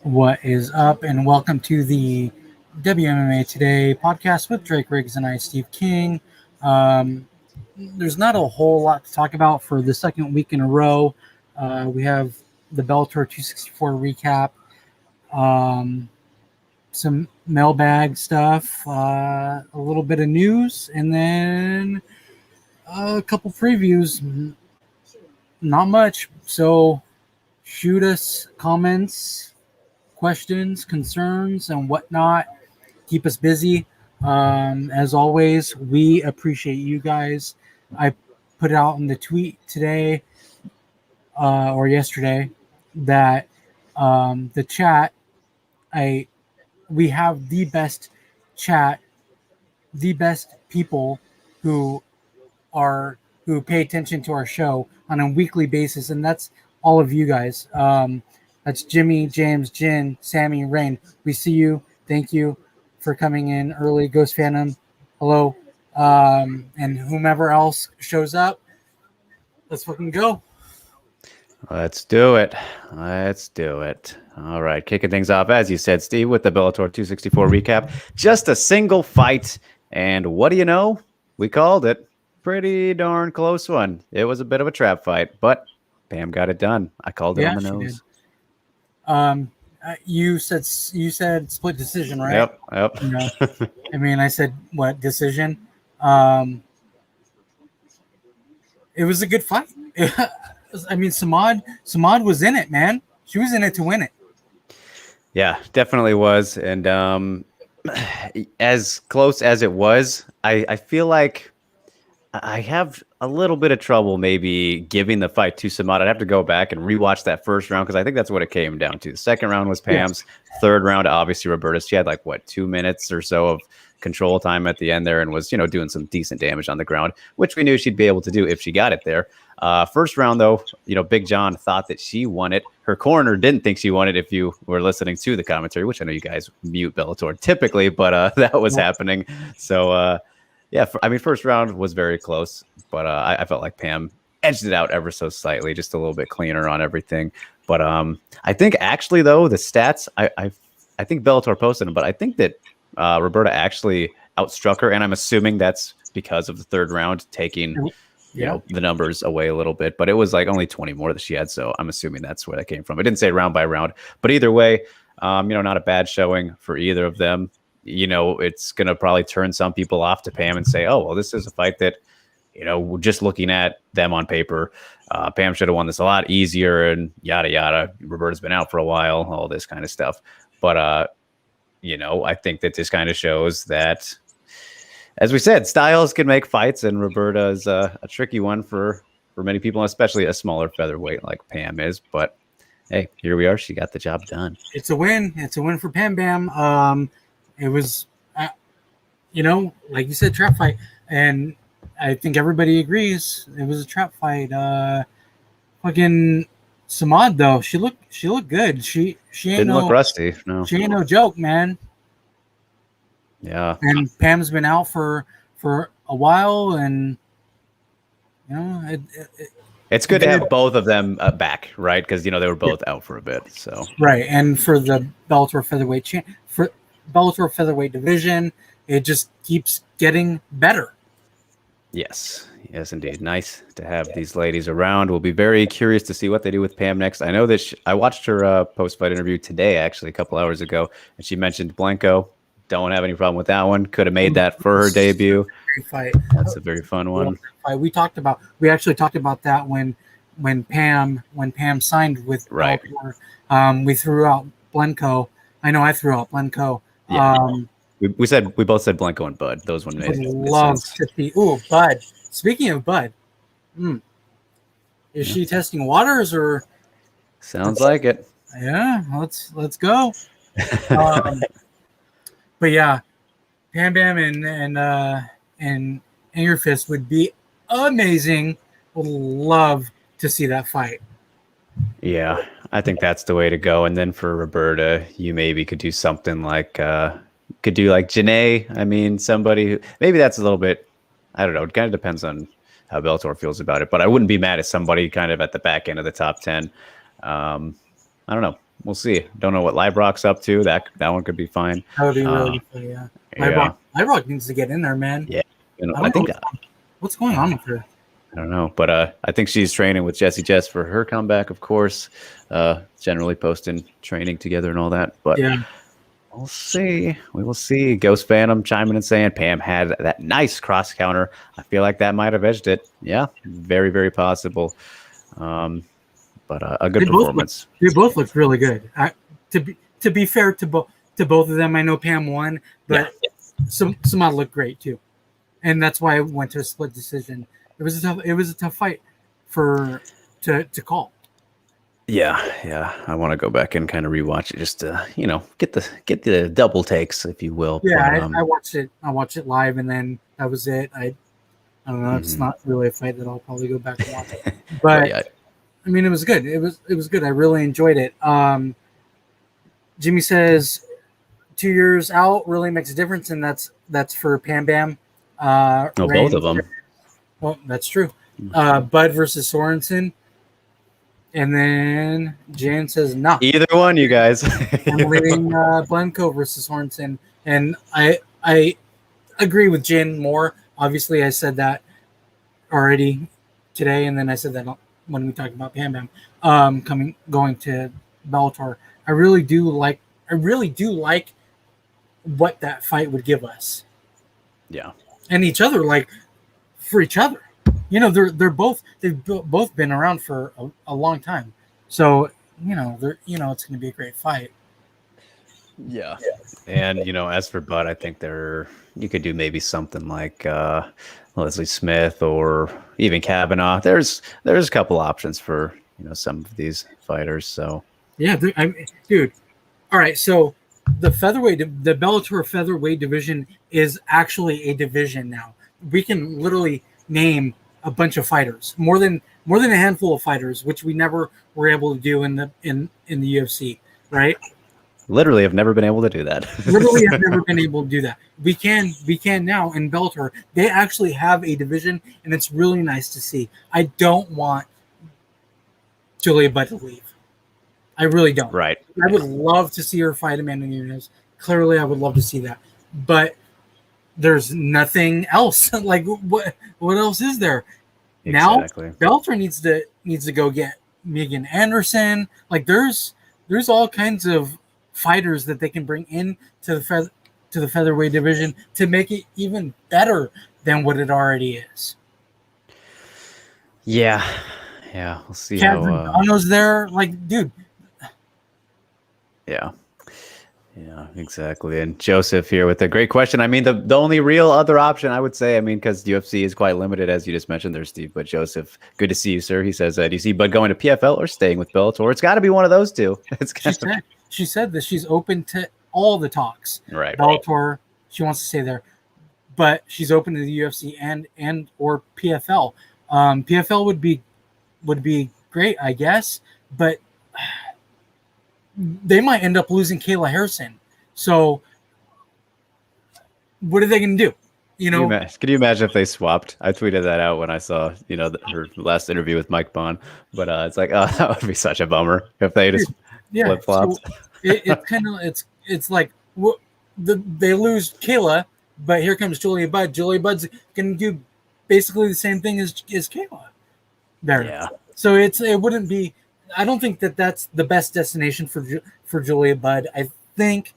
What is up, and welcome to the WMMA Today podcast with Drake Riggs and I, Steve King. There's not a whole lot to talk about for the second week in a row. We have the Bellator 264 recap, some mailbag stuff, a little bit of news, and then a couple previews. Not much, so shoot us comments, questions, concerns, and whatnot. Keep us busy. As always, we appreciate you guys. I put out in the tweet today or yesterday that the chat, we have the best chat, the best people who pay attention to our show on a weekly basis, and that's all of you guys. That's Jimmy, James, Jin, Sammy, Rain. We see you. Thank you for coming in early. Ghost Phantom, hello. And whomever else shows up, let's fucking go. Let's do it. All right, kicking things off, as you said, Steve, with the Bellator 264 recap. Just a single fight, and what do you know? We called it. Pretty darn close one. It was a bit of a trap fight, but Pam got it done. I called it on the nose. You said split decision, right? Yep. You know, I mean, I said what decision? It was a good fight. I mean, Samad was in it, man. She was in it to win it. Yeah, definitely was. And as close as it was, I feel like I have a little bit of trouble maybe giving the fight to Samad. I'd have to go back and rewatch that first round because I think that's what it came down to. The second round was Pam's. Yes. Third round, obviously, Roberta's. She had 2 minutes or so of control time at the end there and was, doing some decent damage on the ground, which we knew she'd be able to do if she got it there. First round, though, Big John thought that she won it. Her corner didn't think she won it if you were listening to the commentary, which I know you guys mute Bellator typically, but that was happening. So, first round was very close, but I felt like Pam edged it out ever so slightly, just a little bit cleaner on everything. But I think actually, though, the stats, I think Bellator posted them, but I think that Roberta actually outstruck her, and I'm assuming that's because of the third round taking the numbers away a little bit. But it was only 20 more that she had, so I'm assuming that's where that came from. It didn't say round by round, but either way, not a bad showing for either of them. It's going to probably turn some people off to Pam and say, oh, well, this is a fight that, just looking at them on paper, Pam should have won this a lot easier and yada, yada. Roberta's been out for a while, all this kind of stuff. But, I think that this kind of shows that, as we said, styles can make fights, and Roberta is a tricky one for many people, especially a smaller featherweight like Pam is. But, hey, here we are. She got the job done. It's a win. It's a win for Pam Bam. It was, like you said, trap fight, and I think everybody agrees it was a trap fight. Fucking Samad though, she looked good. She didn't look rusty. No, she ain't no joke, man. Yeah, and Pam's been out for a while, and it's good to have both of them back, right? Because they were both out for a bit. So right, and for the Bellator featherweight division, it just keeps getting better. Yes, indeed. Nice to have these ladies around. We'll be very curious to see what they do with Pam next. I know that I watched her post-fight interview today, actually, a couple hours ago, and she mentioned Blanco. Don't have any problem with that one. Could have made that for her debut. Fight. That's a very fun one. We actually talked about that when Pam signed with Bellator. We threw out Blanco. I know I threw out Blanco. Yeah. We both said Blanco and Bud. Those one made sense. To see. Ooh, Bud. Speaking of Bud, is she testing waters or? Sounds like it. Yeah, let's go. But yeah, Pam Bam and Anger Fist would be amazing. Would love to see that fight. Yeah, I think that's the way to go. And then for Roberta, you maybe could do something like Janae. I mean, somebody who maybe that's a little bit. I don't know. It kind of depends on how Bellator feels about it. But I wouldn't be mad at somebody kind of at the back end of the top 10. I don't know. we'll see. Don't know what Librock's up to. That one could be fine. That would be really fun, yeah. Librock needs to get in there, man. Yeah. I think what's going on with her. I don't know, but I think she's training with Jessie Jess for her comeback, of course. Generally posting training together and all that. But yeah, we'll see. We will see. Ghost Phantom chiming and saying Pam had that nice cross counter. I feel like that might have edged it. Yeah, very, very possible. But a good performance. They both looked really good. To be fair to both of them, I know Pam won, but Samad looked great too, and that's why I went to a split decision. It was a tough fight to call. Yeah. I want to go back and kind of rewatch it just to, get the double takes, if you will. Yeah, I watched it. I watched it live, and then that was it. I don't know. It's not really a fight that I'll probably go back and watch. But I mean, it was good. It was good. I really enjoyed it. Jimmy says 2 years out really makes a difference, and that's for Pam Bam. Both of them. Well, that's true. Bud versus Sorensen. And then Jan says, no. Either one, you guys. I'm leaving Blanco versus Sorensen. And I agree with Jan more. Obviously, I said that already today, and then I said that when we talked about Pam Bam going to Bellator. I really do like what that fight would give us. Yeah. And each other, for each other. They've both been around for a long time. So, it's going to be a great fight. Yeah. And, as for Bud, I think you could do maybe something like Leslie Smith or even Kavanaugh. There's a couple options for, some of these fighters. So, yeah, dude. All right. So the Bellator featherweight division is actually a division now. We can literally name a bunch of fighters, more than a handful of fighters, which we never were able to do in the UFC, right? Literally have never been able to do that. Literally have never been able to do that. We can now in Bellator. They actually have a division, and it's really nice to see. I don't want Julia Budd to leave. I really don't. Right. I would love to see her fight Amanda Nunes. Clearly, I would love to see that. But there's nothing else. What else is there? Exactly. Now Bellator needs to go get Megan Anderson. There's all kinds of fighters that they can bring in to the featherweight division to make it even better than what it already is. Yeah, we'll see. Cadrino's there, dude. Yeah, exactly. And Joseph here with a great question. I mean, the only real other option I would say, because UFC is quite limited, as you just mentioned there, Steve. But Joseph, good to see you, sir. He says, do you see Bud going to PFL or staying with Bellator? It's got to be one of those two. She said that she's open to all the talks. Right. Bellator, she wants to stay there, but she's open to the UFC and or PFL. PFL would be great, I guess, but they might end up losing Kayla Harrison. So what are they going to do? Can you imagine if they swapped? I tweeted that out when I saw, her last interview with Mike Bond, but it's that would be such a bummer if they just flip flopped. So it's kind of it's like they lose Kayla, but here comes Julia Budd. Julia Budd's going to do basically the same thing as Kayla. There. Yeah. So it wouldn't be. I don't think that's the best destination for Julia Budd. I think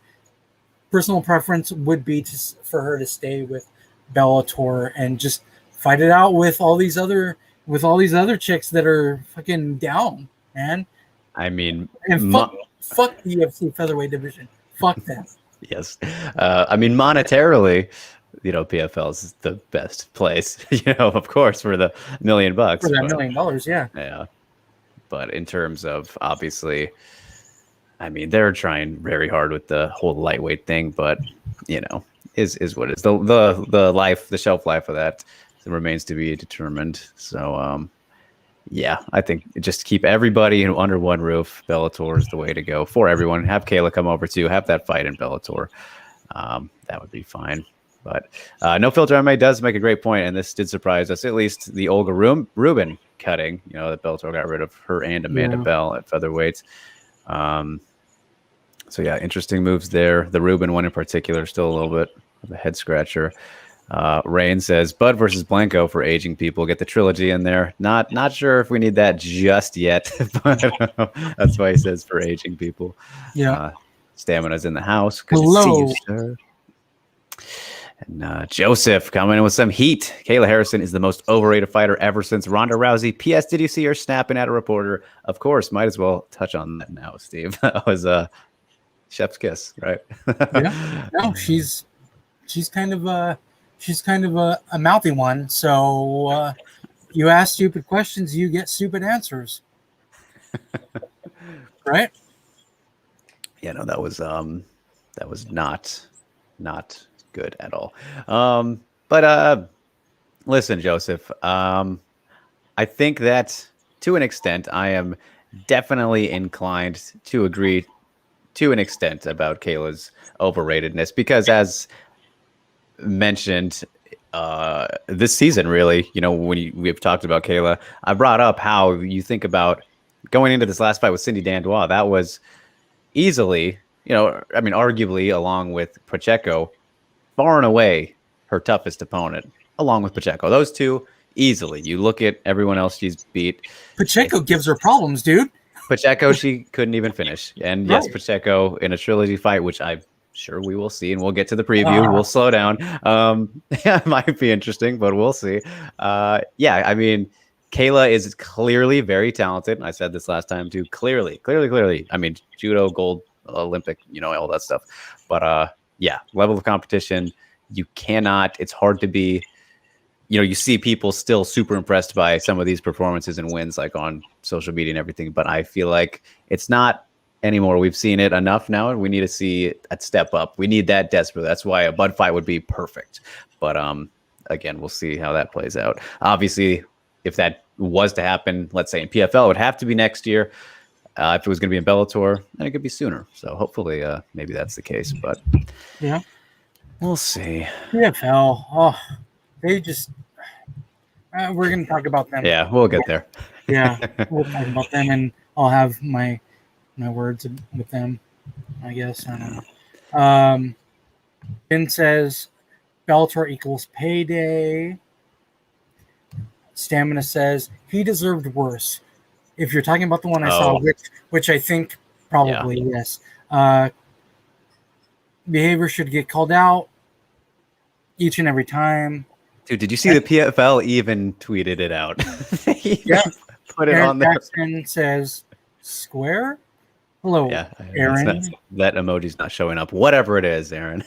personal preference would be for her to stay with Bellator and just fight it out with all these other chicks that are fucking down, man. I mean, and fuck the UFC featherweight division. Fuck them. Yes. Monetarily, PFL is the best place, of course, for the $1 million. For that $1 million, yeah. Yeah. But in terms of, obviously, they're trying very hard with the whole lightweight thing, but, is what it is. The shelf life of that remains to be determined. So, I think just keep everybody under one roof. Bellator is the way to go for everyone. Have Kayla come over too. Have that fight in Bellator. That would be fine. But No Filter MMA does make a great point, and this did surprise us. At least the Olga Rubin cutting, that Bellator got rid of her and Amanda Bell at featherweights. So yeah, interesting moves there. The Ruben one in particular, still a little bit of a head scratcher. Rain says Bud versus Blanco for aging people. Get the trilogy in there. Not sure if we need that just yet, but that's why he says for aging people. Yeah. Stamina's in the house. Good to see you, Hello. sir. And Joseph coming in with some heat. Kayla Harrison is the most overrated fighter ever since Ronda Rousey. P.S. Did you see her snapping at a reporter? Of course. Might as well touch on that now, Steve. That was chef's kiss, right? Yeah. No, she's kind of a mouthy one. So you ask stupid questions, you get stupid answers. Right? Yeah, no, that was not good at all. But listen, Joseph, I think that to an extent, I am definitely inclined to agree to an extent about Kayla's overratedness because, as mentioned, this season, really, when we've talked about Kayla, I brought up how you think about going into this last fight with Cindy Dandois. That was easily, arguably, along with Pacheco, far and away her toughest opponent, along with Pacheco. Those two, easily. You look at everyone else she's beat. Pacheco gives her problems, dude. Pacheco, she couldn't even finish. And yes, Pacheco in a trilogy fight, which I'm sure we will see, and we'll get to the preview. We'll slow down. It might be interesting, but we'll see. Kayla is clearly very talented. I said this last time too. Clearly. I mean, judo, gold, Olympic, all that stuff. But level of competition, you cannot. It's hard to be. You see people still super impressed by some of these performances and wins, like on social media and everything. But I feel like it's not anymore. We've seen it enough now, and we need to see a step up. We need that desperately. That's why a Bud fight would be perfect. But again, we'll see how that plays out. Obviously, if that was to happen, let's say in PFL, it would have to be next year. If it was going to be in Bellator, then it could be sooner. So hopefully, maybe that's the case. But yeah, we'll see. PFL. They just. We're going to talk about them. Yeah, we'll get there. Yeah, we'll talk about them, and I'll have my words with them, I guess. I don't know. Ben says Bellator equals payday. Stamina says he deserved worse. If you're talking about the one I saw, which I think probably, yes. Behavior should get called out each and every time. Dude, did you see the PFL even tweeted it out? Yeah. Put it on there. Jackson says square. Hello, Aaron. That emoji's not showing up. Whatever it is, Aaron.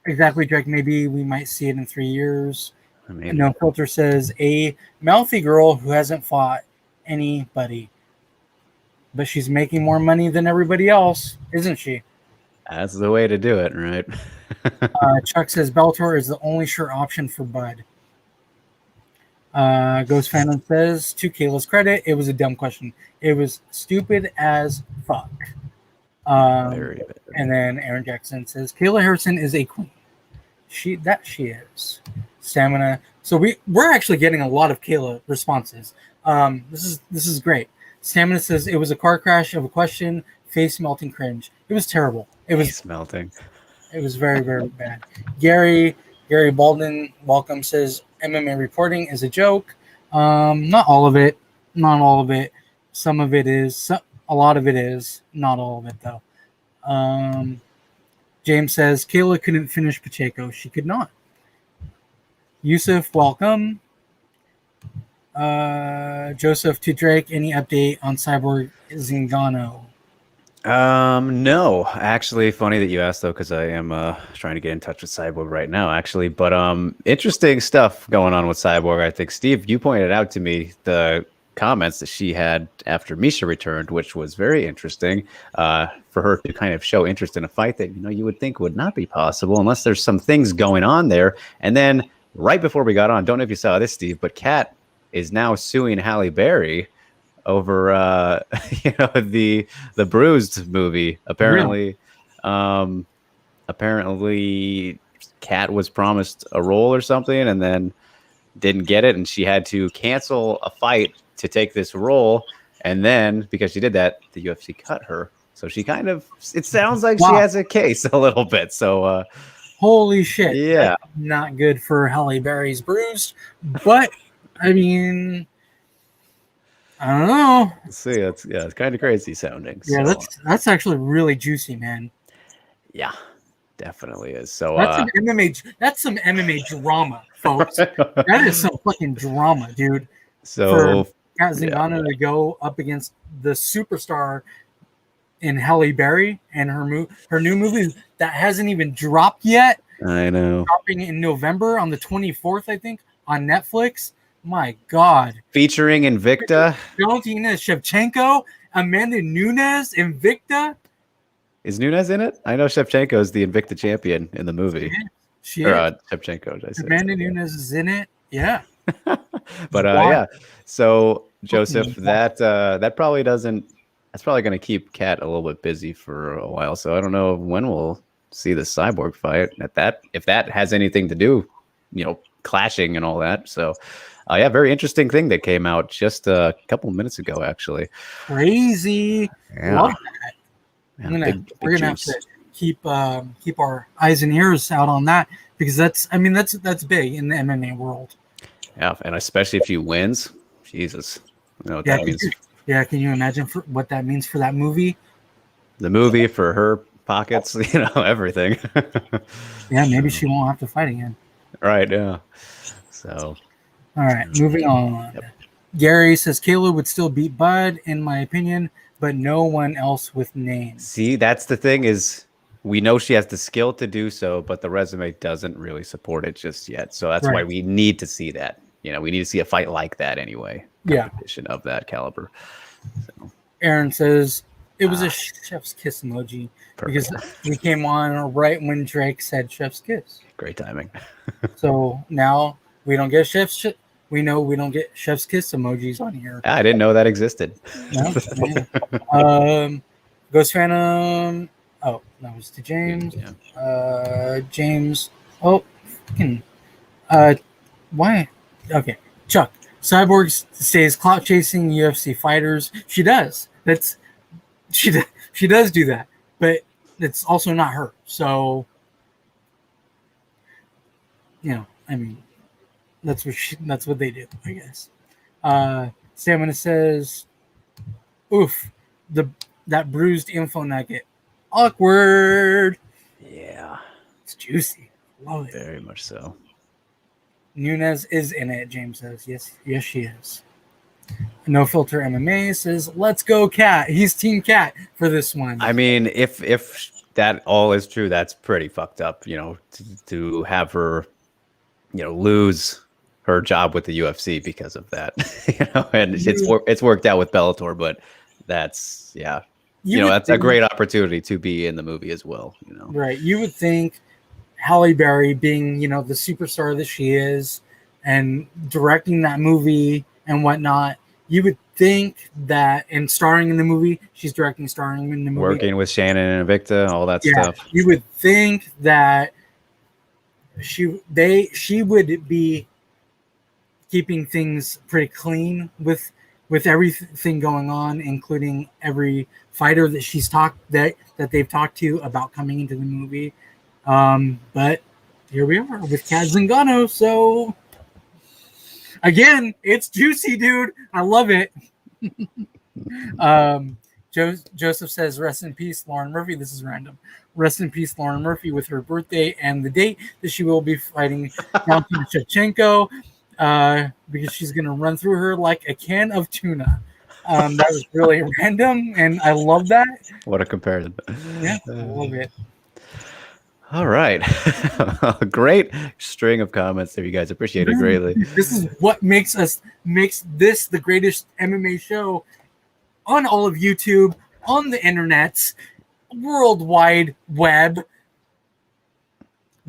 Exactly, Drake. Maybe we might see it in 3 years. No Filter says a mouthy girl who hasn't fought anybody, but she's making more money than everybody else, isn't she? That's the way to do it, right? Chuck says Bellator is the only sure option for Bud. Ghost Phantom says, to Kayla's credit, it was a dumb question. It was stupid as fuck. And then Aaron Jackson says, Kayla Harrison is a queen. She is. Stamina. So we're actually getting a lot of Kayla responses. This is great. Stamina says it was a car crash of a question. Face melting cringe. It was terrible. It was face melting. It was very, very bad. Gary Baldwin, welcome, says MMA reporting is a joke. Not all of it. Some of it is. A lot of it is. Not all of it, though. James says Kayla couldn't finish Pacheco. She could not. Yusuf, welcome. Joseph to Drake, any update on Cyborg Zingano? No, actually, funny that you asked though, because I am trying to get in touch with Cyborg right now, actually. But interesting stuff going on with Cyborg. I think Steve, you pointed out to me the comments that she had after Misha returned, which was very interesting. For her to kind of show interest in a fight that you would think would not be possible unless there's some things going on there. And then right before we got on, don't know if you saw this, Steve, but Kat is now suing Halle Berry over the Bruised movie. Apparently Kat was promised a role or something and then didn't get it, and she had to cancel a fight to take this role. And then because she did that, the UFC cut her. So she kind of, it sounds like she Wow. has a case a little bit. So, Holy shit. yeah. That's not good for Halle Berry's bruised. But, I mean, I don't know. Let's see. It's kind of crazy sounding. Yeah, So, that's actually really juicy, man. yeah, definitely is. So, That's some MMA drama, folks. That is some fucking drama, dude. so For Kat Zingano to go up against the superstar in Halle Berry and her new movie that hasn't even dropped yet, I know. dropping in November on the 24th, I think, on Netflix. My God. Featuring Invicta. Valentina Shevchenko, Amanda Nunes, Invicta. Is Nunes in it? I know Shevchenko is the Invicta champion in the movie. She or is. Shevchenko. Did I say Amanda Nunes is in it. Yeah. But yeah. So Joseph, that probably doesn't. That's probably going to keep Kat a little bit busy for a while. So I don't know when we'll see the Cyborg fight. If that has anything to do, clashing and all that. So yeah, very interesting thing that came out just a couple of minutes ago, actually. Crazy. Yeah. Love that. Yeah, we're gonna have to keep our eyes and ears out on that, because that's big in the MMA world. Yeah, and especially if she wins, Jesus, that means. Yeah, can you imagine what that means for that movie? The movie, for her pockets, everything. Yeah, maybe she won't have to fight again. Right. Yeah. So. All right, moving on. Yep. Gary says Kayla would still beat Bud, in my opinion, but no one else with names. See, that's the thing, is we know she has the skill to do so, but the resume doesn't really support it just yet. So that's why we need to see that. We need to see a fight like that anyway. Competition of that caliber. So. Aaron says it was a chef's kiss emoji. Perfect. Because we came on right when Drake said chef's kiss. Great timing. So now we don't get we know we don't get chef's kiss emojis on here. I didn't know that existed. No. Ghost Phantom. Oh, that was to James. Yeah. James. Oh, why? Okay. Chuck. Cyborg stays clout chasing UFC fighters. She does. She does do that, but it's also not her. So, I mean, that's what they do, I guess. Stamina says, "Oof, that bruised info nugget, awkward." Yeah, it's juicy. Love it. Very much so. Nunes is in it, James says. Yes, she is. No Filter MMA says, "Let's go, Cat." He's Team Cat for this one. I mean, if that all is true, that's pretty fucked up. To have her, lose her job with the UFC because of that. And it's worked out with Bellator, but that's that's a great opportunity to be in the movie as well. Right? You would think Halle Berry, being the superstar that she is, and directing that movie and whatnot, you would think that, and starring in the movie, she's directing, starring in the movie, working with Shannon and Invicta, all that stuff. You would think that she would be keeping things pretty clean with everything going on, including every fighter that she's that they've talked to about coming into the movie. But here we are with Kat Zingano. So again, it's juicy, dude. I love it. Joseph says, "Rest in peace, Lauren Murphy." This is random. Rest in peace, Lauren Murphy, with her birthday and the date that she will be fighting Valentina Shevchenko, because she's going to run through her like a can of tuna. That was really random, and I love that. What a comparison. Yeah, I love it. All right. Great string of comments there, you guys. Appreciate it greatly. This is what makes this the greatest MMA show on all of YouTube, on the internets, World Wide Web.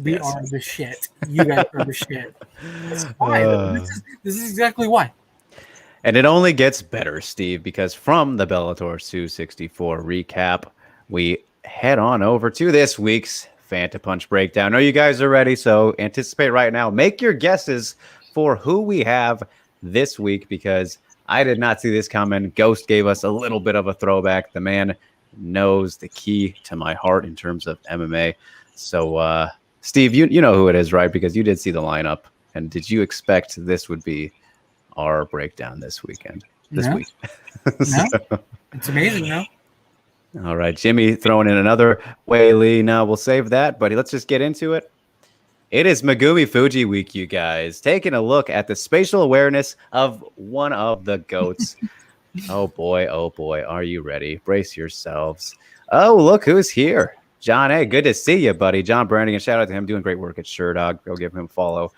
We are the shit. You guys are the shit. That's why. This is exactly why. And it only gets better, Steve, because from the Bellator 264 recap, we head on over to this week's Fanta Punch breakdown. I know you guys are ready, so anticipate right now. Make your guesses for who we have this week, because I did not see this coming. Ghost gave us a little bit of a throwback. The man knows the key to my heart in terms of MMA. So, Steve, you know who it is, right? Because you did see the lineup. And did you expect this would be our breakdown this weekend? This week? No. It's amazing, no? All right, Jimmy throwing in another Whaley. Now we'll save that, buddy. Let's just get into it. It is Megumi Fuji week, you guys. Taking a look at the spatial awareness of one of the GOATs. Oh boy, are you ready? Brace yourselves. Oh, look who's here. John A. Good to see you, buddy. John Brannigan, shout out to him, doing great work at Sherdog. Go give him a follow.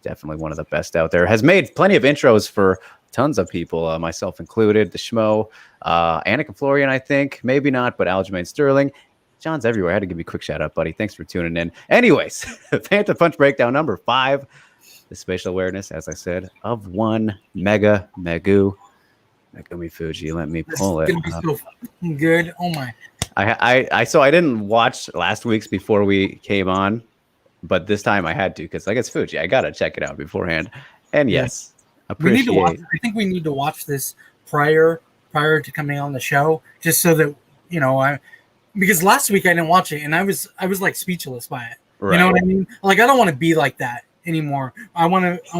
Definitely one of the best out there. Has made plenty of intros for tons of people, myself included. The Schmo, Annika Florian, I think. Maybe not, but Aljamain Sterling. John's everywhere. I had to give you a quick shout out, buddy. Thanks for tuning in. Anyways, Phantom Punch breakdown number 5. The spatial awareness, as I said, of one Megumi Fuji. Let me pull it. It's gonna be so good. Oh my. So I didn't watch last week's before we came on, but this time I had to because like it's Fuji. I gotta check it out beforehand. And yes, appreciate. We need to watch. I think we need to watch this prior to coming on the show, just so that because last week I didn't watch it and I was like speechless by it. Right. You know what I mean? Like I don't want to be like that anymore. I want to. I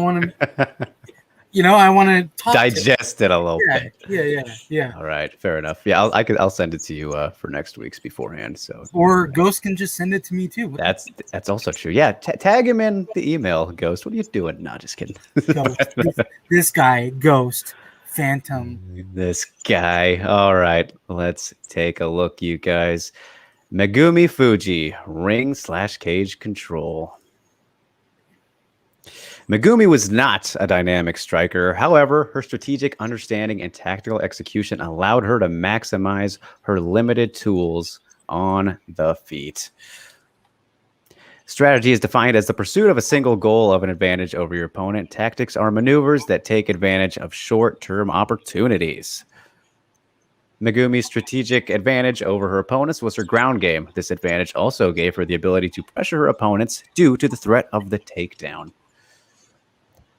want to talk. Digest it a little bit. Yeah. All right, fair enough. Yeah, I'll send it to you for next week's beforehand. So, or Ghost can just send it to me too. That's also true. Yeah, tag him in the email, Ghost. What are you doing? No, just kidding. This guy, Ghost, Phantom. This guy. All right, let's take a look, you guys. Megumi Fuji, ring/cage control. Megumi was not a dynamic striker. However, her strategic understanding and tactical execution allowed her to maximize her limited tools on the feet. Strategy is defined as the pursuit of a single goal of an advantage over your opponent. Tactics are maneuvers that take advantage of short-term opportunities. Megumi's strategic advantage over her opponents was her ground game. This advantage also gave her the ability to pressure her opponents due to the threat of the takedown.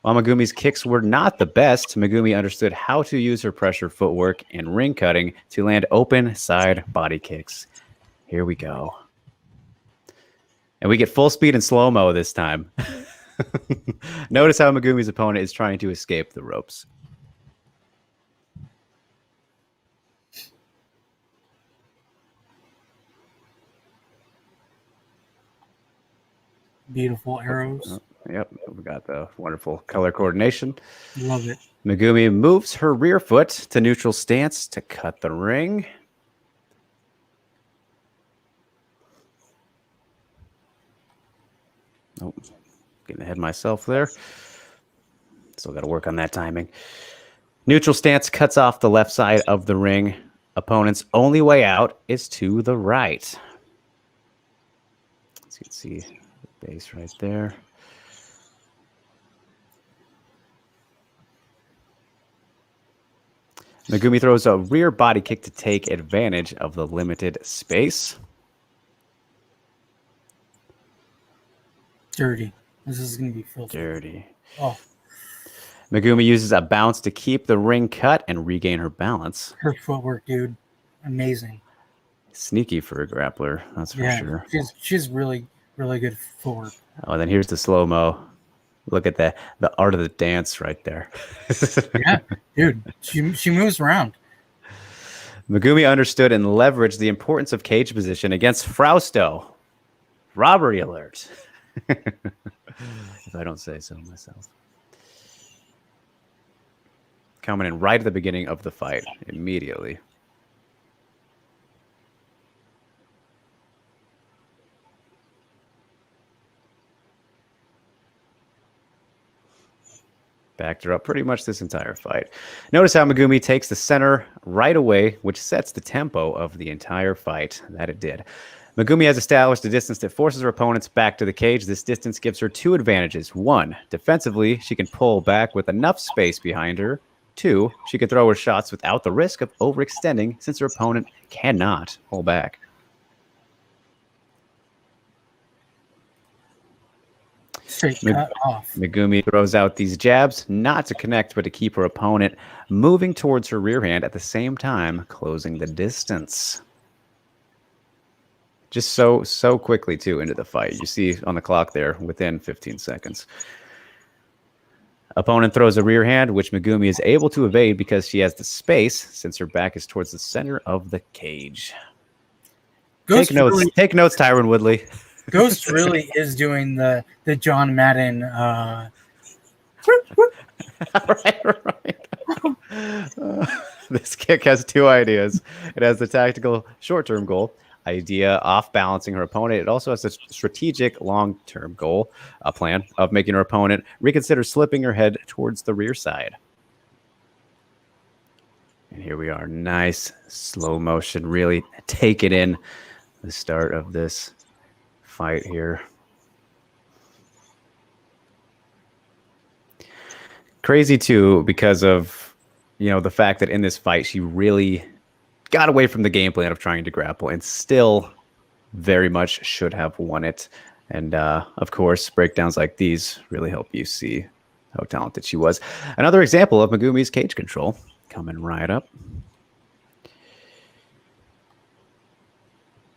While Megumi's kicks were not the best, Megumi understood how to use her pressure footwork and ring cutting to land open side body kicks. Here we go. And we get full speed and slow-mo this time. Notice how Megumi's opponent is trying to escape the ropes. Beautiful arrows. Yep, we got the wonderful color coordination. Love it. Megumi moves her rear foot to neutral stance to cut the ring. Oh, getting ahead of myself there. Still got to work on that timing. Neutral stance cuts off the left side of the ring. Opponent's only way out is to the right. So you can see the base right there. Megumi throws a rear body kick to take advantage of the limited space. Dirty. This is going to be filthy. Dirty. Oh. Megumi uses a bounce to keep the ring cut and regain her balance. Her footwork, dude. Amazing. Sneaky for a grappler, that's for sure. She's really, really good footwork. Oh, and then here's the slow-mo. Look at that. The art of the dance right there. Yeah, dude. She moves around. Megumi understood and leveraged the importance of cage position against Frausto. Robbery alert. If I don't say so myself. Coming in right at the beginning of the fight, immediately. Backed her up pretty much this entire fight. Notice how Megumi takes the center right away, which sets the tempo of the entire fight. That it did. Megumi has established a distance that forces her opponents back to the cage. This distance gives her 2 advantages. 1, defensively, she can pull back with enough space behind her. 2, she can throw her shots without the risk of overextending since her opponent cannot pull back. Straight Meg- cut off. Megumi throws out these jabs, not to connect, but to keep her opponent moving towards her rear hand at the same time, closing the distance. Just so quickly, too, into the fight. You see on the clock there, within 15 seconds. Opponent throws a rear hand, which Megumi is able to evade because she has the space, since her back is towards the center of the cage. Ghost Take notes, really, Tyron Woodley. Ghost really is doing the John Madden. right. This kick has two ideas. It has the tactical short-term goal, idea off balancing her opponent. It also has a strategic long-term goal, a plan of making her opponent reconsider slipping her head towards the rear side. And here we are. Nice slow motion. Really take it in the start of this fight here. Crazy too, because of, the fact that in this fight, she really got away from the game plan of trying to grapple and still very much should have won it. And of course, breakdowns like these really help you see how talented she was. Another example of Megumi's cage control coming right up.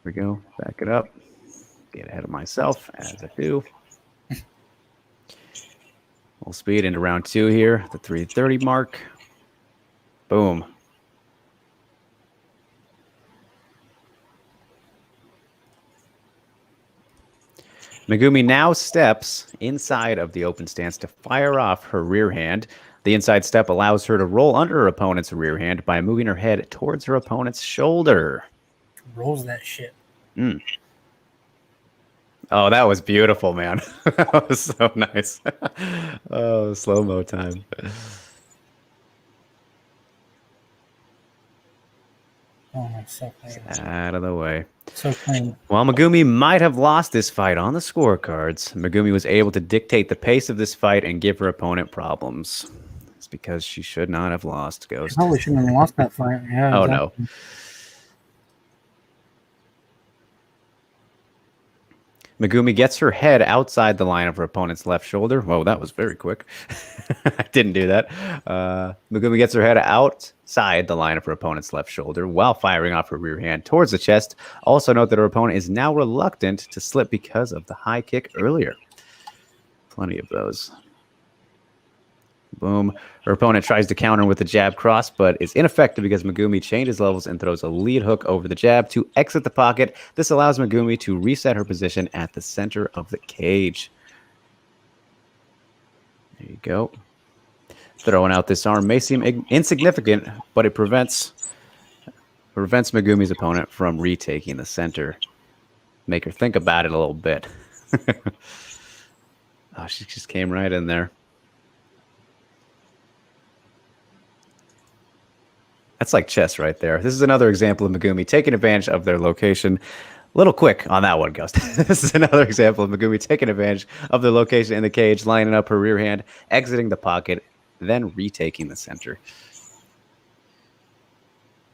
Here we go. Back it up. Get ahead of myself, as I do. Full speed into round 2 here, the 3:30 mark. Boom. Megumi now steps inside of the open stance to fire off her rear hand. The inside step allows her to roll under her opponent's rear hand by moving her head towards her opponent's shoulder. Rolls that shit. Oh, that was beautiful, man. That was so nice. Oh, slow-mo time. Oh, so clean. Out of the way. So clean. While Megumi might have lost this fight on the scorecards, Megumi was able to dictate the pace of this fight and give her opponent problems. It's because she should not have lost, Ghost. Probably shouldn't have lost that fight. Yeah. Oh, exactly. no. Megumi gets her head outside the line of her opponent's left shoulder. Whoa, that was very quick. I didn't do that. Megumi gets her head outside the line of her opponent's left shoulder while firing off her rear hand towards the chest. Also note that her opponent is now reluctant to slip because of the high kick earlier. Plenty of those. Boom. Her opponent tries to counter with a jab cross, but is ineffective because Megumi changes levels and throws a lead hook over the jab to exit the pocket. This allows Megumi to reset her position at the center of the cage. There you go. Throwing out this arm may seem insignificant, but it prevents Megumi's opponent from retaking the center. Make her think about it a little bit. Oh, she just came right in there. That's like chess right there. This is another example of Megumi taking advantage of their location. A little quick on that one, Ghost. This is another example of Megumi taking advantage of their location in the cage, lining up her rear hand, exiting the pocket, then retaking the center.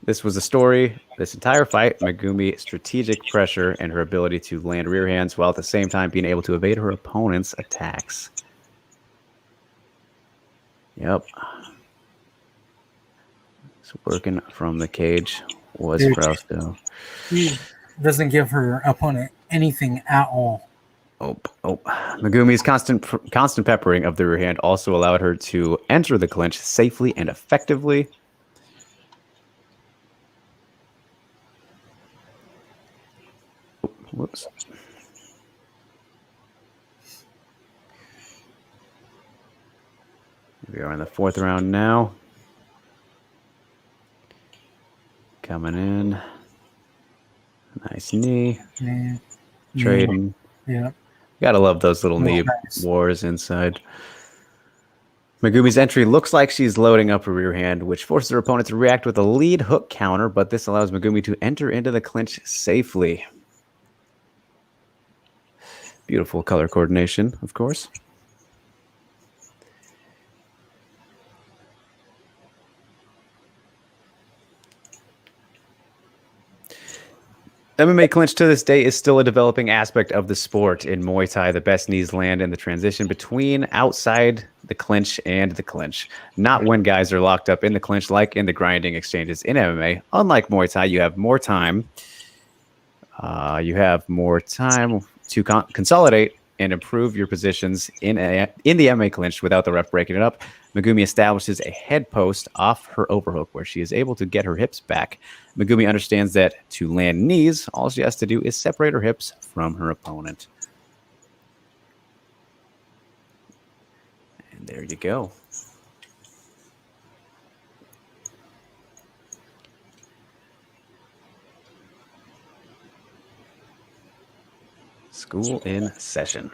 This was a story, this entire fight, Megumi strategic pressure and her ability to land rear hands while at the same time being able to evade her opponent's attacks. Yep. So working from the cage was Frausto. He doesn't give her opponent anything at all. Oh. Megumi's constant peppering of the rear hand also allowed her to enter the clinch safely and effectively. Whoops. We are in the 4th round now. Coming in. Nice knee. Yeah. Trading. Yeah. Gotta love those little knee wars inside. Megumi's entry looks like she's loading up her rear hand, which forces her opponent to react with a lead hook counter, but this allows Megumi to enter into the clinch safely. Beautiful color coordination, of course. MMA clinch to this day is still a developing aspect of the sport. In Muay Thai, the best knees land in the transition between outside the clinch and the clinch, not when guys are locked up in the clinch like in the grinding exchanges in MMA. Unlike Muay Thai, you have more time. To consolidate and improve your positions in the MMA clinch without the ref breaking it up. Megumi establishes a head post off her overhook where she is able to get her hips back. Megumi understands that to land knees, all she has to do is separate her hips from her opponent. And there you go. School in session.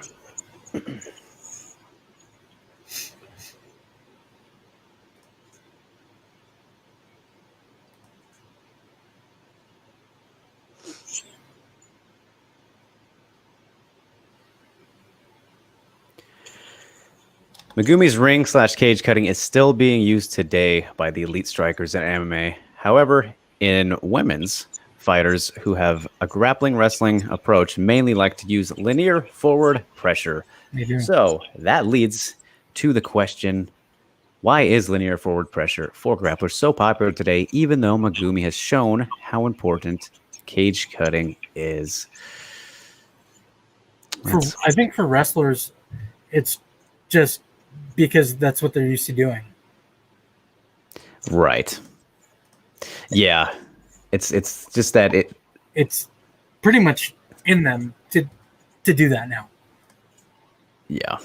Megumi's ring/cage cutting is still being used today by the elite strikers in MMA. However, in women's, fighters who have a grappling wrestling approach mainly like to use linear forward pressure. So that leads to the question, why is linear forward pressure for grapplers so popular today, even though Megumi has shown how important cage cutting is? I think for wrestlers, it's just because that's what they're used to doing. Right. Yeah. It's just that it's pretty much in them to do that now. Yeah.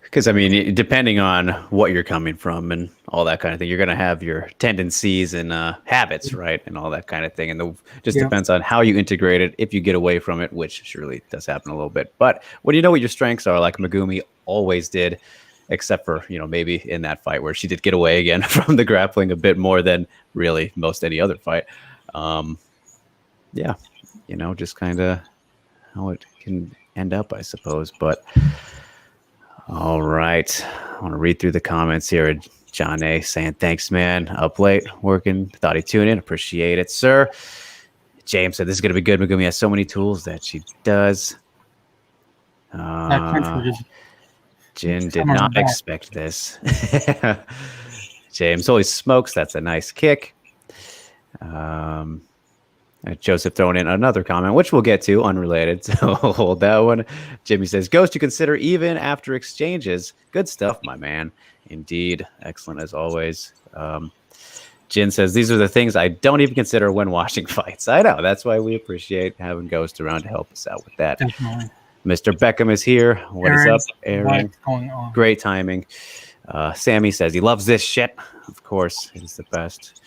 Because, I mean, depending on what you're coming from and all that kind of thing, you're going to have your tendencies and habits, right? And all that kind of thing. And it just depends on how you integrate it, if you get away from it, which surely does happen a little bit. But when you know what your strengths are, like Megumi always did, except for, maybe in that fight where she did get away again from the grappling a bit more than really most any other fight. Yeah, just kind of how it can end up, I suppose. But all right, I want to read through the comments here. John A saying, thanks, man. Up late, working. Thought he'd tune in. Appreciate it, sir. James said, this is going to be good. Megumi has so many tools that she does. Jin did not expect this. James, holy smokes, that's a nice kick. Joseph throwing in another comment, which we'll get to, unrelated, so hold that one. Jimmy says, Ghost, you consider even after exchanges. Good stuff, my man. Indeed. Excellent as always. Jin says, these are the things I don't even consider when watching fights. I know. That's why we appreciate having Ghost around to help us out with that. Definitely. Mr. Beckham is here. What is up, Aaron? What's going on? Great timing. Sammy says he loves this shit. Of course, it's the best.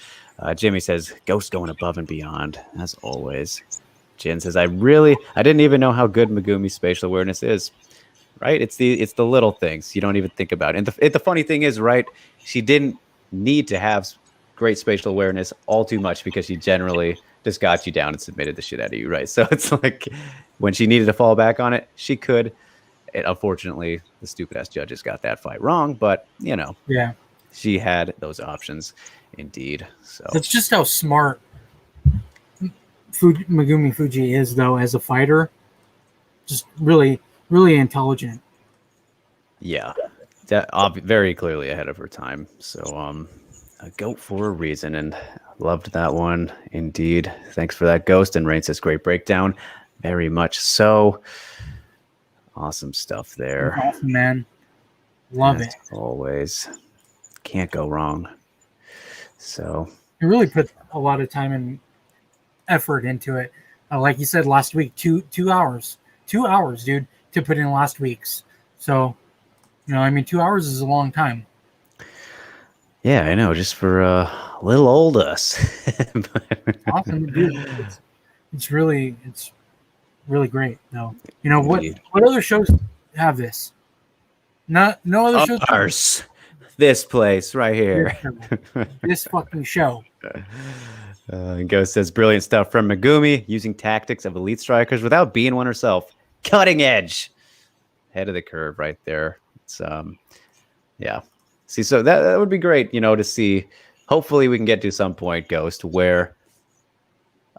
Jimmy says, Ghost going above and beyond, as always. Jin says, I didn't even know how good Megumi's spatial awareness is. Right? It's the little things you don't even think about. And the funny thing is, right, she didn't need to have great spatial awareness all too much because she generally just got you down and submitted the shit out of you, right? So it's like when she needed to fall back on it, she could. And unfortunately, the stupid-ass judges got that fight wrong, but, yeah, she had those options, indeed. So that's just how smart Megumi Fuji is, though, as a fighter. Just really, really intelligent. Yeah, very clearly ahead of her time. So a goat for a reason, and loved that one, indeed. Thanks for that, Ghost. And Rain says, great breakdown. Very much so. Awesome stuff there. Awesome, man. Love it. Always. Can't go wrong. So you really put a lot of time and effort into it. Like you said last week, 2 hours. 2 hours, dude, to put in last week's. So, 2 hours is a long time. Yeah, I know. Just for little old us. Awesome, dude. It's really great, though. What other shows have this? No other shows. Ours. This place right here. This fucking show. Ghost says, brilliant stuff from Megumi, using tactics of elite strikers without being one herself. Cutting edge. Head of the curve right there. It's yeah. See, so that would be great, to see. Hopefully we can get to some point, Ghost, where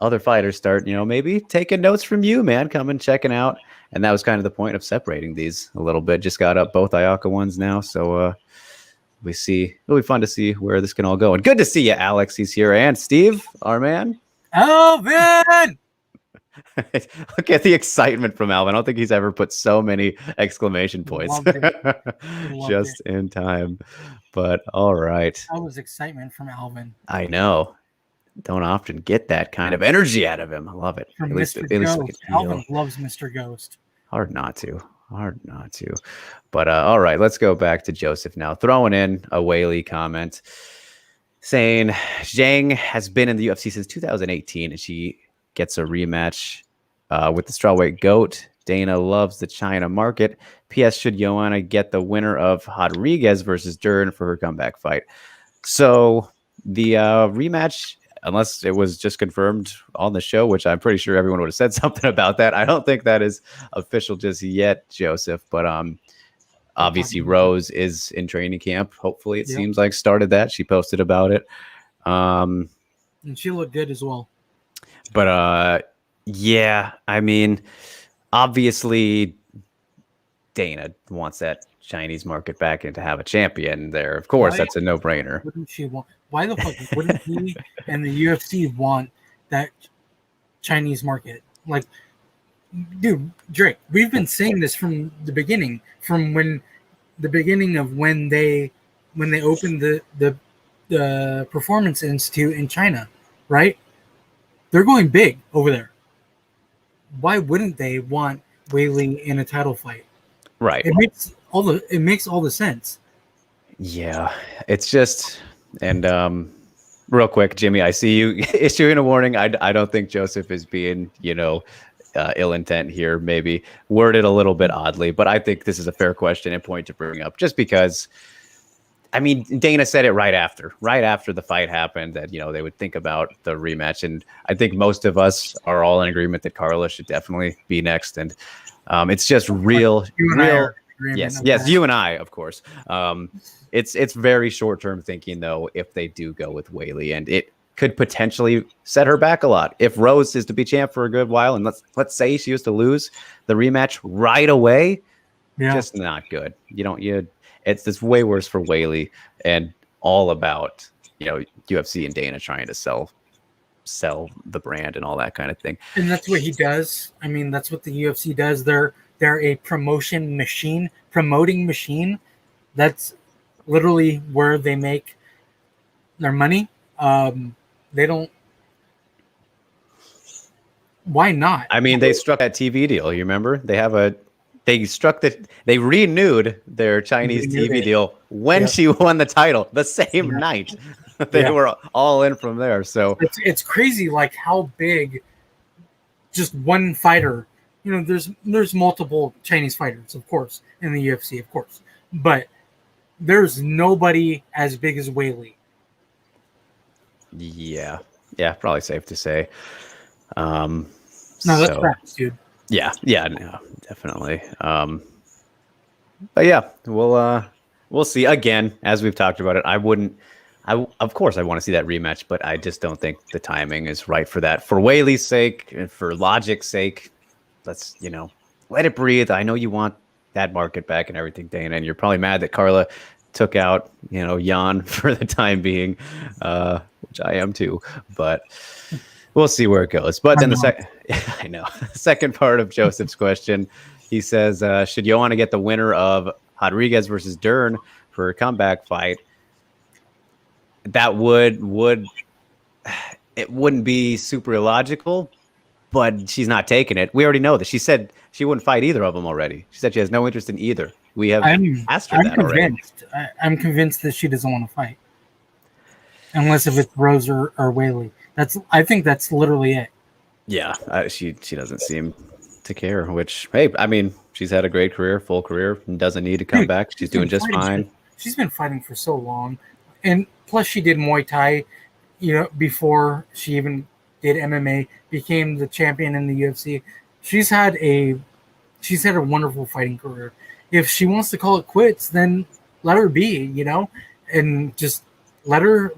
other fighters start, maybe taking notes from you, man, coming, checking out. And that was kind of the point of separating these a little bit. Just got up both Ayaka ones now. So it'll be fun to see where this can all go. And good to see you, Alex. He's here. And Steve, our man. Alvin! Look at the excitement from Alvin. I don't think he's ever put so many exclamation points just in time. But all right. That was excitement from Alvin. I know. Don't often get that kind of energy out of him. I love it. From Mr. Ghost. Alvin loves Mr. Ghost. Hard not to. But all right, let's go back to Joseph now. Throwing in a Weili comment saying Zhang has been in the UFC since 2018 and she gets a rematch with the strawweight GOAT. Dana loves the China market. P.S. Should Joanna get the winner of Rodriguez versus Dern for her comeback fight? So the rematch, unless it was just confirmed on the show, which I'm pretty sure everyone would have said something about that. I don't think that is official just yet, Joseph. But obviously Rose is in training camp. Hopefully it seems like started that. She posted about it. And she looked good as well. But yeah, I mean, obviously Dana wants that Chinese market back and to have a champion there. Of course, that's a no-brainer. Wouldn't she want? Why the fuck wouldn't he and the UFC want that Chinese market? Like, dude, Drake, we've been saying this from the beginning, from when they opened the Performance Institute in China, right? They're going big over there. Why wouldn't they want Weili in a title fight? Right. It makes all the sense. Yeah, it's just, and real quick, Jimmy, I see you issuing a warning. I don't think Joseph is being, ill intent here, maybe worded a little bit oddly, but I think this is a fair question and point to bring up just because, I mean, Dana said it right after the fight happened that, they would think about the rematch. And I think most of us are all in agreement that Carla should definitely be next. And it's just real. Yes, you and I, of course. It's very short-term thinking, though, if they do go with Weili, and it could potentially set her back a lot. If Rose is to be champ for a good while, and let's say she was to lose the rematch right away, just not good. It's way worse for Weili, and all about UFC and Dana trying to sell the brand and all that kind of thing. And that's what he does. I mean, that's what the UFC does. They're a promoting machine. That's literally where they make their money. They don't. Why not? I mean, they struck that TV deal. You remember? They renewed their Chinese TV deal when she won the title the same night. They were all in from there. So it's crazy, like how big just one fighter. There's multiple Chinese fighters, of course, in the UFC, of course, but there's nobody as big as Weili. Yeah, probably safe to say. No, that's facts, dude. Yeah, no, definitely. But yeah, we'll see. Again, as we've talked about it, of course I want to see that rematch, but I just don't think the timing is right for that. For Weili's sake and for logic's sake, let's, let it breathe. I know you want that market back and everything, Dana, and you're probably mad that Carla took out, Jan for the time being, which I am too, but we'll see where it goes. But then the second part of Joseph's question, he says, should Joanna get the winner of Rodriguez versus Dern for a comeback fight? That it wouldn't be super illogical, but she's not taking it. We already know that. She said she wouldn't fight either of them already. She said she has no interest in either. We have asked her that already. I'm convinced that she doesn't want to fight. Unless if it's Rose or Weili. I think that's literally it. Yeah, she doesn't seem to care, which, hey, I mean, she's had a great career, full career, and doesn't need to come back. She's doing just fine. She's been fighting for so long. And plus she did Muay Thai, before she even did MMA, became the champion in the UFC. She's had a wonderful fighting career. If she wants to call it quits, then let her be, and just let her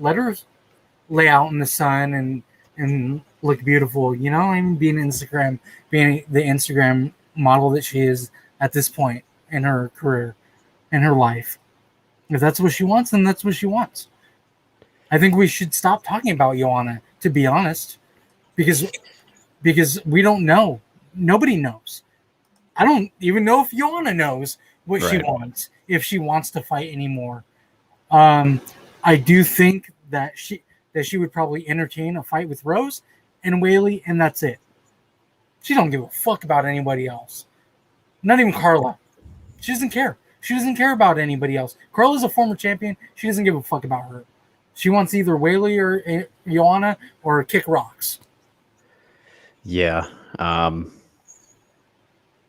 lay out in the sun and look beautiful. You know, I mean, being the Instagram model that she is at this point in her career, in her life. If that's what she wants, then that's what she wants. I think we should stop talking about Joanna, to be honest, because we don't know. Nobody knows. I don't even know if Joanna knows what she wants, if she wants to fight anymore. I do think that she would probably entertain a fight with Rose and Whaley, and that's it. She don't give a fuck about anybody else. Not even Carla. She doesn't care. She doesn't care about anybody else. Carla's a former champion. She doesn't give a fuck about her. She wants either Whaley or Joanna or kick rocks. Yeah.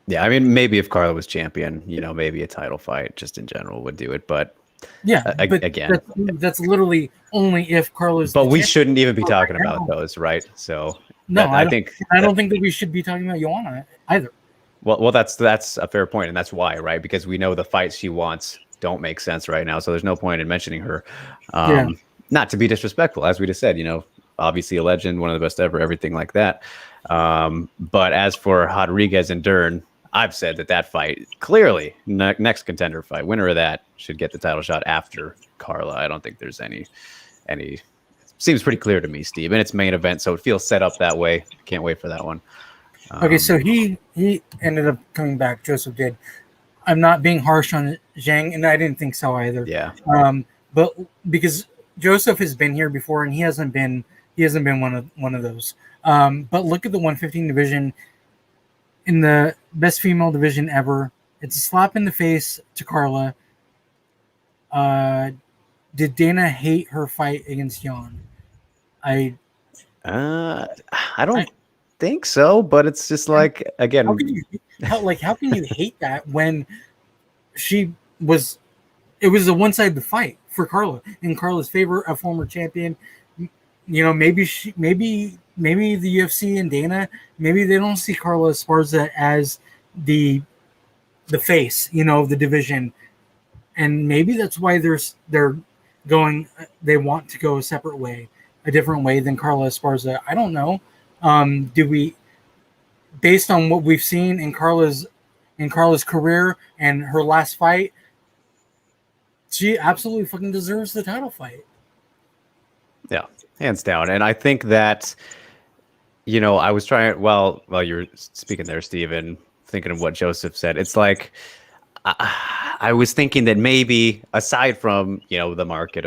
Yeah, I mean, maybe if Carla was champion, maybe a title fight just in general would do it. But yeah, again, that's literally only if Carla's. But we shouldn't even be talking about those, right? So no, I don't think that we should be talking about Joanna either. Well, that's a fair point, and that's why, right? Because we know the fights she wants don't make sense right now, so there's no point in mentioning her. Not to be disrespectful, as we just said, obviously a legend, one of the best ever, everything like that. But as for Rodriguez and Dern, I've said that fight clearly next contender fight, winner of that should get the title shot after Carla. I don't think there's any. Seems pretty clear to me, Steve, and it's main event, so it feels set up that way. Can't wait for that one. Okay, so he ended up coming back. Joseph did. I'm not being harsh on Zhang, and I didn't think so either. Yeah. But because Joseph has been here before, and he hasn't been one of those. But look at the 115 division. In the best female division ever, it's a slap in the face to Carla. Did Dana hate her fight against Jan? I don't think so, but it's just like, again, how can you hate that when it was a one-sided fight for Carla in Carla's favor, a former champion. Maybe the UFC and Dana, maybe they don't see Carla Esparza as the face, of the division, and maybe that's why they want to go a different way than Carla Esparza. I don't know. Based on what we've seen in Carla's career and her last fight, she absolutely fucking deserves the title fight. Yeah, hands down. And I think that, I was trying, while you were speaking there, Steven, thinking of what Joseph said, it's like, I was thinking that maybe aside from, the market,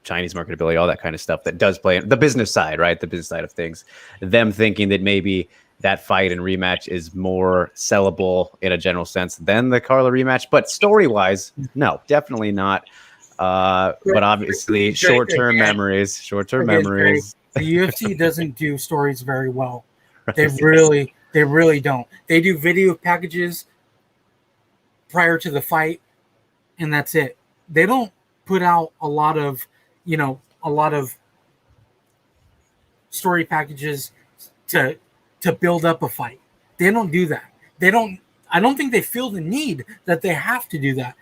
Chinese marketability, all that kind of stuff that does play the business side, right? The business side of things, them thinking that maybe that fight and rematch is more sellable in a general sense than the Carla rematch. But story-wise, no, definitely not. But obviously, short-term memories. The UFC doesn't do stories very well. They really don't. They do video packages prior to the fight, and that's it. They don't put out a lot of story packages to build up a fight. They don't do that. I don't think they feel the need that they have to do that.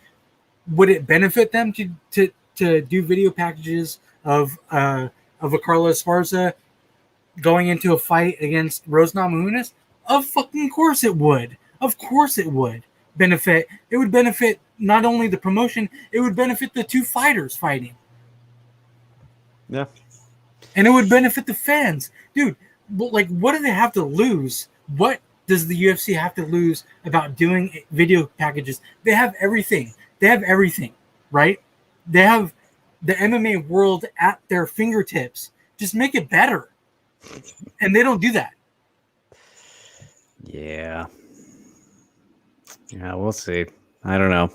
Would it benefit them to do video packages of a Carla Esparza going into a fight against Rose Namajunas? Of fucking course it would. Of course it would benefit. It would benefit not only the promotion, it would benefit the two fighters fighting. Yeah. And it would benefit the fans. Dude, what do they have to lose? What does the UFC have to lose about doing video packages? They have everything. Right? They have the MMA world at their fingertips. Just make it better. And they don't do that. Yeah. Yeah, we'll see. I don't know.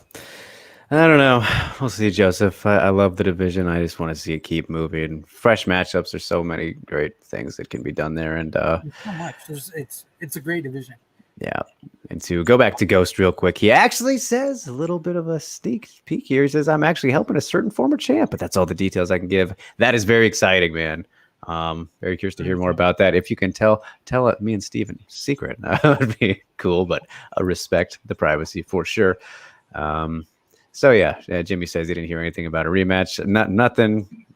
We'll see, Joseph. I love the division. I just want to see it keep moving. Fresh matchups. There's so many great things that can be done there. And so much. It's a great division. Yeah. And to go back to Ghost real quick, he actually says a little bit of a sneak peek here. He says, I'm actually helping a certain former champ, but that's all the details I can give. That is very exciting, man. Very curious to hear more about that. If you can tell it, me and Steven secret, that would be cool, but respect the privacy for sure. So yeah, Jimmy says he didn't hear anything about a rematch.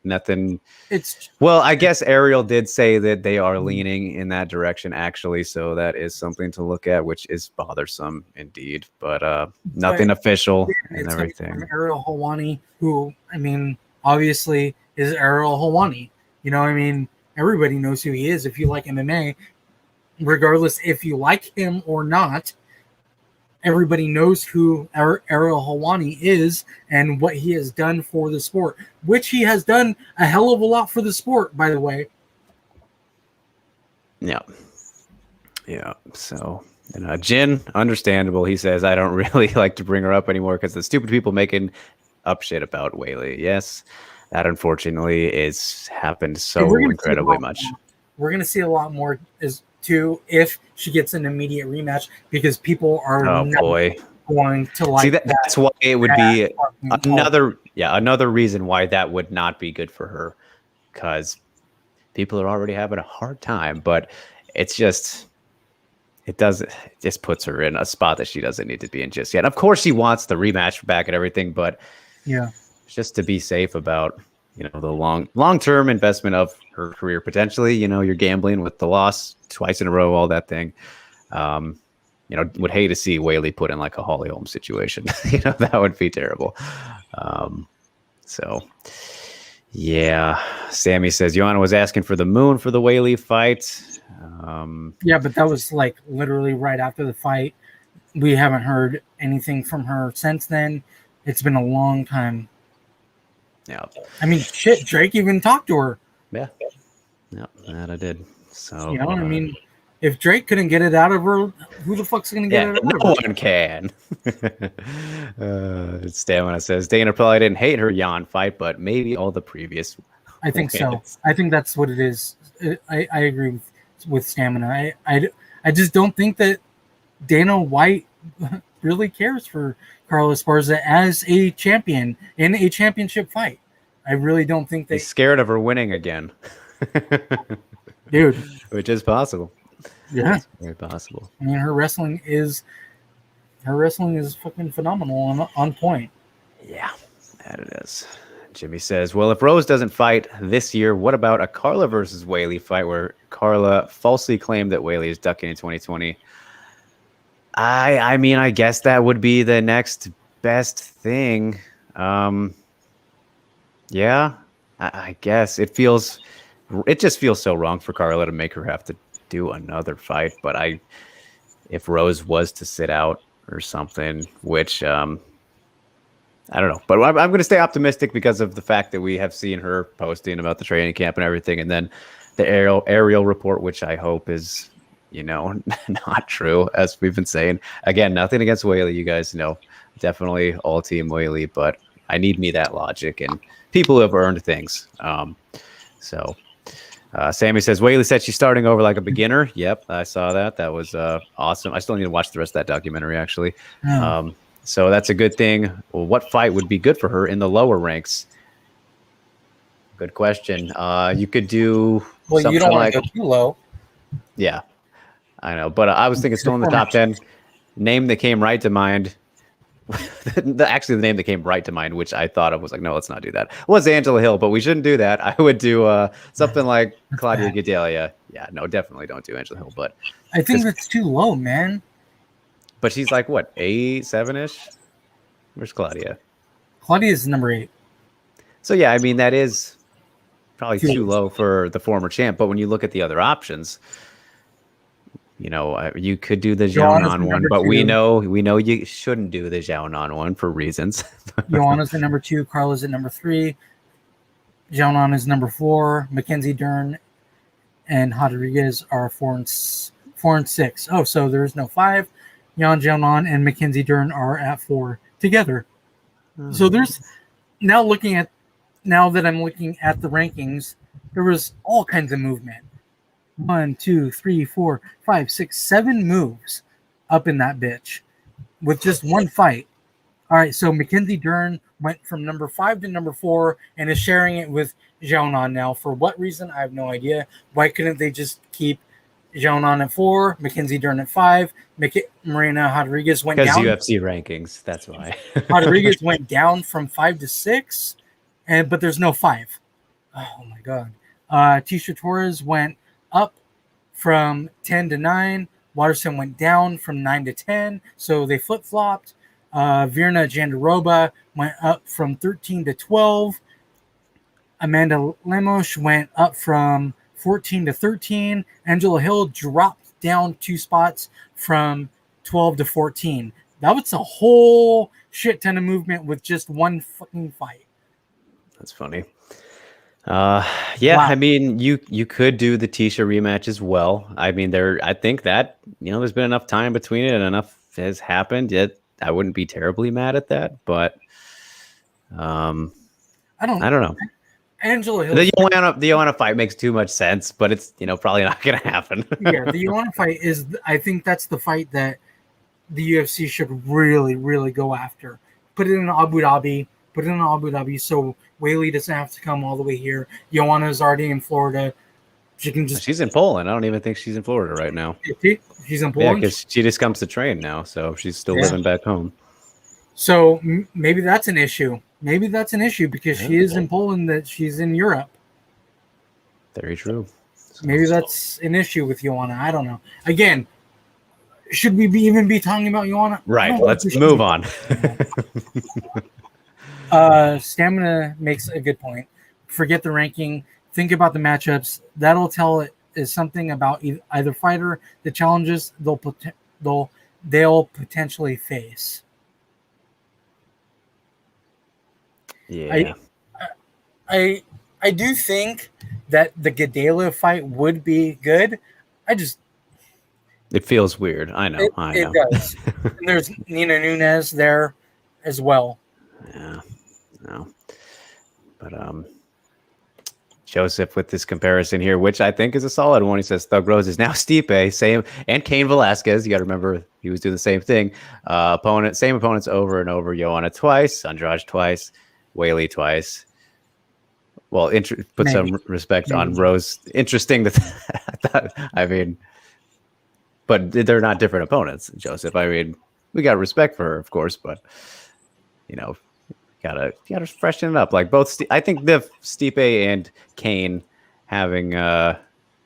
Nothing. It's Well, I guess Ariel did say that they are leaning in that direction, actually. So that is something to look at, which is bothersome indeed. But nothing official and it's coming everything. from Ariel Helwani, who, I mean, obviously is Ariel Helwani. You know, I mean, everybody knows who he is if you like MMA, regardless if you like him or not. Everybody knows who Ariel Helwani is and what he has done for the sport, which he has done a hell of a lot for the sport, by the way. Yeah. So, Jin, understandable. He says, I don't really like to bring her up anymore because the stupid people making up shit about Weili. Yes, that unfortunately is happened so incredibly much. We're going to see a lot more if she gets an immediate rematch, because people are not going to like that's why it would be another reason why that would not be good for her, because people are already having a hard time, but it just puts her in a spot that she doesn't need to be in just yet. Of course she wants the rematch back and everything, but just to be safe about the long-term investment of her career potentially. You're gambling with the loss twice in a row, all that thing. Would hate to see Weili put in like a Holly Holm situation. That would be terrible. So yeah, Sammy says Joanna was asking for the moon for the Weili fight. But that was like literally right after the fight. We haven't heard anything from her since then. It's been a long time. Yeah. I mean, shit, Drake even talked to her. Yeah. Yeah, that I did. So, I mean, if Drake couldn't get it out of her, who the fuck's going to get it out of her? No one can. Stamina says Dana probably didn't hate her Jan fight, but maybe all the previous. I think so. I think that's what it is. I agree with Stamina. I just don't think that Dana White really cares for Carla Esparza as a champion in a championship fight. I really don't think he's scared of her winning again. Dude. Which is possible. Yeah. It's very possible. I mean, her wrestling is fucking phenomenal on point. Yeah, that it is. Jimmy says, well, if Rose doesn't fight this year, what about a Carla versus Weili fight where Carla falsely claimed that Weili is ducking in 2020? I mean, I guess that would be the next best thing. Yeah, I guess it just feels so wrong for Carla to make her have to do another fight. But if Rose was to sit out or something, which I don't know, but I'm going to stay optimistic because of the fact that we have seen her posting about the training camp and everything, and then the aerial report, which I hope is not true, as we've been saying. Again, nothing against Weili, you guys know, definitely all team Weili, but I need that logic and people who have earned things. Sammy says Weili said she's starting over like a beginner. Yep, I saw that. That was awesome. I still need to watch the rest of that documentary, actually. So that's a good thing. Well, what fight would be good for her in the lower ranks? Good question. You could do something you don't want to go too low. Yeah, I know. But I was thinking still in the top 10. Name that came right to mind. Actually, the name that came right to mind, which I thought of, was like, no, let's not do that, was Angela Hill, but we shouldn't do that. I would do something like Claudia Gadelha. Yeah, no, definitely don't do Angela Hill. But I think that's too low, man. But she's like, what, 8, 7-ish? Where's Claudia? Claudia is number 8. So, yeah, I mean, that is probably too low for the former champ. But when you look at the other options, you could do the Xiaonan one, but we know you shouldn't do the Xiaonan one for reasons. Joanna's at number 2. Carla's at number 3. Xiaonan is number 4. Mackenzie Dern and Rodriguez are 4 and 6. Oh, so there's no 5. Jan Xiaonan and Mackenzie Dern are at 4 together. So there's now that I'm looking at the rankings, there was all kinds of movement. 1, 2, 3, 4, 5, 6, 7 moves up in that bitch with just one fight. All right, so Mackenzie Dern went from number 5 to number 4 and is sharing it with Xiaonan now. For what reason? I have no idea. Why couldn't they just keep Jonan at 4, Mackenzie Dern at 5, Marina Rodriguez went Because down. UFC rankings, that's why. Rodriguez went down from 5 to 6, but there's no 5. Oh my god. Tisha Torres went up from 10 to 9. Watterson went down from 9 to 10, so they flip-flopped. Virna Jandiroba went up from 13 to 12. Amanda Lemos went up from 14 to 13. Angela Hill dropped down 2 spots from 12 to 14. That was a whole shit ton of movement with just one fucking fight. That's funny. Yeah, wow. I mean, you could do the Tisha rematch as well. I mean, I think that, there's been enough time between it and enough has happened yet. I wouldn't be terribly mad at that, but I don't know. Angela Hill. The Joanna fight makes too much sense, but it's probably not going to happen. Yeah, the Joanna fight is. I think that's the fight that the UFC should really, really go after. Put it in Abu Dhabi. So Weili doesn't have to come all the way here. Joanna is already in Florida. She's in Poland. I don't even think she's in Florida right now. She's in Poland? Yeah, because she just comes to train now, so she's still living back home. So maybe that's an issue. Because she is in Poland, that she's in Europe. Very true. Maybe that's an issue with Joanna. I don't know. Again, should we even be talking about Joanna? Right. Let's move on. Stamina makes a good point. Forget the ranking. Think about the matchups. That'll tell it is something about either fighter, the challenges they'll potentially face. Yeah. I do think that the Gadela fight would be good. It feels weird. I know. It does. And there's Nina Nunes there as well. Yeah. No. But Joseph with this comparison here, which I think is a solid one. He says Thug Rose is now Stipe, same, and Cain Velasquez. You got to remember he was doing the same thing. Same opponents over and over. Joanna twice, Andrade twice, Weili twice. Well, put some respect on Rose. Interesting that but they're not different opponents, Joseph. I mean, we got respect for her, of course, but gotta freshen it up. Like both, I think the Stipe and Cain having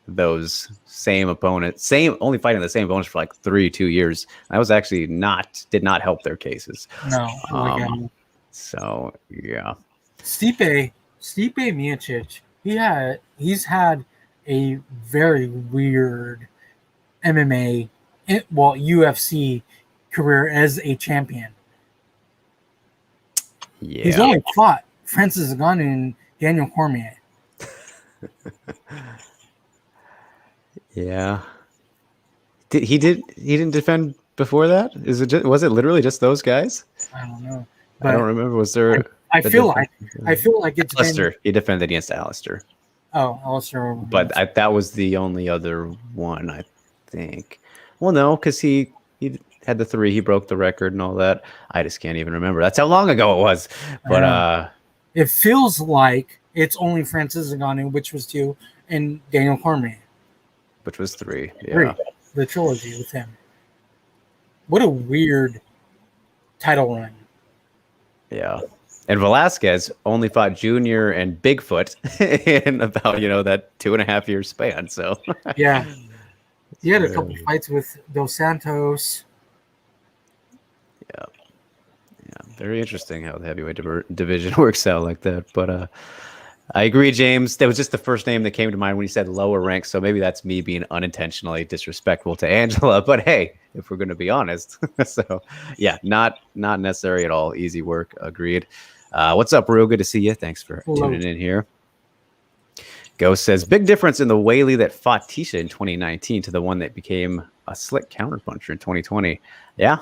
those same opponents, only fighting the same opponents for like 2 years. That was actually did not help their cases. No. So yeah, Stipe Miocic, he's had a very weird MMA, UFC career as a champion. Yeah. He's only fought Francis Ngannou and Daniel Cormier. Yeah. He didn't defend before that? Was it literally just those guys? I don't know. I don't remember. Was there I feel like it's Alistair. He defended against Alistair. Oh, Alistair. But that was the only other one, I think. Well, no, because he had the 3. He broke the record and all that. I just can't even remember. That's how long ago it was. But it feels like it's only Francis Ngannou, which was 2, and Daniel Cormier, which was 3. Yeah, 3. The trilogy with him. What a weird title run. Yeah. And Velasquez only fought Junior and Bigfoot in about, that 2.5 year span. So yeah. He had a couple fights with Dos Santos. Yeah. Very interesting how the heavyweight division works out like that. But I agree, James. That was just the first name that came to mind when you said lower rank. So maybe that's me being unintentionally disrespectful to Angela. But hey, if we're going to be honest. So yeah, not necessary at all. Easy work. Agreed. What's up, Ru? Good to see you. Thanks for tuning in here. Ghost says, big difference in the Weili that fought Tisha in 2019 to the one that became a slick counterpuncher in 2020. Yeah,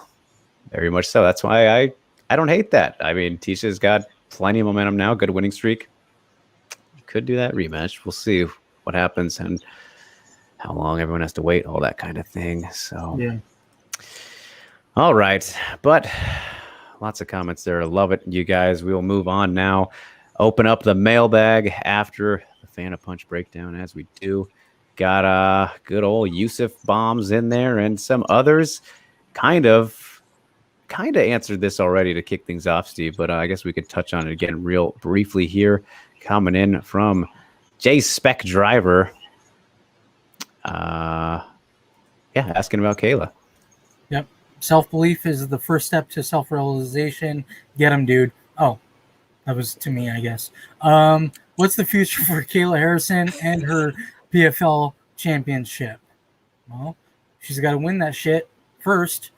very much so. That's why I don't hate that. I mean, Tisha's got plenty of momentum now, good winning streak. Could do that rematch. We'll see what happens and how long everyone has to wait, all that kind of thing. So, yeah. All right. But lots of comments there. I love it, you guys. We will move on now. Open up the mailbag after the Fan of Punch breakdown, as we do. got good old Yusuf bombs in there, and some others kind of answered this already to kick things off, Steve, but I guess we could touch on it again real briefly here. Coming in from J Spec Driver. Asking about Kayla. Yep. Self-belief is the first step to self-realization. Get him, dude. Oh, that was to me, I guess. What's the future for Kayla Harrison and her PFL championship? Well, she's got to win that shit first.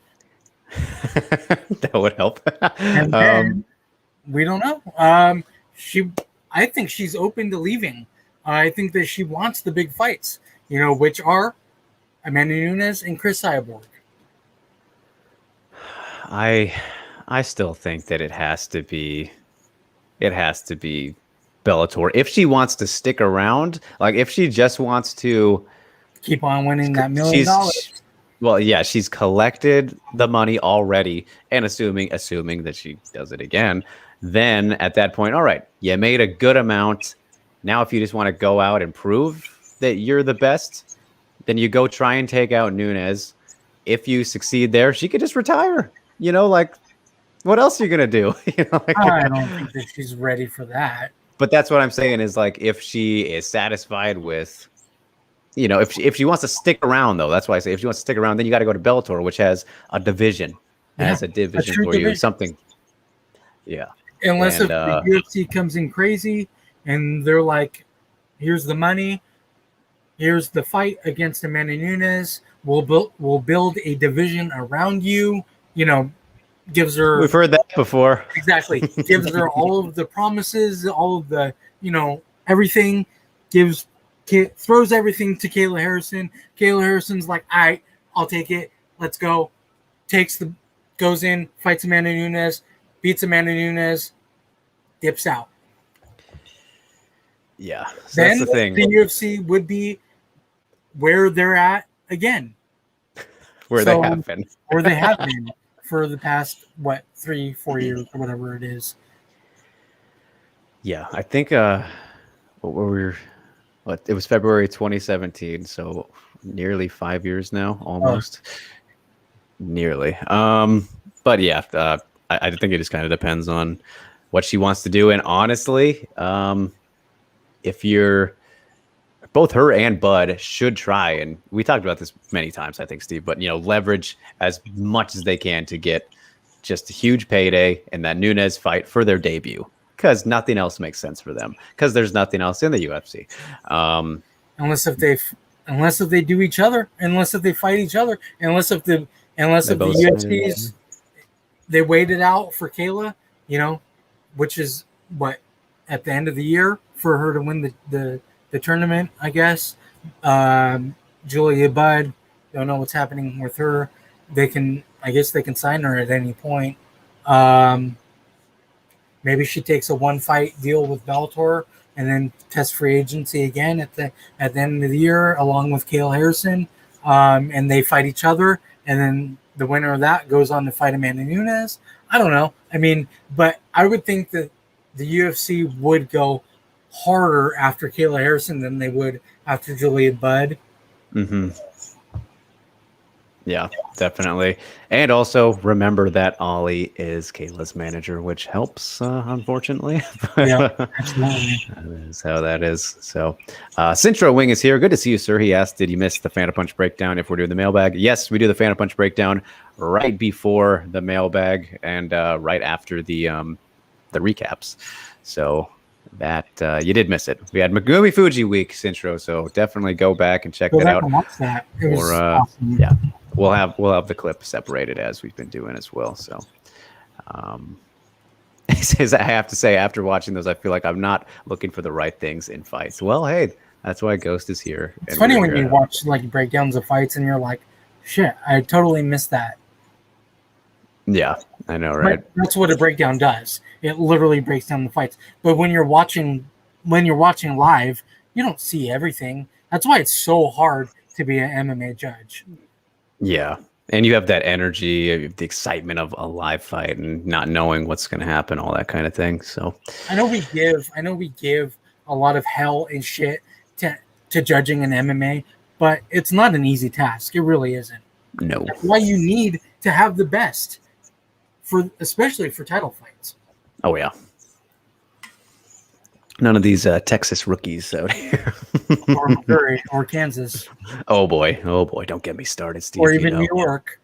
That would help. And then, we don't know. I think she's open to leaving. I think that she wants the big fights, which are Amanda Nunes and Chris Cyborg. I still think that it has to be Bellator. If she wants to stick around, like if she just wants to keep on winning that $1 million. Well, yeah, she's collected the money already, and assuming that she does it again, then at that point, all right, you made a good amount. Now, if you just want to go out and prove that you're the best, then you go try and take out Nunes. If you succeed there, she could just retire. What else are you gonna do? I don't think that she's ready for that. But that's what I'm saying is if she is satisfied with. If she wants to stick around, though, that's why I say if she wants to stick around, then you got to go to Bellator, which has a division, for you, something. Yeah. Unless if the UFC comes in crazy and they're like, here's the money, here's the fight against Amanda Nunes, we'll build a division around you, gives her. We've heard that before. Exactly. Gives her all of the promises, all of the, everything, throws everything to Kayla Harrison. Kayla Harrison's like, all right, I'll take it. Let's go. Goes in, fights Amanda Nunes, beats Amanda Nunes, dips out. Yeah. So then that's the thing. The UFC would be where they're at again. They have been. Where they have been for the past, 3-4 years or whatever it is. Yeah. I think it was February 2017, so nearly 5 years now, almost. Nearly. But yeah, I think it just kind of depends on what she wants to do. And honestly, if you're both her and Bud should try, and we talked about this many times, I think, Steve, but leverage as much as they can to get just a huge payday in that Nunes fight for their debut. Because nothing else makes sense for them. Because there's nothing else in the UFC. Unless if they do each other, unless if they fight each other, unless if the UFCs they waited out for Kayla, which is at the end of the year for her to win the tournament, I guess. Julia Budd, don't know what's happening with her. I guess they can sign her at any point. Maybe she takes a one-fight deal with Bellator and then tests free agency again at the end of the year, along with Kayla Harrison, and they fight each other, and then the winner of that goes on to fight Amanda Nunes. I don't know. But I would think that the UFC would go harder after Kayla Harrison than they would after Julia Budd. Mm-hmm. Yeah, definitely. And also remember that Ollie is Kayla's manager, which helps, unfortunately. Yeah, absolutely. That is how that is. So, Centro Wing is here. Good to see you, sir. He asked, did you miss the Fan of Punch breakdown if we're doing the mailbag? Yes, we do the Fan of Punch breakdown right before the mailbag and right after the recaps. So that you did miss it. We had Megumi Fuji week, Centro, so definitely go back and check that out. It was awesome. Yeah. We'll have the clip separated as we've been doing as well. So, he says, I have to say, after watching those, I feel like I'm not looking for the right things in fights. Well, hey, that's why Ghost is here. It's funny when you watch breakdowns of fights and you're like, shit, I totally missed that. Yeah, I know, right? But that's what a breakdown does. It literally breaks down the fights. But when you're watching live, you don't see everything. That's why it's so hard to be an MMA judge. Yeah. And you have that energy, the excitement of a live fight and not knowing what's going to happen, all that kind of thing. So I know we give a lot of hell and shit to to judging in MMA, but it's not an easy task. It really isn't. No. That's why you need to have the best, especially for title fights. Oh, yeah. None of these Texas rookies out here. Or Missouri or Kansas. Oh boy. Don't get me started, Steve. Or even New York.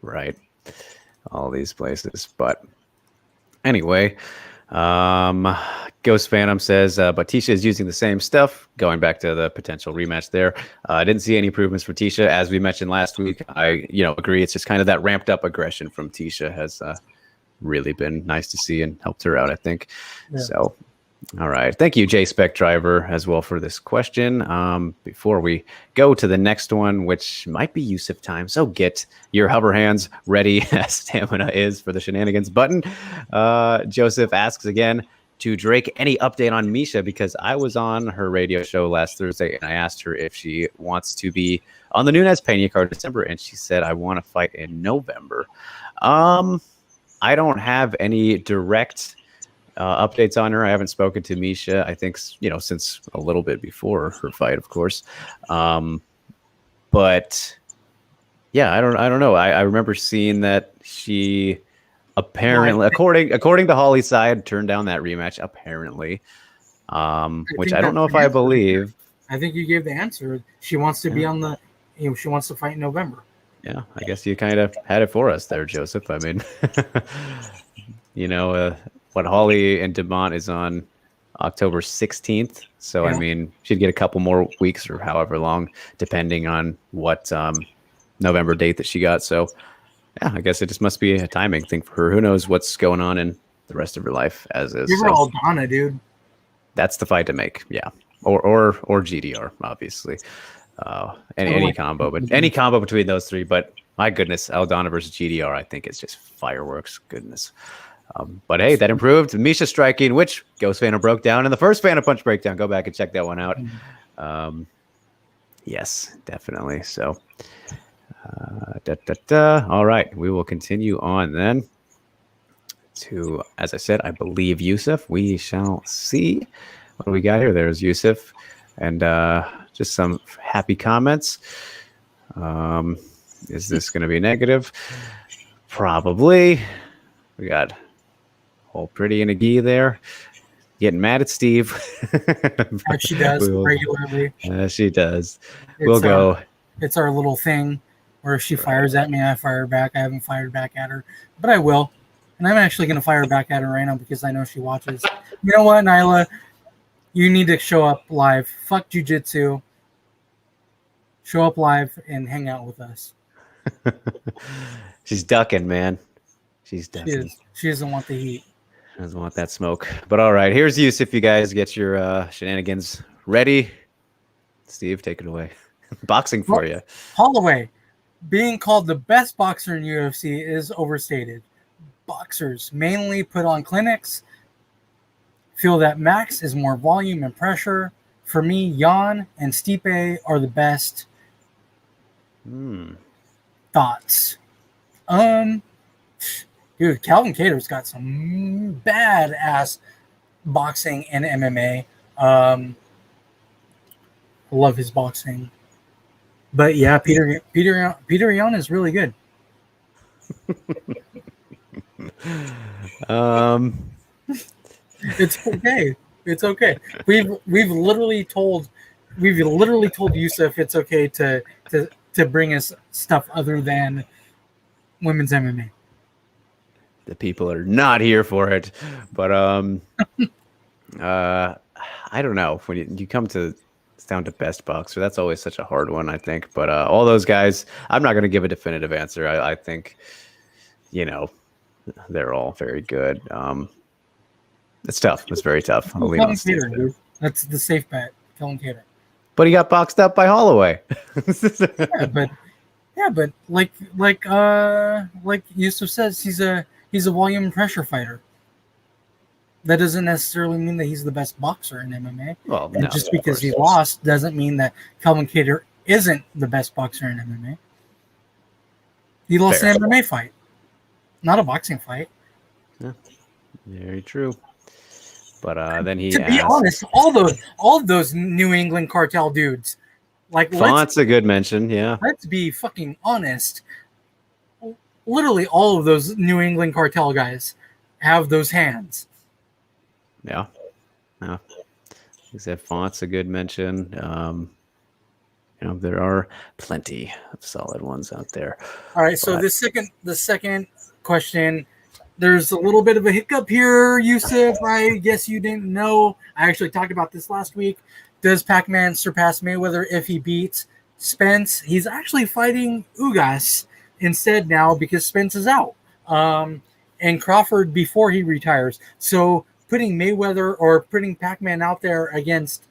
Right. All these places. But anyway, Ghost Phantom says, but Tisha is using the same stuff. Going back to the potential rematch there. I didn't see any improvements for Tisha. As we mentioned last week, I agree. It's just kind of that ramped up aggression from Tisha has really been nice to see and helped her out, I think. Yeah. So, all right. Thank you, J Spec Driver, as well for this question. Before we go to the next one, which might be Yusuf time, so get your hover hands ready as stamina is for the shenanigans button. Joseph asks again to Drake, any update on Misha? Because I was on her radio show last Thursday and I asked her if she wants to be on the Nunes Pena card in December, and she said, I want to fight in November. I don't have any direct updates on her. I haven't spoken to Misha, I think, since a little bit before her fight, of course. But yeah, I don't know. I remember seeing that she apparently, according to Holly's side, turned down that rematch, apparently. Which I don't know if I believe. I think you gave the answer. She wants to be on the, she wants to fight in November. Yeah, I guess you kind of had it for us there, Joseph. I mean, what Holly and DeMont is on October 16th. So, yeah. I mean, she'd get a couple more weeks or however long, depending on what November date that she got. So, yeah, I guess it just must be a timing thing for her. Who knows what's going on in the rest of her life as is. Give her Aldana, dude. That's the fight to make. Yeah. Or GDR, obviously. Any combo, but any combo between those three. But my goodness, Aldana versus GDR, I think it's just fireworks. Goodness. But hey, that improved. Misha striking, which Ghost Phantom broke down in the first Phantom Punch breakdown. Go back and check that one out. Yes, definitely. So, all right, we will continue on then to, as I said, I believe Yusuf. We shall see what do we got here. There's Yusuf, and just some happy comments. Is this going to be negative? Probably. We got Old Pretty and a Gee there. Getting mad at Steve. She does regularly. She does. We'll go. It's our little thing where if she fires at me, I fire back. I haven't fired back at her, but I will. And I'm actually going to fire back at her right now because I know she watches. You know what, Nyla? You need to show up live. Fuck jiu-jitsu. Show up live and hang out with us. She's ducking, man. She's ducking. She doesn't want the heat. Doesn't want that smoke. But all right, here's Yusuf. You guys get your shenanigans ready. Steve, take it away. Boxing for you. Holloway, being called the best boxer in UFC is overstated. Boxers mainly put on clinics. Feel that Max is more volume and pressure. For me, Jan and Stipe are the best. Thoughts? Dude, Calvin Kattar's got some badass boxing and MMA. Love his boxing. But yeah, Peter Yan is really good. It's okay. It's okay. We've literally told Yusuf it's okay to bring us stuff other than women's MMA. The people are not here for it, but I don't know. When you come to it's down to best boxer, that's always such a hard one, I think. But all those guys, I'm not going to give a definitive answer. I think, they're all very good. It's tough. It's very tough. I'll leave Kattar, dude. That's the safe bet. Calvin Kattar. But he got boxed up by Holloway. but like Yusuf says, he's a volume and pressure fighter. That doesn't necessarily mean that he's the best boxer in MMA. Well, and just because he lost doesn't mean that Calvin Kattar isn't the best boxer in MMA. He lost an MMA fight, not a boxing fight. Yeah, very true. But then he To be asked, honest, all of those New England cartel dudes, like Font's a good mention. Yeah. let's be fucking honest. Literally, all of those New England cartel guys have those hands. Yeah. Yeah. He said Font's a good mention. There are plenty of solid ones out there. All right, so But the second question, there's a little bit of a hiccup here, Yusuf. I guess you didn't know. I actually talked about this last week. Does Pac-Man surpass Mayweather if he beats Spence? He's actually fighting Ugas instead now because Spence is out. And Crawford before he retires. So putting Mayweather or putting Pac-Man out there against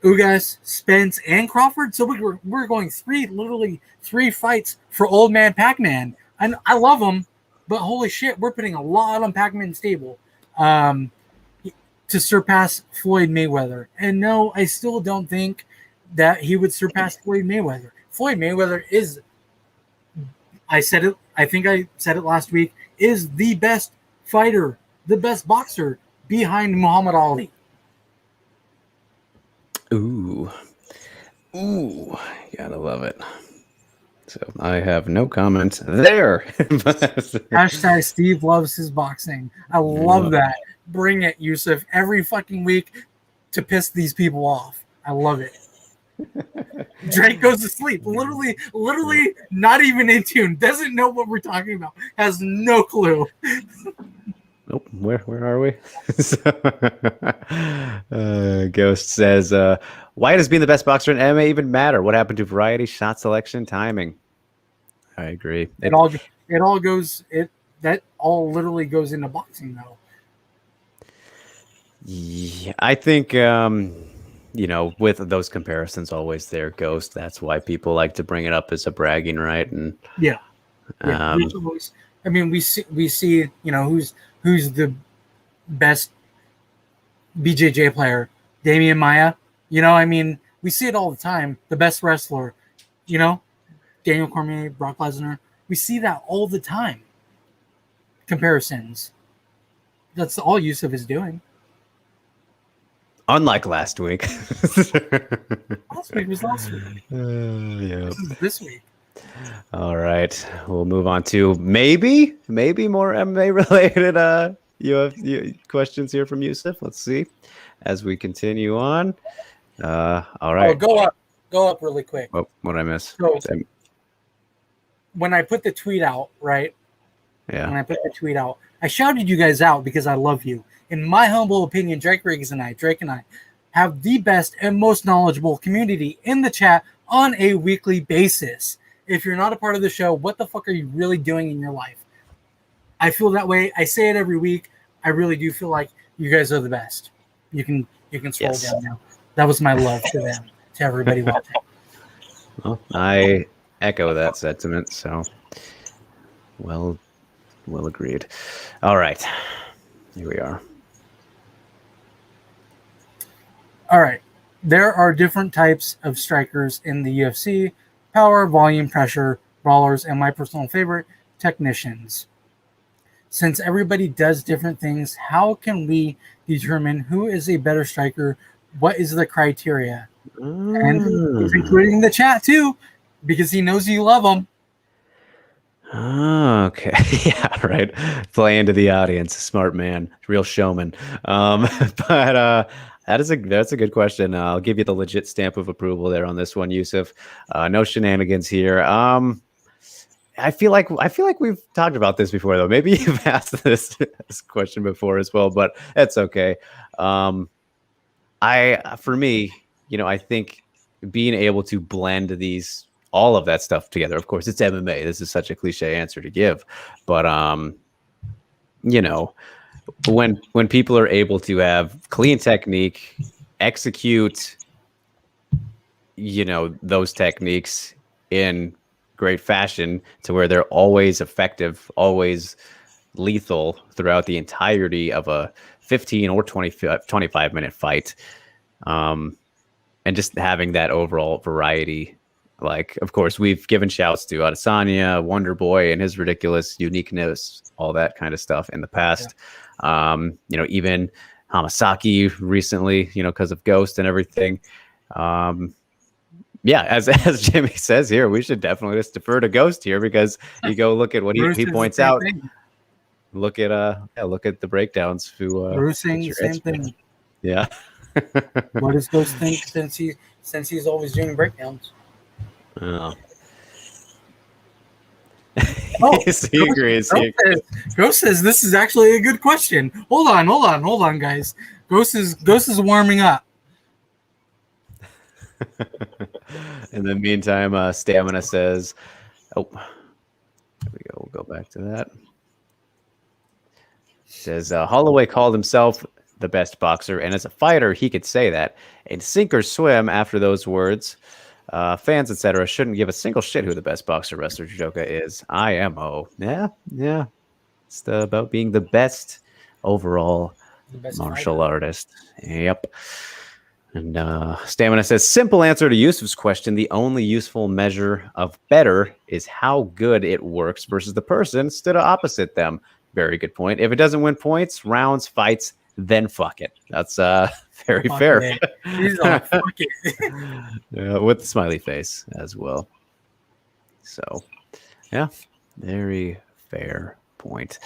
Ugas, Spence, and Crawford. So we're going literally three fights for old man Pac-Man. And I love him, but holy shit, we're putting a lot on Pac-Man's table to surpass Floyd Mayweather. And no, I still don't think that he would surpass Floyd Mayweather. Floyd Mayweather is, I think I said it last week, is the best fighter, the best boxer behind Muhammad Ali. Ooh, gotta love it. So I have no comments there. Hashtag Steve loves his boxing. I love that. Bring it, Yusuf, every fucking week to piss these people off. I love it. Drake goes to sleep. Literally not even in tune. Doesn't know what we're talking about. Has no clue. Nope. Where are we? Ghost says, why does being the best boxer in MMA even matter? What happened to variety, shot selection, timing? I agree. That all literally goes into boxing though. Yeah, I think with those comparisons always there, Ghost. That's why people like to bring it up as a bragging right. And yeah. I mean, we see who's the best BJJ player, Damian Maia. I mean, we see it all the time. The best wrestler, Daniel Cormier, Brock Lesnar. We see that all the time. Comparisons. That's all Yusuf is doing. Unlike last week. Last week was last week. Yeah. This week. All right. We'll move on to maybe more MMA related questions here from Yusuf. Let's see as we continue on. All right. Oh, go up really quick. Oh, what did I miss? So, when I put the tweet out, right? Yeah. When I put the tweet out, I shouted you guys out because I love you. In my humble opinion, Drake and I have the best and most knowledgeable community in the chat on a weekly basis. If you're not a part of the show, what the fuck are you really doing in your life? I feel that way. I say it every week. I really do feel like you guys are the best. You can scroll down now. That was my love to them, to everybody watching. Well, I echo that sentiment. So, well agreed. All right, here we are. All right. There are different types of strikers in the UFC: power, volume, pressure, brawlers, and my personal favorite, technicians. Since everybody does different things, how can we determine who is a better striker? What is the criteria? And he's including the chat too, because he knows you love him. Okay. Yeah, right. Play into the audience. Smart man. Real showman. But that's a good question. I'll give you the legit stamp of approval there on this one, Yusuf. No shenanigans here. I feel like we've talked about this before, though. Maybe you've asked this question before as well, but that's okay. For me, I think being able to blend all of that stuff together. Of course, it's MMA. This is such a cliche answer to give, but when people are able to have clean technique, execute, those techniques in great fashion to where they're always effective, always lethal throughout the entirety of a 15 or 25 minute fight. And just having that overall variety Like, of course, we've given shouts to Adesanya, Wonder Boy, and his ridiculous uniqueness, all that kind of stuff in the past. Even Hamasaki recently, because of Ghost and everything. As Jimmy says here, we should definitely just defer to Ghost here, because you go look at what he points out. Thing. Look at the breakdowns. Bruce saying the same thing. Yeah. What does Ghost think since he's always doing breakdowns? Oh. He agrees. Ghost says this is actually a good question. Hold on, guys. Ghost is warming up. In the meantime, Stamina says, "Oh, there we go. We'll go back to that." Says Holloway called himself the best boxer, and as a fighter, he could say that. And sink or swim after those words. Fans, etc., shouldn't give a single shit who the best boxer wrestler judoka is. IMO. Yeah. It's about being the best overall martial artist. Yep. And Stamina says, simple answer to Yusuf's question. The only useful measure of better is how good it works versus the person stood opposite them. Very good point. If it doesn't win points, rounds, fights, then fuck it. That's very fair. He's like, fuck it. With the smiley face as well. So, yeah, very fair point.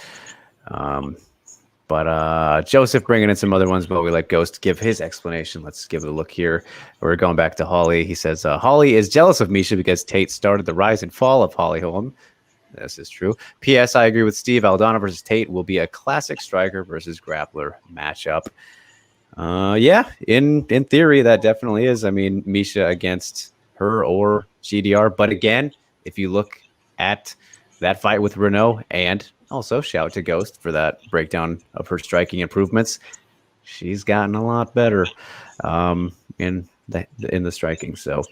But Joseph bringing in some other ones, but we let Ghost give his explanation. Let's give it a look here. We're going back to Holly. He says, Holly is jealous of Misha because Tate started the rise and fall of Holly Holm. This is true. P.S. I agree with Steve. Aldana versus Tate will be a classic striker versus grappler matchup. In theory, that definitely is. I mean, Misha against her or GDR. But again, if you look at that fight with Renault, and also shout to Ghost for that breakdown of her striking improvements, she's gotten a lot better in the striking. So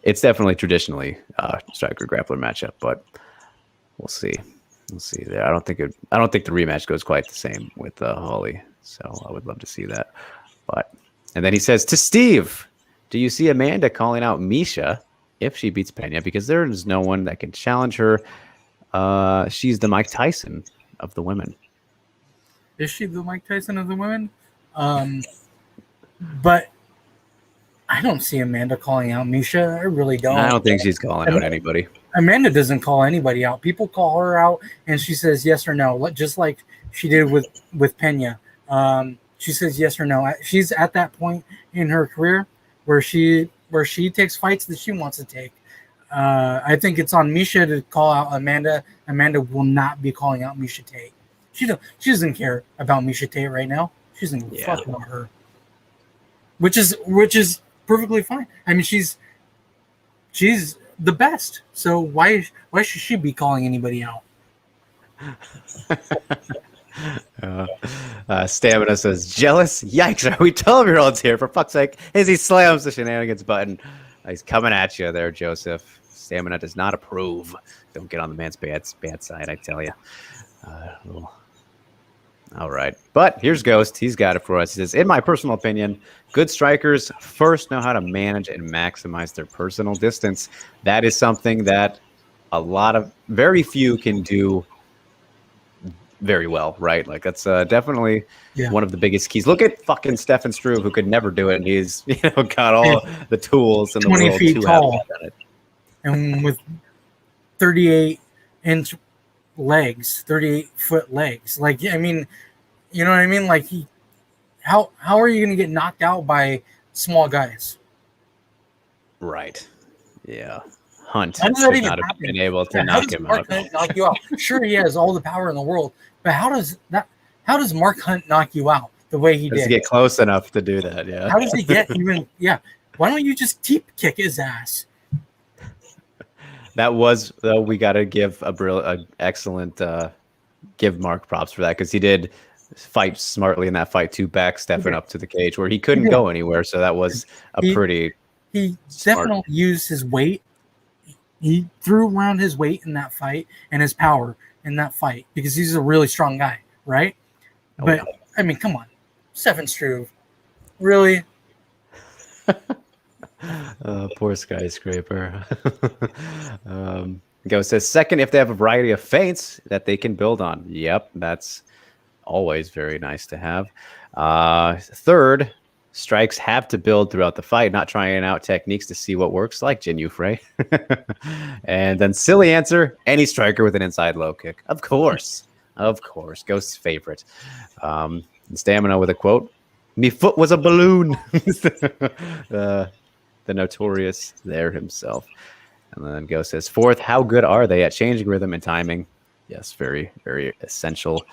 it's definitely traditionally a striker grappler matchup, but we'll see. We'll see there. I don't think the rematch goes quite the same with Holly. So I would love to see that. And then he says to Steve, do you see Amanda calling out Misha if she beats Pena? Because there is no one that can challenge her. She's the Mike Tyson of the women. Is she the Mike Tyson of the women? But I don't see Amanda calling out Misha. I really don't. I don't think she's calling out anybody. Amanda doesn't call anybody out. People call her out, and she says yes or no, just like she did with Pena. She says yes or no. She's at that point in her career where she takes fights that she wants to take. I think it's on Misha to call out Amanda. Amanda will not be calling out Misha Tate. She doesn't care about Misha Tate right now. She doesn't give a fuck about her, which is perfectly fine. I mean, she's the best. So why should she be calling anybody out? Stamina says, jealous? Yikes, are we 12-year-olds here? For fuck's sake. As he slams the shenanigans button. He's coming at you there, Joseph. Stamina does not approve. Don't get on the man's bad side, I tell you. All right. But here's Ghost. He's got it for us. He says, in my personal opinion, good strikers first know how to manage and maximize their personal distance. That is something that very few can do very well, right? Like that's definitely one of the biggest keys. Look at fucking Stefan Struve, who could never do it, and he's got all the tools in the 20 world feet to tall, have it. And with 38-inch legs, 38-foot legs. Like, I mean, you know what I mean? Like, how are you going to get knocked out by small guys? Right. Yeah. Hunt should not have been able to knock him out. Knock you out. Sure, he has all the power in the world, but how does Mark Hunt knock you out the way he did? Does he get close enough to do that? Yeah. How does he get even? Yeah. Why don't you just kick his ass? That was, though, we got to give an excellent give Mark props for that, because he did fight smartly in that fight to back Stefan up to the cage where he couldn't go anywhere. So that was he definitely used his weight. He threw around his weight in that fight and his power in that fight because he's a really strong guy, right? I mean, come on. Stefan Struve. Really? Poor skyscraper. Ghost says second, if they have a variety of feints that they can build on. Yep, that's always very nice to have. Third, strikes have to build throughout the fight, not trying out techniques to see what works, like Jin Yufrei. And then silly answer, any striker with an inside low kick. Of course. Ghost's favorite. And Stamina with a quote, "Me foot was a balloon." The notorious there himself. And then Ghost says, fourth, how good are they at changing rhythm and timing? Yes, very, very essential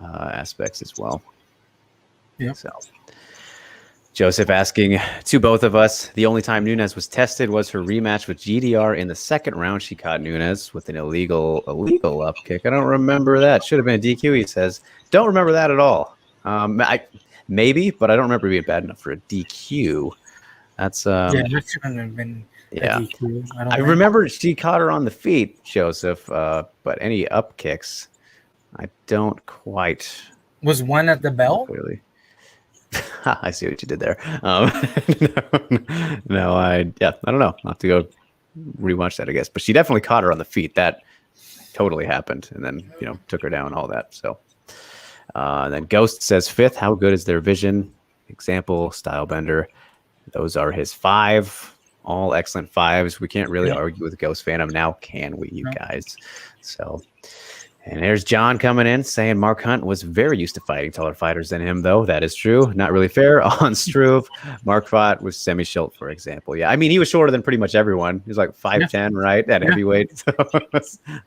aspects as well. Yeah. So Joseph asking to both of us, the only time Nunes was tested was her rematch with GDR in the second round. She caught Nunes with an illegal up kick. I don't remember that. Should have been a DQ, he says. Don't remember that at all. Maybe, but I don't remember being bad enough for a DQ. That's that shouldn't have been a DQ. I remember she caught her on the feet, Joseph, but any up kicks, I don't quite. Was one at the bell? Clearly. I see what you did there. No, I don't know. I'll have to go rewatch that, I guess. But she definitely caught her on the feet. That totally happened, and then took her down, all that. So then Ghost says fifth. How good is their vision? Example, style bender. Those are his 5. All excellent 5s. We can't really argue with Ghost Phantom now, can we, you guys? So. And here's John coming in saying Mark Hunt was very used to fighting taller fighters than him, though. That is true. Not really fair on Struve. Mark fought with Semi Schilt, for example. Yeah, I mean, he was shorter than pretty much everyone. He was like 5'10", right, at heavyweight. So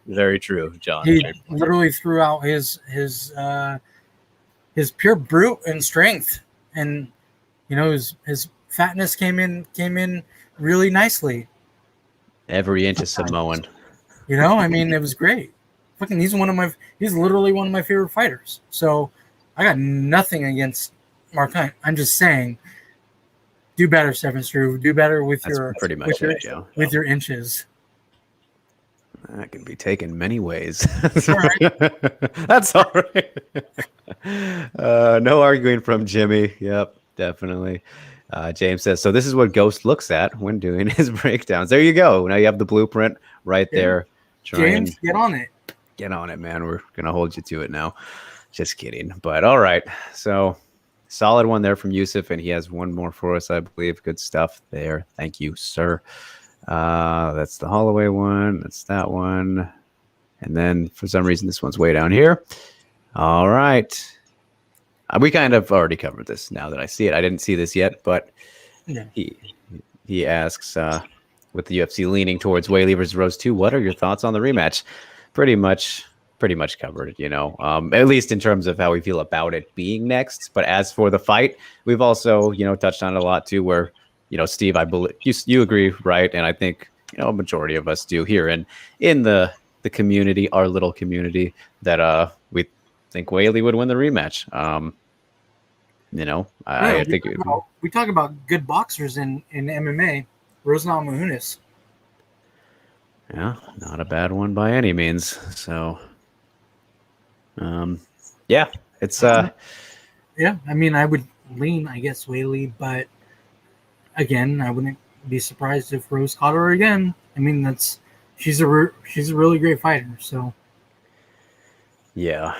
very true, John. He literally threw out his pure brute and strength, and his fatness came in really nicely. Every inch is Samoan. I mean, it was great. Fucking, he's literally one of my favorite fighters. So I got nothing against Mark Hunt. I'm just saying, do better, Stefan Struve. Do better with your inches. That can be taken many ways. That's all right. No arguing from Jimmy. Yep, definitely. James says, so this is what Ghost looks at when doing his breakdowns. There you go. Now you have the blueprint right there. James, get on it. Get on it, man. We're going to hold you to it now. Just kidding. But all right. So solid one there from Yusuf, and he has one more for us, I believe. Good stuff there. Thank you, sir. That's the Holloway one. That's that one. And then for some reason, this one's way down here. All right. We kind of already covered this now that I see it. I didn't see this yet, but he asks, with the UFC leaning towards Weili versus Rose 2, what are your thoughts on the rematch? Pretty much covered, at least in terms of how we feel about it being next. But as for the fight, we've also, touched on it a lot too, where, Steve, I believe you agree, right? And I think, a majority of us do here in the community, our little community, that we think Weili would win the rematch. I think we talk about good boxers in MMA. Rose Namajunas. Yeah, not a bad one by any means. So, it's yeah. I mean, I would lean, I guess, Weili, but again, I wouldn't be surprised if Rose caught her again. I mean, she's a really great fighter. So, yeah,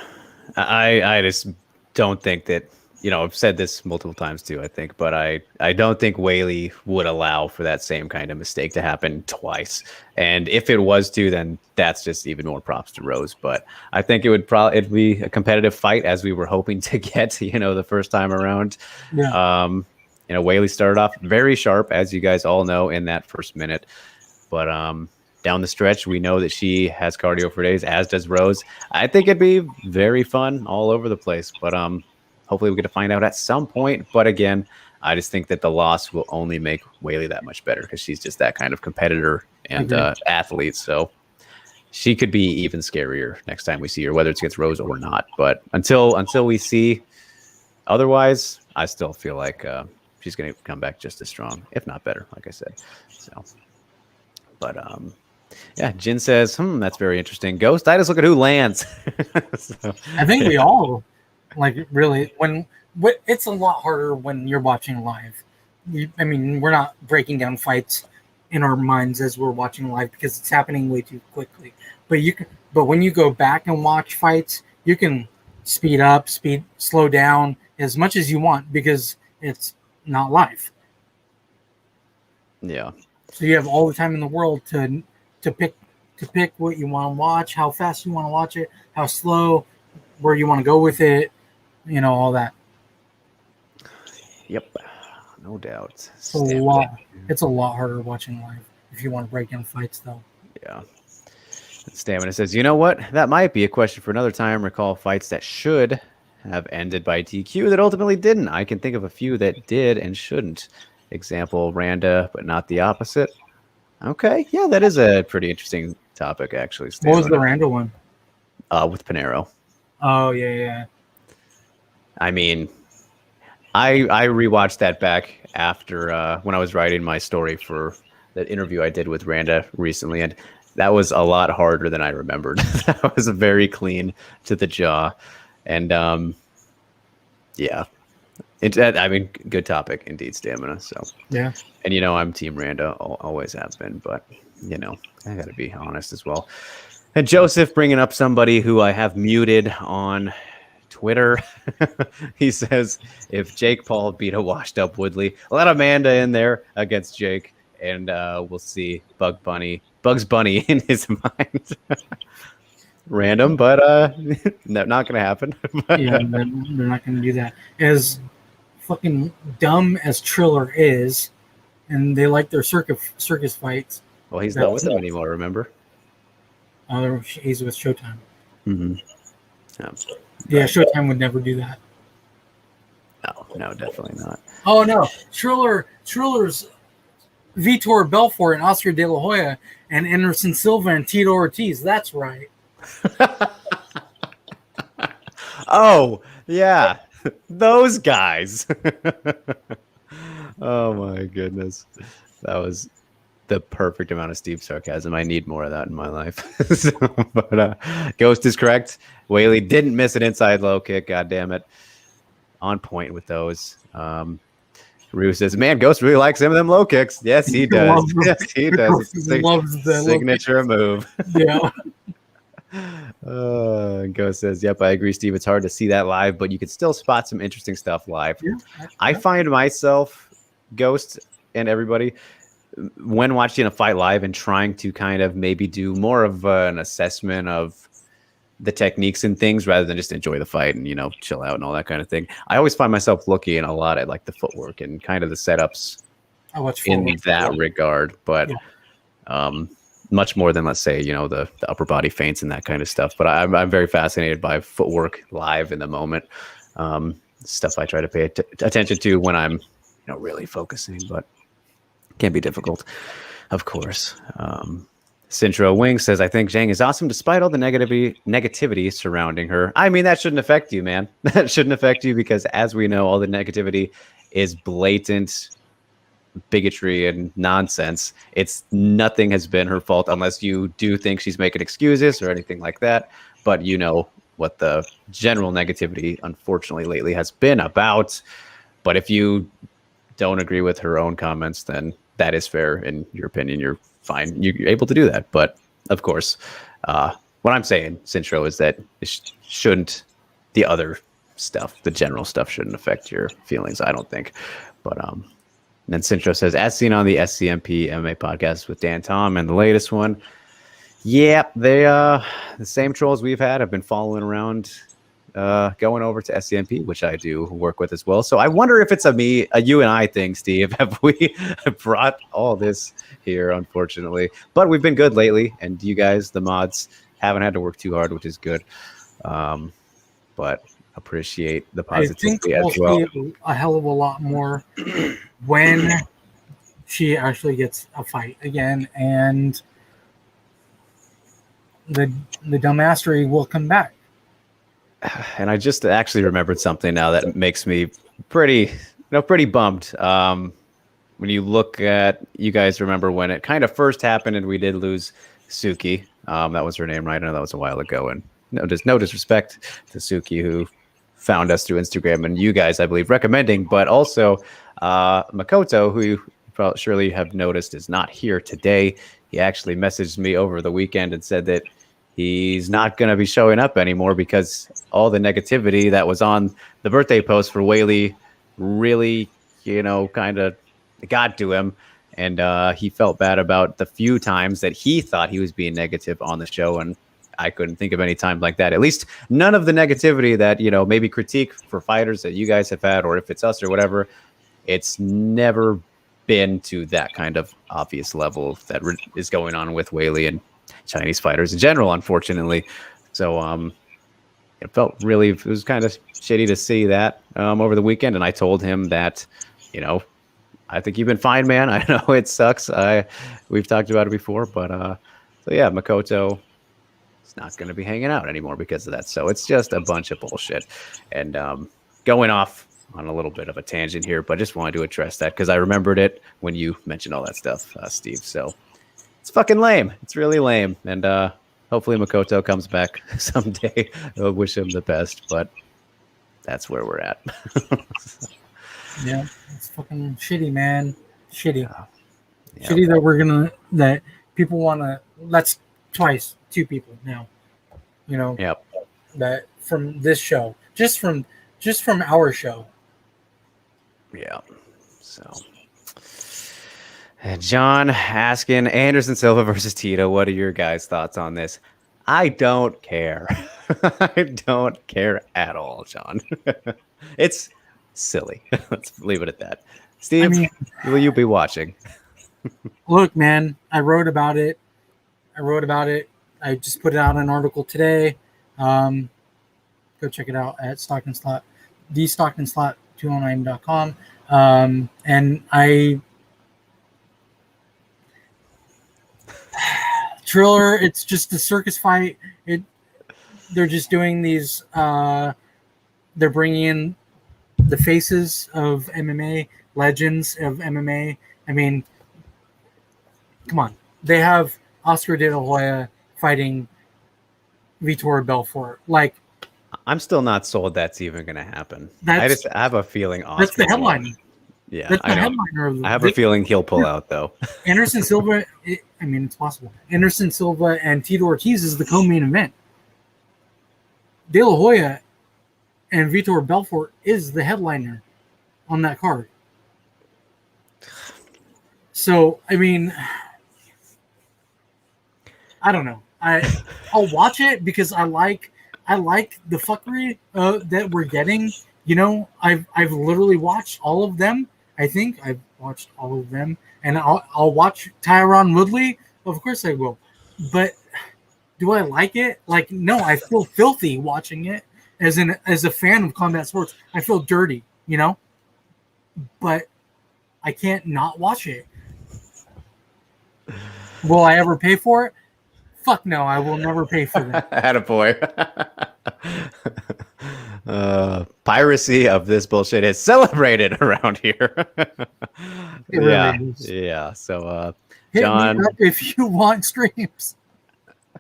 I just don't think that. I've said this multiple times too, I think, but I don't think Weili would allow for that same kind of mistake to happen twice. And if it was to, then that's just even more props to Rose. But I think it'd be a competitive fight, as we were hoping to get, the first time around. Yeah. Weili started off very sharp, as you guys all know, in that first minute. But down the stretch, we know that she has cardio for days, as does Rose. I think it'd be very fun all over the place. But hopefully we get to find out at some point. But again, I just think that the loss will only make Weili that much better, because she's just that kind of competitor and athlete. So she could be even scarier next time we see her, whether it's against Rose or not. But until we see otherwise, I still feel like she's going to come back just as strong, if not better, like I said. So, but Jin says, that's very interesting. Ghost, I just look at who lands. So, I think we all. Like, really, it's a lot harder when you're watching live. I mean, we're not breaking down fights in our minds as we're watching live because it's happening way too quickly. But when you go back and watch fights, you can speed up, slow down as much as you want because it's not live. Yeah. So you have all the time in the world to pick what you want to watch, how fast you want to watch it, how slow, where you want to go with it, all that. Yep. No doubt. It's a lot harder watching live if you want to break down fights, though. Yeah. Stamina says, you know what? That might be a question for another time. Recall fights that should have ended by DQ that ultimately didn't. I can think of a few that did and shouldn't. Example, Randa, but not the opposite. Okay. Yeah, that is a pretty interesting topic, actually. What was the Randa one? With Pinheiro. Oh, yeah. I mean, I rewatched that back after when I was writing my story for that interview I did with Randa recently, and that was a lot harder than I remembered. That was very clean to the jaw, and yeah, I mean, good topic indeed, Stamina. So yeah, and I'm Team Randa, always have been, but I got to be honest as well. And Joseph bringing up somebody who I have muted on Twitter. He says, if Jake Paul beat a washed-up Woodley, let Amanda in there against Jake, and we'll see Bugs Bunny in his mind. Random, but not going to happen. Yeah, they're not going to do that. As fucking dumb as Triller is, and they like their circus fights. Well, he's not with them anymore, remember? He's with Showtime. Mm-hmm. Yeah, Showtime would never do that. No, definitely not. Oh no, Triller's Vitor Belfort and Oscar De La Hoya and Anderson Silva and Tito Ortiz. That's right. Oh yeah, those guys. Oh my goodness, that was the perfect amount of Steve sarcasm. I need more of that in my life. But Ghost is correct. Whaley didn't miss an inside low kick. God damn it. On point with those. Rue says, man, Ghost really likes some of them low kicks. Yes, he does. Yes, he does. It's a signature move. Yeah. Ghost says, yep, I agree, Steve. It's hard to see that live, but you could still spot some interesting stuff live. Yeah. I find myself, Ghost and everybody, when watching a fight live and trying to kind of maybe do more of an assessment of the techniques and things rather than just enjoy the fight and, chill out and all that kind of thing. I always find myself looking a lot at like the footwork and kind of the setups in that regard, but much more than, let's say, the upper body feints and that kind of stuff. But I'm very fascinated by footwork live in the moment. Stuff I try to pay attention to when I'm, really focusing, but can be difficult, of course. Centro Wing says, I think Zhang is awesome despite all the negativity surrounding her. I mean, that shouldn't affect you, man. That shouldn't affect you because, as we know, all the negativity is blatant bigotry and nonsense. Nothing has been her fault unless you do think she's making excuses or anything like that. But what the general negativity, unfortunately, lately has been about. But if you don't agree with her own comments, then that is fair. In your opinion, you're fine. You're able to do that. But of course, what I'm saying, Centro, is that the other stuff, the general stuff, shouldn't affect your feelings, I don't think. But then Centro says, as seen on the SCMP MMA podcast with Dan Tom and the latest one, yeah, they the same trolls we've had have been following around, going over to SCMP, which I do work with as well. So I wonder if it's a you and I thing, Steve. Have we brought all this here, unfortunately? But we've been good lately, and you guys, the mods, haven't had to work too hard, which is good. But appreciate the positivity as well. I think we'll see a hell of a lot more when she actually gets a fight again, and the dumbassery will come back. And I just actually remembered something now that makes me pretty bummed. When you look at, you guys remember when it kind of first happened and we did lose Suki. That was her name, right? I know that was a while ago. And no disrespect to Suki, who found us through Instagram and you guys, I believe, recommending. But also, Makoto, who you probably surely have noticed is not here today. He actually messaged me over the weekend and said that he's not going to be showing up anymore because all the negativity that was on the birthday post for Whaley really, kind of got to him. And he felt bad about the few times that he thought he was being negative on the show. And I couldn't think of any time like that. At least none of the negativity that, maybe critique for fighters that you guys have had, or if it's us or whatever, it's never been to that kind of obvious level that is going on with Whaley and Chinese fighters in general, unfortunately. So it was kind of shitty to see that over the weekend. And I told him that, I think you've been fine, man. I know it sucks. We've talked about it before, but so yeah, Makoto is not going to be hanging out anymore because of that. So it's just a bunch of bullshit. And going off on a little bit of a tangent here, but just wanted to address that because I remembered it when you mentioned all that stuff, Steve. So it's fucking lame. It's really lame. And hopefully Makoto comes back someday. I wish him the best, but that's where we're at. Yeah, it's fucking shitty, man. Shitty. Yeah. Shitty that people want to. That's twice, 2 people now. Yep. That from this show, just from our show. Yeah. So, John asking Anderson Silva versus Tito. What are your guys' thoughts on this? I don't care. I don't care at all, John. It's silly. Let's leave it at that. Steve, will you be watching? Look, man, I wrote about it. I just put it out an article today. Go check it out at Stock and Slot, thestockandslot209.com. And Triller, it's just a circus fight. They're just doing these. They're bringing in the faces of MMA, legends of MMA. I mean, come on. They have Oscar De La Hoya fighting Vitor Belfort. Like, I'm still not sold that's even going to happen. I have a feeling Oscar. That's the headline. Yeah, that's the headliner. I have a feeling he'll pull out, though. Anderson Silva, it's possible. Anderson Silva and Tito Ortiz is the co-main event. De La Hoya and Vitor Belfort is the headliner on that card. So, I mean, I don't know. I'll watch it because I like the fuckery that we're getting. I've literally watched all of them. I think I've watched all of them, and I'll watch Tyron Woodley. Of course I will. But do I like it? Like, no, I feel filthy watching it. As a fan of combat sports, I feel dirty, But I can't not watch it. Will I ever pay for it? Fuck no, I will never pay for that. Attaboy. Piracy of this bullshit is celebrated around here. Yeah. So, hit John, me up if you want streams.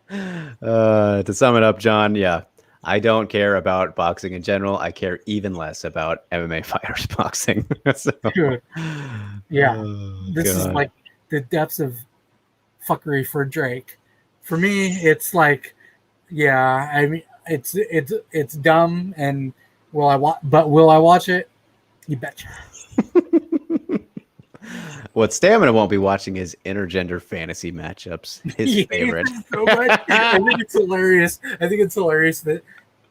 To sum it up, John, yeah, I don't care about boxing in general. I care even less about MMA fighters boxing. So, Good. Yeah, this God. is like the depths of fuckery for Drake. For me, it's like, yeah, I mean, it's dumb, and will I watch it? You betcha. What Stamina won't be watching is intergender fantasy matchups. His favorite. So much. I think it's hilarious. That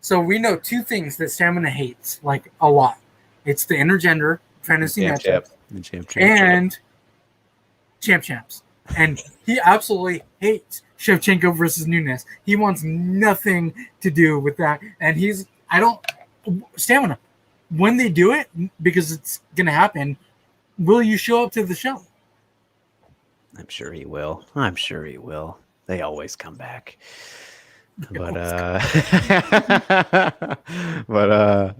so we know 2 things that Stamina hates like a lot. It's the intergender fantasy matchups and champs. And he absolutely hates Shevchenko versus Nunes. He wants nothing to do with that. And Stamina, when they do it, because it's going to happen, will you show up to the show? I'm sure he will. They always come back. But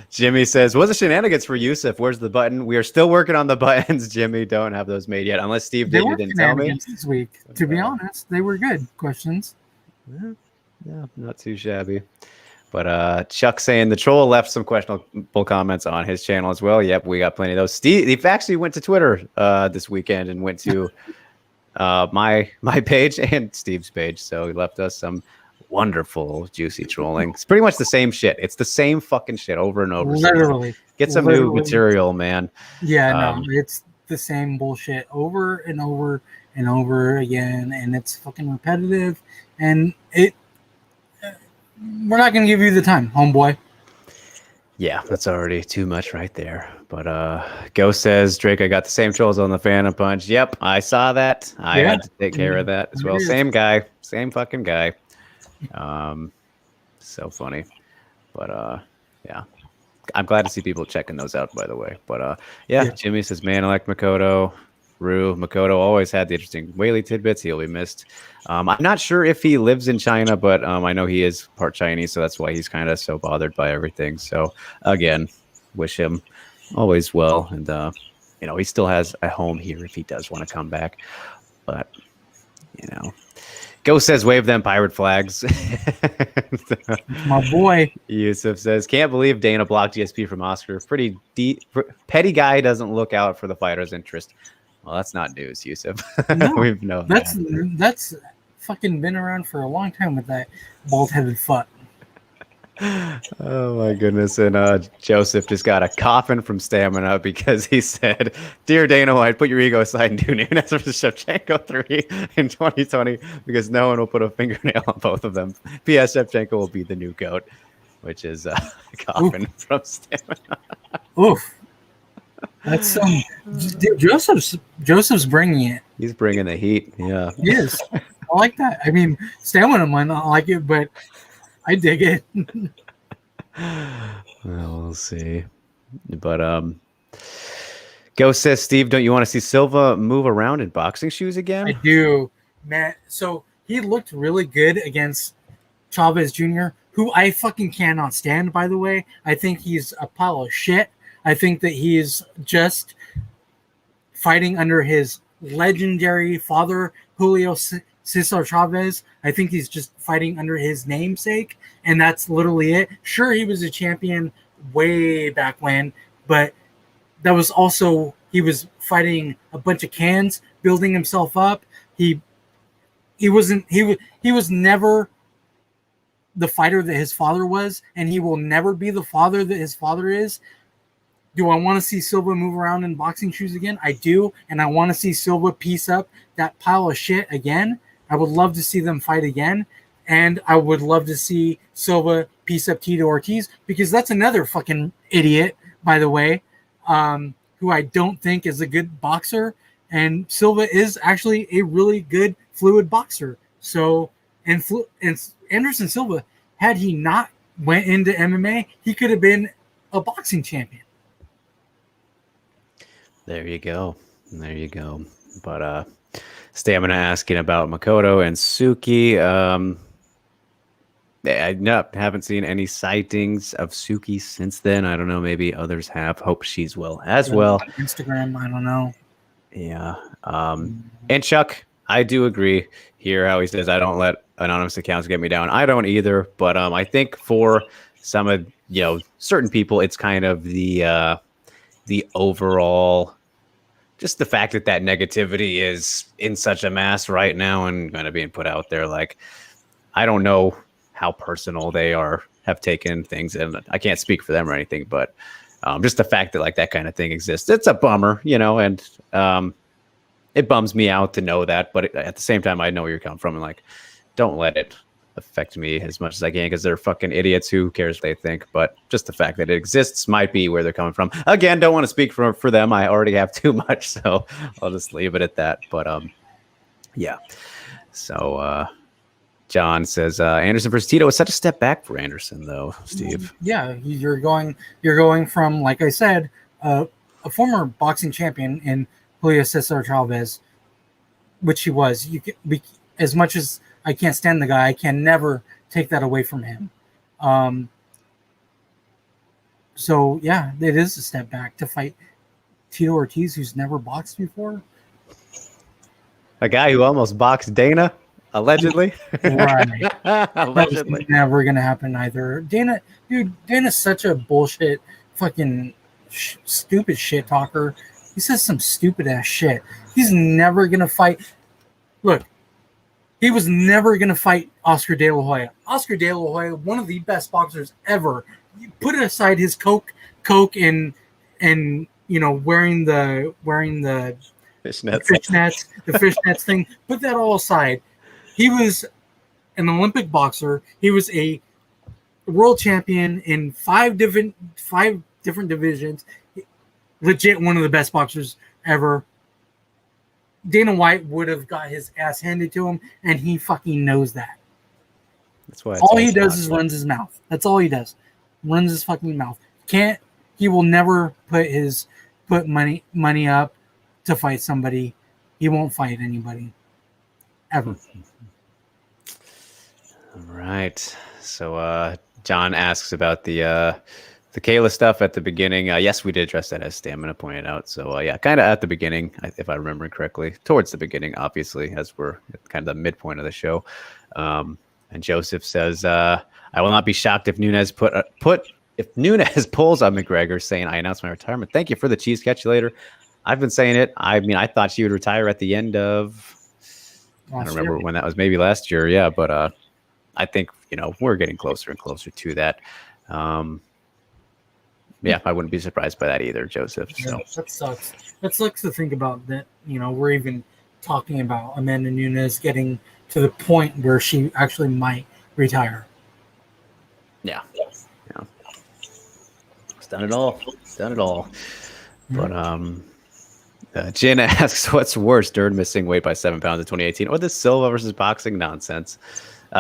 Jimmy says, "What's the shenanigans for Yusuf? Where's the button? We are still working on the buttons, Jimmy. Don't have those made yet, unless Steve didn't tell me this week. To be honest, they were good questions. Yeah, not too shabby. But Chuck saying the troll left some questionable comments on his channel as well. Yep, we got plenty of those. Steve, he actually went to Twitter this weekend and went to my page and Steve's page. So he left us some wonderful, juicy trolling. It's pretty much the same shit. It's the same fucking shit over and over. Literally. Get some new material, man. Yeah, no, it's the same bullshit over and over and over again, and it's fucking repetitive, and we're not going to give you the time, homeboy. Yeah, that's already too much right there. But Ghost says, Drake, I got the same trolls on the Phantom Punch. Yep, I saw that. I had to take care of that as well. Same guy. Same fucking guy. So funny. But yeah. I'm glad to see people checking those out, by the way. But yeah, Jimmy says, man, I like Makoto. Rue, Makoto always had the interesting Whaley tidbits. He'll be missed. I'm not sure if he lives in China, but I know he is part Chinese, so that's why he's kind of so bothered by everything. So again, wish him always well, and you know, he still has a home here if he does want to come back. But you know, Ghost says, wave them pirate flags. My boy Yusuf says, can't believe Dana blocked GSP from Oscar. Pretty petty guy, doesn't look out for the fighter's interest. Well, that's not news, Yusuf. No, We've known that's fucking been around for a long time with that bald-headed fuck. Oh my goodness. And Joseph just got a coffin from Stamina because he said, dear Dana White, put your ego aside and do Nunes versus Shevchenko 3 in 2020 because no one will put a fingernail on both of them. P.S. Shevchenko will be the new GOAT, which is a coffin from Stamina. Oof. That's some Joseph's bringing it. He's bringing the heat. Yeah. He is. I like that. I mean, Stamina might not like it, but I dig it. Well, we'll see. But Ghost says, Steve, don't you want to see Silva move around in boxing shoes again? I do, man. So he looked really good against Chavez Jr., who I fucking cannot stand, by the way. I think he's a pile of shit. I think that he's just fighting under his legendary father, Julio Cesar Chavez. I think he's just fighting under his namesake, and that's literally it. Sure, he was a champion way back when, but that was also, he was fighting a bunch of cans, building himself up. He was never the fighter that his father was, and he will never be the father that his father is. Do I want to see Silva move around in boxing shoes again? I do, and I want to see Silva piece up that pile of shit again. I would love to see them fight again, and I would love to see Silva piece up Tito Ortiz, because that's another fucking idiot, by the way, who I don't think is a good boxer, and Silva is actually a really good fluid boxer. So, and Anderson Silva, had he not went into MMA, he could have been a boxing champion. There you go. There you go. But Stamina asking about Makoto and Suki. I haven't seen any sightings of Suki since then. I don't know. Maybe others have. Hope she's well as well. Instagram, I don't know. Yeah. And Chuck, I do agree here how he says, I don't let anonymous accounts get me down. I don't either. But I think for some of, certain people, it's kind of the overall, just the fact that negativity is in such a mass right now and kind of being put out there. Like, I don't know how personal they have taken things, and I can't speak for them or anything, but just the fact that that kind of thing exists, it's a bummer, and it bums me out to know that, but at the same time, I know where you're coming from, and don't let it affect me as much as I can, because they're fucking idiots. Who cares what they think? But just the fact that it exists might be where they're coming from. Again, don't want to speak for them. I already have too much, so I'll just leave it at that. But yeah. So John says Anderson versus Tito is such a step back for Anderson, though, Steve. Yeah, you're going from, like I said, a former boxing champion in Julio Cesar Chavez, which he was. As much as I can't stand the guy, I can never take that away from him. So, yeah, it is a step back to fight Tito Ortiz, who's never boxed before. A guy who almost boxed Dana. Allegedly. Right. Allegedly. That's never gonna happen either. Dana's such a bullshit, fucking stupid shit talker. He says some stupid ass shit. He's never gonna fight. Look, he was never gonna fight Oscar De La Hoya. Oscar De La Hoya, one of the best boxers ever. You put aside his coke, and wearing the Fishnets. the fishnets thing. Put that all aside. He was an Olympic boxer. He was a world champion in five different divisions. Legit one of the best boxers ever. Dana White would have got his ass handed to him, and he fucking knows that. That's why all he does is runs his mouth. That's all he does. Runs his fucking mouth. He will never put money up to fight somebody. He won't fight anybody. Ever. All right. So John asks about the Kayla stuff at the beginning. Yes, we did address that, as Stamina pointed out. So yeah, kind of at the beginning, if I remember correctly, towards the beginning, obviously, as we're at kind of the midpoint of the show. And Joseph says, "I will not be shocked if Nunes if Nunes pulls on McGregor, saying I announced my retirement. Thank you for the cheese. Catch you later." I've been saying it. I mean, I thought she would retire at the end of. I don't remember when that was. Maybe last year. Yeah, but I think we're getting closer and closer to that. Yeah, I wouldn't be surprised by that either, Joseph. So. Yeah, that sucks. That sucks to think about that. We're even talking about Amanda Nunes getting to the point where she actually might retire. Yeah. It's done it all. But Jin asks, what's worse, Dern missing weight by 7 pounds in 2018, or the Silva versus boxing nonsense?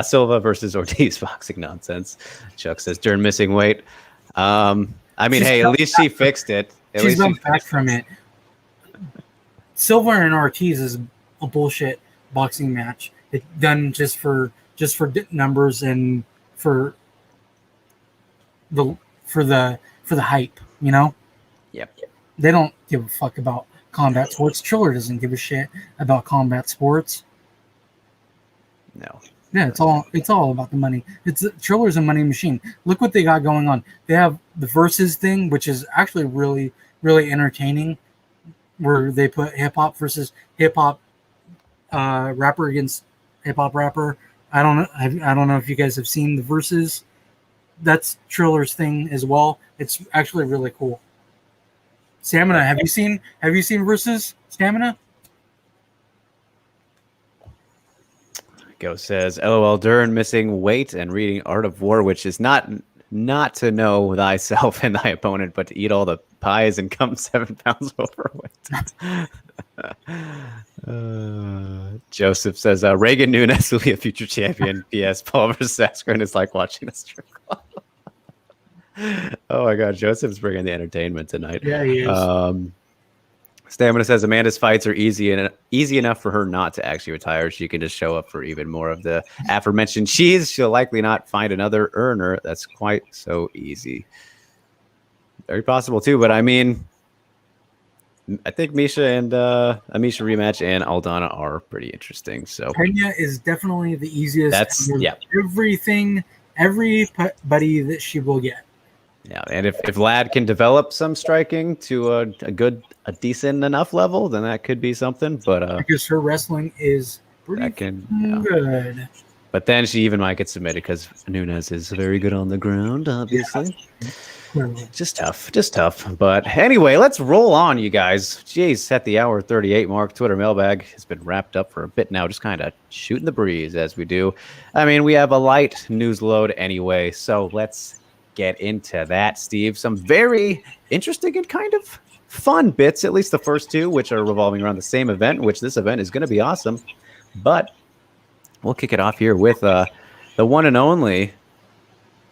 Silva versus Ortiz boxing nonsense. Chuck says Dern missing weight. I mean, hey, at least she fixed it. She's come back from it. Silva and Ortiz is a bullshit boxing match. It's done just for numbers and for the hype. Yep. They don't give a fuck about combat sports. Triller doesn't give a shit about combat sports. No. Yeah, it's all about the money. Triller's a money machine. Look what they got going on. They have the versus thing, which is actually really, really entertaining, where they put hip hop versus hip hop rapper against hip hop rapper. I don't know if you guys have seen the versus. That's Triller's thing as well. It's actually really cool. Stamina, have you seen versus Stamina? Go says, LOL, Dern missing weight and reading Art of War, which is not to know thyself and thy opponent, but to eat all the pies and come 7 pounds overweight. Joseph says, Reagan Nunes will be a future champion. P.S. Paul versus Askren is like watching a strip club. Oh my God, Joseph's bringing the entertainment tonight. Yeah, he is. Stamina says Amanda's fights are easy enough for her not to actually retire. She can just show up for even more of the aforementioned cheese. She'll likely not find another earner that's quite so easy. Very possible too, but I mean, I think Misha and Amisha rematch and Aldana are pretty interesting. So Pena is definitely the easiest. That's everybody that she will get. Yeah, and if Vlad can develop some striking to a decent enough level, then that could be something. But because her wrestling is pretty good. But then she even might get submitted because Nunes is very good on the ground, obviously. Yeah. Just tough. But anyway, let's roll on, you guys. Jeez, at the hour 38 mark, Twitter mailbag has been wrapped up for a bit now, just kind of shooting the breeze as we do. I mean, we have a light news load anyway, so let's get into that, Steve. Some very interesting and kind of fun bits, at least the first two, which are revolving around the same event, which this event is going to be awesome. But we'll kick it off here with the one and only,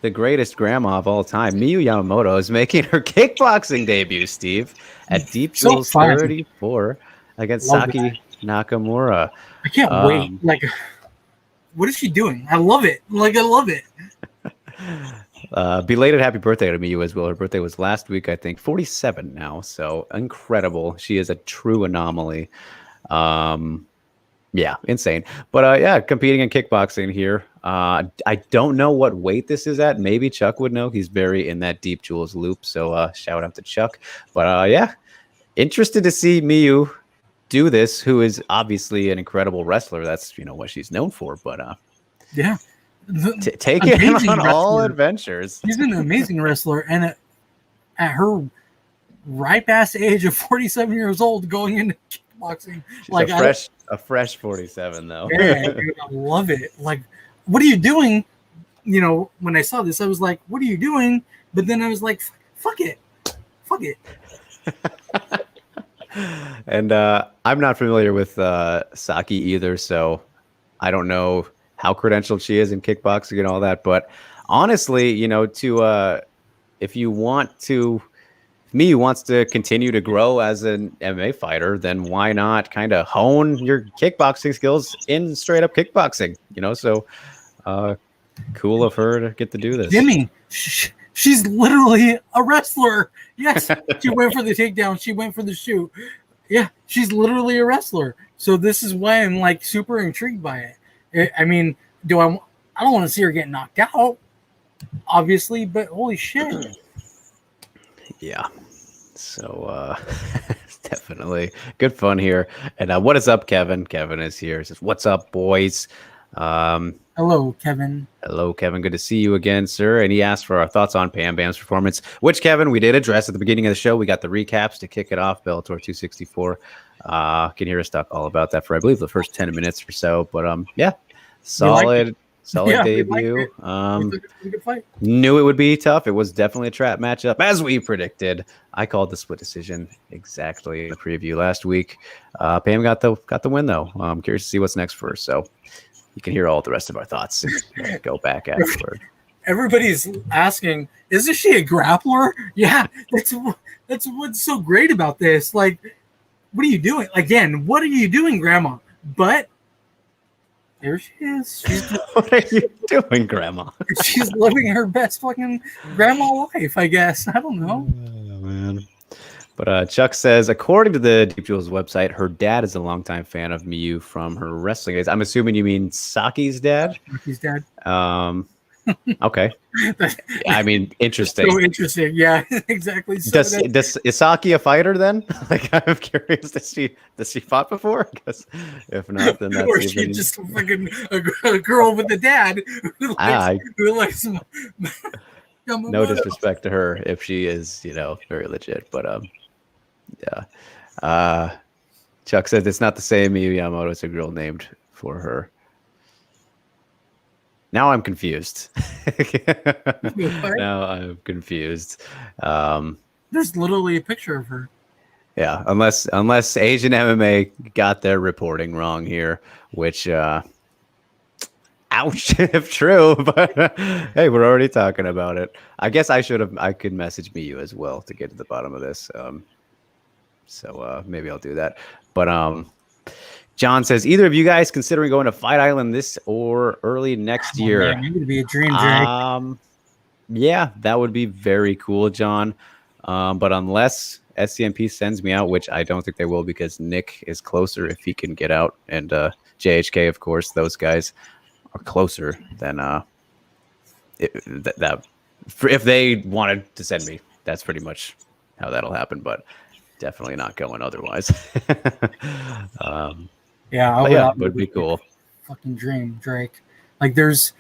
the greatest grandma of all time, Miyu Yamamoto, is making her kickboxing debut, Steve, at Deep Jules 34 against Saki Nakamura. I can't wait. Like, what is she doing? I love it. Belated happy birthday to Miyu as well. Her birthday was last week, I think. 47 now, so incredible. She is a true anomaly. Yeah, insane. But yeah, competing in kickboxing here. I don't know what weight this is at. Maybe Chuck would know. He's very in that Deep Jewels loop. So shout out to Chuck. But yeah, interested to see Miyu do this, who is obviously an incredible wrestler. That's what she's known for. But yeah, taking on all adventures. She's an amazing wrestler, and at her ripe ass age of 47 years old, going into kickboxing, She's like a fresh 47 though. Yeah, dude, I love it. Like, what are you doing? When I saw this, I was like, "What are you doing?" But then I was like, "Fuck it." And I'm not familiar with Saki either, so I don't know how credentialed she is in kickboxing and all that. But honestly, if you want to. Miyu wants to continue to grow as an MMA fighter, then why not kind of hone your kickboxing skills in straight up kickboxing? So cool of her to get to do this. Jimmy, she's literally a wrestler. Yes, she went for the takedown. She went for the shoot. Yeah, she's literally a wrestler. So this is why I'm like super intrigued by it. I mean, I don't want to see her get knocked out, obviously, but holy shit. Yeah. So definitely good fun here. And what is up, Kevin? Kevin is here. He says, "What's up, boys?" Hello, Kevin. Hello, Kevin. Good to see you again, sir. And he asked for our thoughts on Pam Bam's performance, which, Kevin, we did address at the beginning of the show. We got the recaps to kick it off, Bellator 264. Can hear us talk all about that for, I believe, the first 10 minutes or so. But yeah, solid debut. Good fight. Knew it would be tough. It was definitely a trap matchup, as we predicted. I called the split decision exactly in the preview last week. Pam got the win, though. I'm curious to see what's next for her. So you can hear all the rest of our thoughts. Go back afterward. Everybody's asking, isn't she a grappler? Yeah, that's what's so great about this. Like, what are you doing? Again, what are you doing, Grandma? But there she is. What are you doing, Grandma? She's living her best fucking grandma life, I guess. I don't know. Oh, man. But Chuck says, according to the Deep Jewels website, her dad is a longtime fan of Miyu from her wrestling days. I'm assuming you mean Saki's dad? Saki's dad. Okay. I mean, interesting. So interesting. Yeah, exactly. So is Saki a fighter then? Like, I'm curious. Does she fought before? Because if not, then that's or she just fucking a girl with a dad who likes no disrespect to her if she is, very legit. But yeah. Chuck says it's not the same Miyu Yamamoto. It's a girl named for her. Now I'm confused. Now I'm confused. There's literally a picture of her. Yeah, unless Asian MMA got their reporting wrong here, which ouch if true, but hey, we're already talking about it. I guess I could message Miyu as well to get to the bottom of this. So maybe I'll do that. But John says, either of you guys considering going to Fight Island this or early next year? Man, it would be a dream, Jake. Yeah, that would be very cool, John. But unless SCMP sends me out, which I don't think they will because Nick is closer if he can get out. And JHK, of course, those guys are closer than if they wanted to send me. That's pretty much how that'll happen, but definitely not going otherwise. Yeah, it would be cool. Fucking dream, Drake. Like there's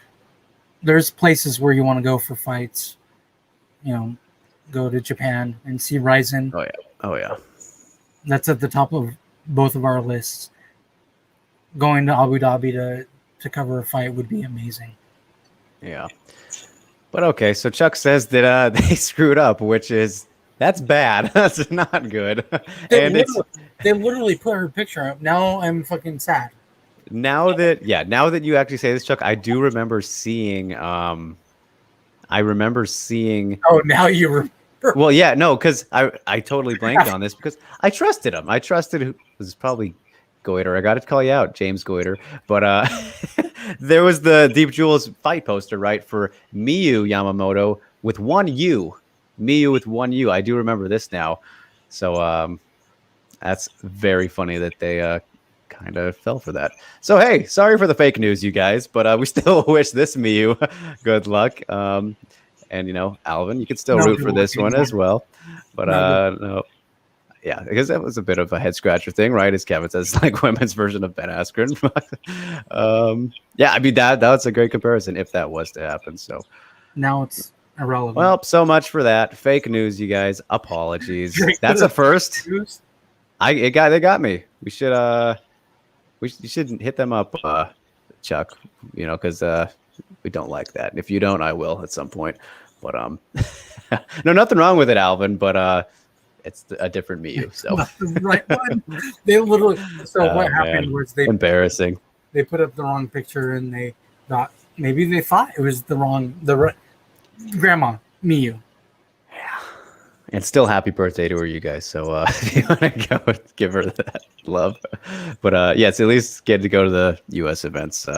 places where you want to go for fights. Go to Japan and see Ryzen. Oh yeah. That's at the top of both of our lists. Going to Abu Dhabi to cover a fight would be amazing. Yeah. But okay, so Chuck says that they screwed up, that's bad. That's not good. They literally put her picture up. Now I'm fucking sad. Now that you actually say this, Chuck, I do remember seeing. Oh, now you remember. Well, yeah, no, because I totally blanked on this because I trusted him. I trusted who was probably Goiter. I got to call you out, James Goiter. But there was the Deep Jewels fight poster, right, for Miyu Yamamoto with one U. Miyu with one U. I do remember this now. So that's very funny that they kind of fell for that. So hey, sorry for the fake news, you guys, but we still wish this Miyu good luck. And Alvin, you can still root for this one as well. But no. Yeah, because that was a bit of a head scratcher thing, right? As Kevin says, like women's version of Ben Askren. Yeah, I mean that's a great comparison if that was to happen. So now it's irrelevant. Well, so much for that. Fake news, you guys. Apologies. That's a first. They got me. We should hit them up, Chuck. Because we don't like that. If you don't, I will at some point. But no, nothing wrong with it, Alvin. But it's a different Miyu. So not the right one. They literally. So what happened was embarrassing. They put up the wrong picture and they thought maybe they thought it was the right grandma Miyu. Yeah, and still happy birthday to her, you guys. So if you want to go give her that love, but yeah, it's at least get to go to the U.S. events.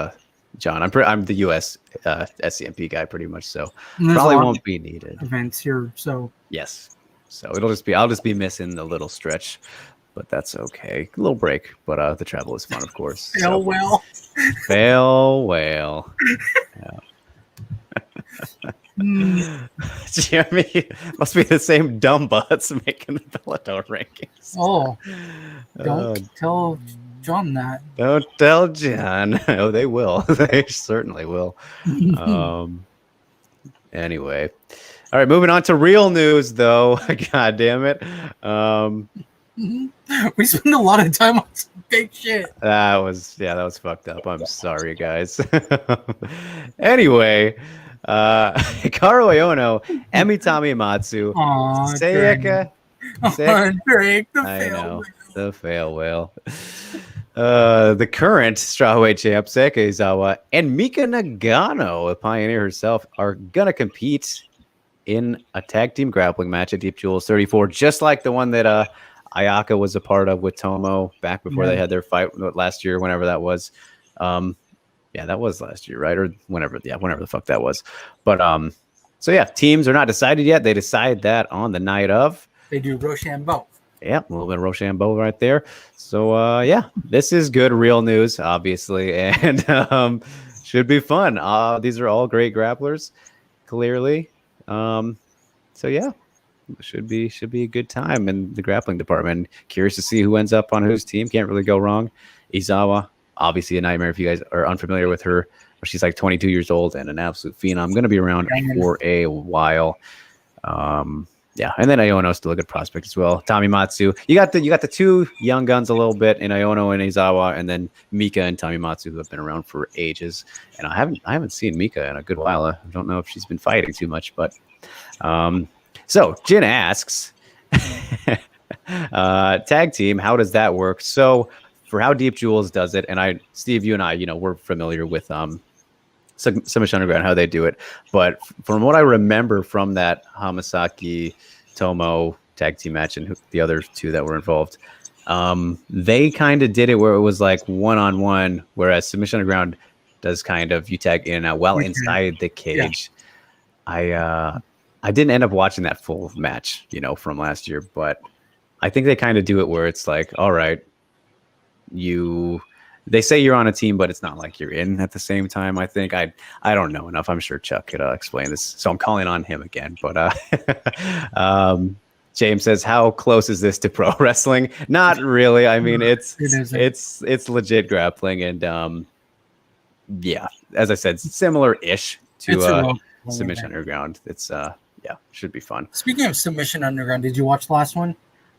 John, I'm the U.S. SCMP guy pretty much, so probably won't be needed events here. So yes. So I'll just be missing a little stretch, but that's okay. A little break, but the travel is fun, of course. Fail well. Yeah. Jeremy must be the same dumb butts making the Bellator rankings. Oh, don't tell John that. Don't tell John. Oh, they will. They certainly will. Anyway. All right, moving on to real news, though. God damn it. We spend a lot of time on some fake shit. That was fucked up. I'm sorry, guys. Anyway, Karu Iono, Emi Tamimatsu, Sayaka. Drake, the fail whale. The current strawweight champ, Sayaka Izawa, and Mika Nagano, the pioneer herself, are going to compete in a tag team grappling match at Deep Jewels 34, just like the one that Ayaka was a part of with Tomo back before they had their fight last year, whenever that was. Yeah, that was last year, right? Or whenever the fuck that was. But so yeah, teams are not decided yet. They decide that on the night of. They do Rochambeau. Yeah, a little bit of Rochambeau right there. So yeah, this is good real news, obviously, and should be fun. These are all great grapplers, clearly. So yeah, should be a good time in the grappling department. Curious to see who ends up on whose team. Can't really go wrong. Izawa, obviously a nightmare if you guys are unfamiliar with her. She's like 22 years old and an absolute phenom. Going to be around for a while. Yeah, and then Iono still a good prospect as well. Tamimatsu, you got the two young guns a little bit in Iono and Izawa, and then Mika and Tamimatsu, who have been around for ages. And I haven't seen Mika in a good while. I don't know if she's been fighting too much, but so Jin asks, tag team, how does that work? So for how Deep Jewels does it, and Steve, you and I, we're familiar with Submission Underground, how they do it. But from what I remember from that Hamasaki Tomo tag team match and the other two that were involved, they kind of did it where it was like one-on-one, whereas Submission Underground does kind of you tag in and out while inside the cage. Yeah. I didn't end up watching that full match, from last year, but I think they kind of do it where it's like, all right, they say you're on a team, but it's not like you're in at the same time. I think I don't know enough. I'm sure Chuck could explain this, so I'm calling on him again. But James says, "How close is this to pro wrestling?" Not really. I mean, it's legit grappling, and yeah, as I said, similar-ish to Submission Underground. It's should be fun. Speaking of Submission Underground, did you watch the last one?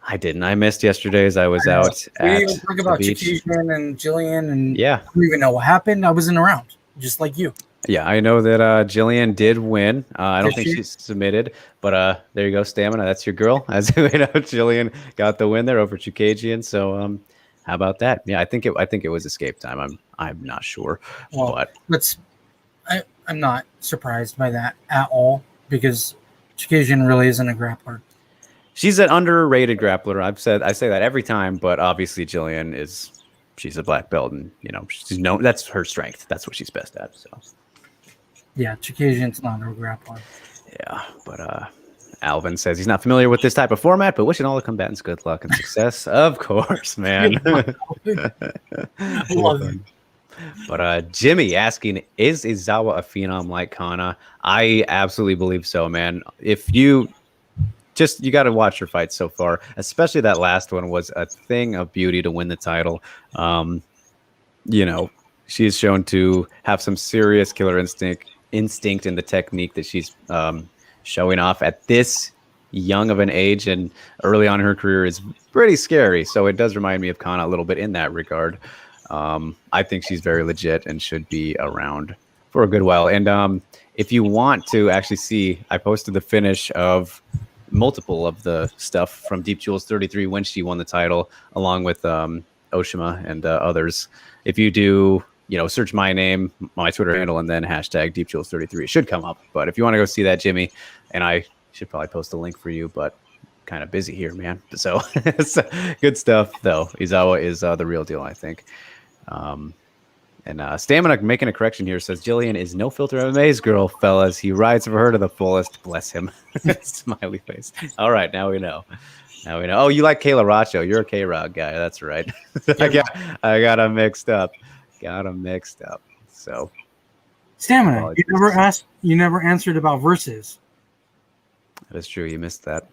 I didn't. I missed yesterday's. I was out we at didn't talk about the beach. Chikishan and Jillian, and yeah, I don't even know what happened. I wasn't around, just like you. Yeah, I know that Jillian did win. I don't think she's submitted, but there you go, Stamina. That's your girl. As you know, Jillian got the win there over Chukagian. So how about that? Yeah, I think it was escape time. I'm not sure, but I'm not surprised by that at all because Chukagian really isn't a grappler. She's an underrated grappler. I say that every time, but obviously Jillian she's a black belt, and she's known. That's her strength. That's what she's best at. So yeah, Chukagian's not a grappler. Yeah, but Alvin says he's not familiar with this type of format, but wishing all the combatants good luck and success. Of course, man. I love it. But Jimmy asking, is Izawa a phenom like Kana? I absolutely believe so, man. If you got to watch her fights so far, especially that last one was a thing of beauty to win the title. She's shown to have some serious killer instinct in the technique that she's showing off at this young of an age and early on in her career is pretty scary. So it does remind me of Kana a little bit in that regard. I think she's very legit and should be around for a good while. And if you want to actually see, I posted the finish of multiple of the stuff from Deep Jewels 33 when she won the title, along with Oshima and others. If you do, search my name, my Twitter handle, and then hashtag Deep Jewels 33, it should come up. But if you want to go see that, Jimmy, and I should probably post a link for you, but kind of busy here, man. So it's good stuff, though. Izawa is the real deal, I think. And Stamina making a correction here says Jillian is no filter MMA's girl, fellas. He rides for her to the fullest. Bless him. Smiley face. All right, now we know. Oh, you like Kayla Racho? You're a K-Rod guy. That's right. I got him mixed up. So Stamina. You never answered about versus. That is true. You missed that.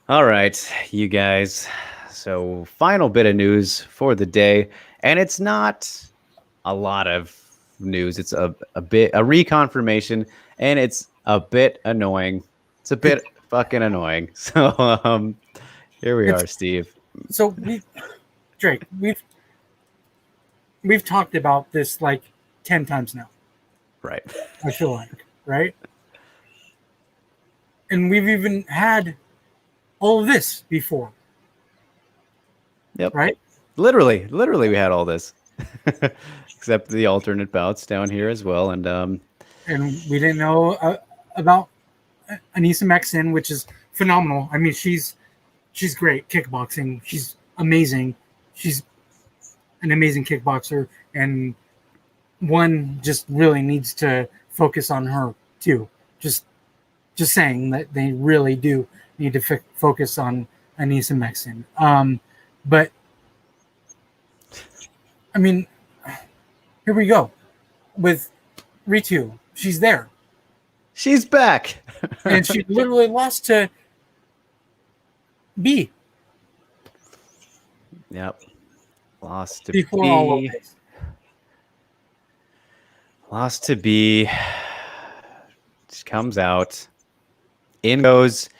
All right, you guys. So final bit of news for the day, and it's not a lot of news. It's a reconfirmation, and it's a bit annoying. It's a bit fucking annoying. So here we are, Steve. So Drake, we've talked about this like 10 times now. Right. I feel like, right? And we've even had all of this before. Yep. Right? Literally, we had all this, except the alternate bouts down here as well, and we didn't know about Anissa Mexen, which is phenomenal. I mean, she's great kickboxing. She's amazing. She's an amazing kickboxer, and one just really needs to focus on her too. Just saying that they really do need to focus on Anissa Mexen. But I mean, here we go with Ritu. She's there. She's back. And she literally lost to B. Yep. Lost to before B. all of this. Lost to B. She comes out. In goes.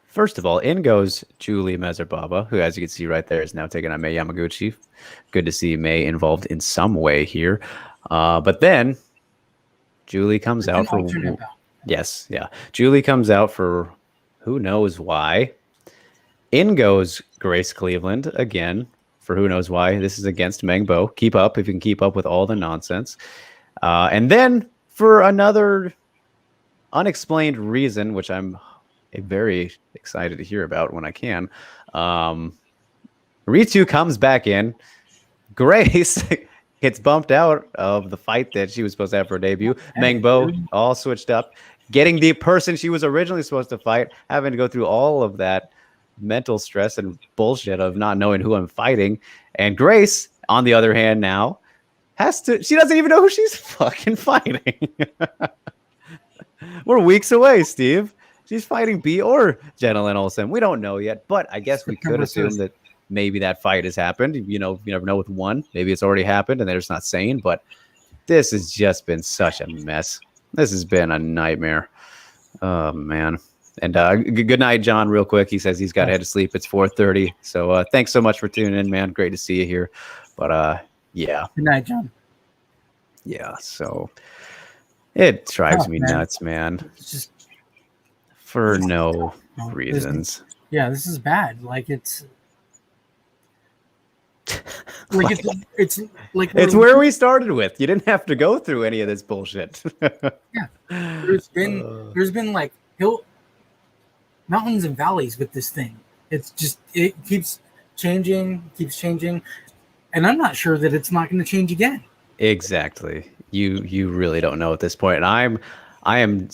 First of all, in goes Julie Mezerbaba, who, as you can see right there, is now taking on Mei Yamaguchi. Good to see Mei involved in some way here. But then Julie comes out for... Yes, yeah. Julie comes out for who knows why. In goes Grace Cleveland again for who knows why. This is against Meng Bo. Keep up if you can keep up with all the nonsense. And then for another unexplained reason, which I'm very excited to hear about when I can. Ritu comes back in. Grace gets bumped out of the fight that she was supposed to have for her debut. Meng Bo all switched up, getting the person she was originally supposed to fight, having to go through all of that mental stress and bullshit of not knowing who I'm fighting. And Grace, on the other hand, now she doesn't even know who she's fucking fighting. We're weeks away, Steve. She's fighting B or Jenna Lynn Olsen. We don't know yet, but I guess we could assume that maybe that fight has happened. You never know with one. Maybe it's already happened and they're just not saying, but this has just been such a mess. This has been a nightmare. Oh, man. And good night, John, real quick. He says he's got to head to sleep. It's 4:30. So thanks so much for tuning in, man. Great to see you here. But yeah. Good night, John. Yeah, so it drives me nuts, man. It's just for no reasons. This is bad. Like it's like it's like it's where we started with. You didn't have to go through any of this bullshit. Yeah. There's been like mountains and valleys with this thing. It's just it keeps changing, and I'm not sure that it's not going to change again. Exactly. You really don't know at this point. And I am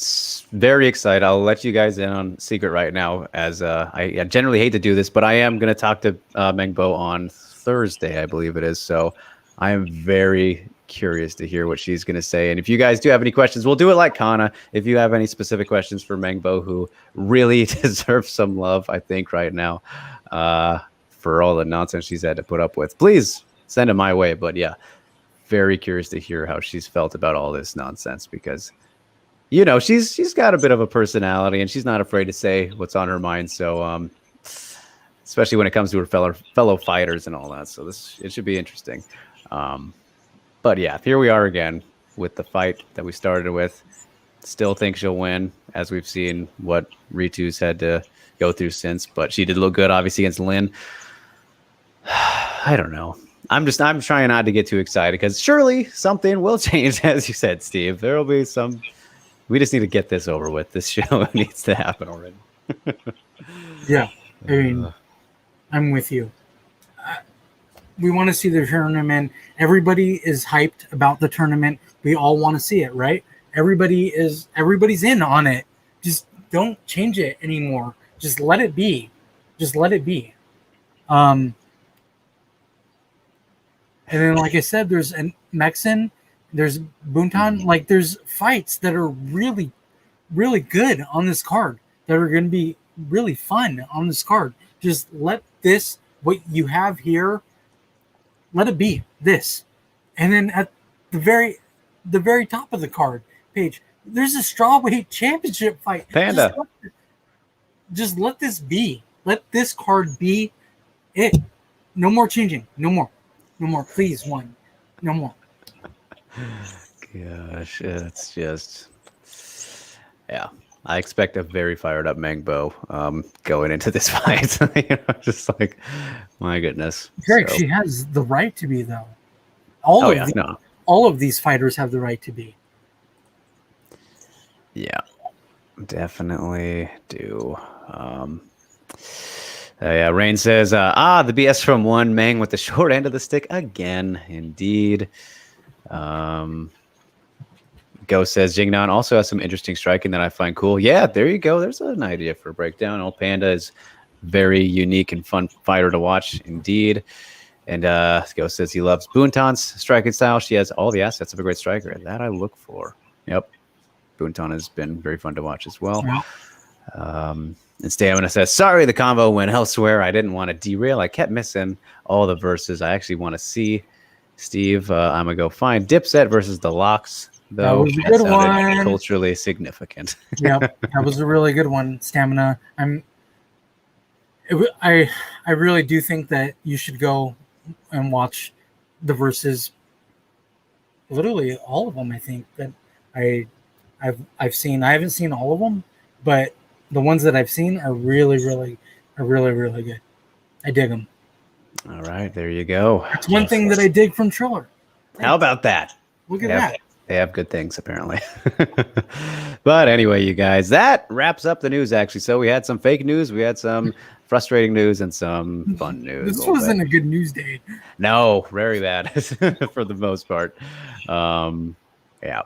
very excited. I'll let you guys in on secret right now, as I generally hate to do this, but I am going to talk to Meng Bo on Thursday, I believe it is. So I am very curious to hear what she's going to say. And if you guys do have any questions, we'll do it like Kana. If you have any specific questions for Meng Bo, who really deserves some love, I think, right now, for all the nonsense she's had to put up with, please send it my way. But yeah, very curious to hear how she's felt about all this nonsense, because she's got a bit of a personality and she's not afraid to say what's on her mind. So especially when it comes to her fellow fighters and all that. So it should be interesting. But yeah, here we are again with the fight that we started with. Still think she'll win, as we've seen what Ritu's had to go through since. But she did look good, obviously, against Lynn. I don't know. I'm trying not to get too excited, because surely something will change, as you said, Steve. There will be some. We just need to get this over with. This show needs to happen already. Yeah, I mean, I'm with you. We want to see the tournament. Everybody is hyped about the tournament. We all want to see it, right? Everybody's in on it. Just don't change it anymore. Just let it be. Just let it be. And then, like I said, there's an Mexican, there's Buntan. Like, there's fights that are really, really good on this card, that are going to be really fun on this card. Just let this, what you have here, let it be this. And then at the very top of the card page, there's a strawweight championship fight. Panda. Just let this be. Let this card be it. No more changing. No more. No more. Please, one. No more. Gosh, it's just, yeah. I expect a very fired up Meng Bo going into this fight. Just like, my goodness. Greg, she has the right to be, though. All of these fighters have the right to be. Yeah, definitely do. Yeah, Rain says, the BS from one, Meng with the short end of the stick again. Indeed. Go says, Jingnan also has some interesting striking that I find cool. Yeah, there you go. There's an idea for a breakdown. Old Panda is very unique and fun fighter to watch, indeed. And Go says he loves Buntan's striking style. She has all the assets of a great striker. That I look for. Yep. Buntan has been very fun to watch as well. Yeah. And Stamina says, sorry, the combo went elsewhere. I didn't want to derail. I kept missing all the verses. I actually want to see. Steve, I'm going to go find Dipset versus the Locks, though. That was a good one. Culturally significant. Yep, that was a really good one. Stamina. I really do think that you should go and watch the verses. Literally all of them. I think that I've seen. I haven't seen all of them, but the ones that I've seen are really good. I dig them. All right, there you go. That's one thing that I dig from Triller. How about that? Look at that. They have good things, apparently. But anyway, you guys, that wraps up the news, actually. So we had some fake news, we had some frustrating news, and some fun news. This wasn't a good news day. No, very bad for the most part. Yeah.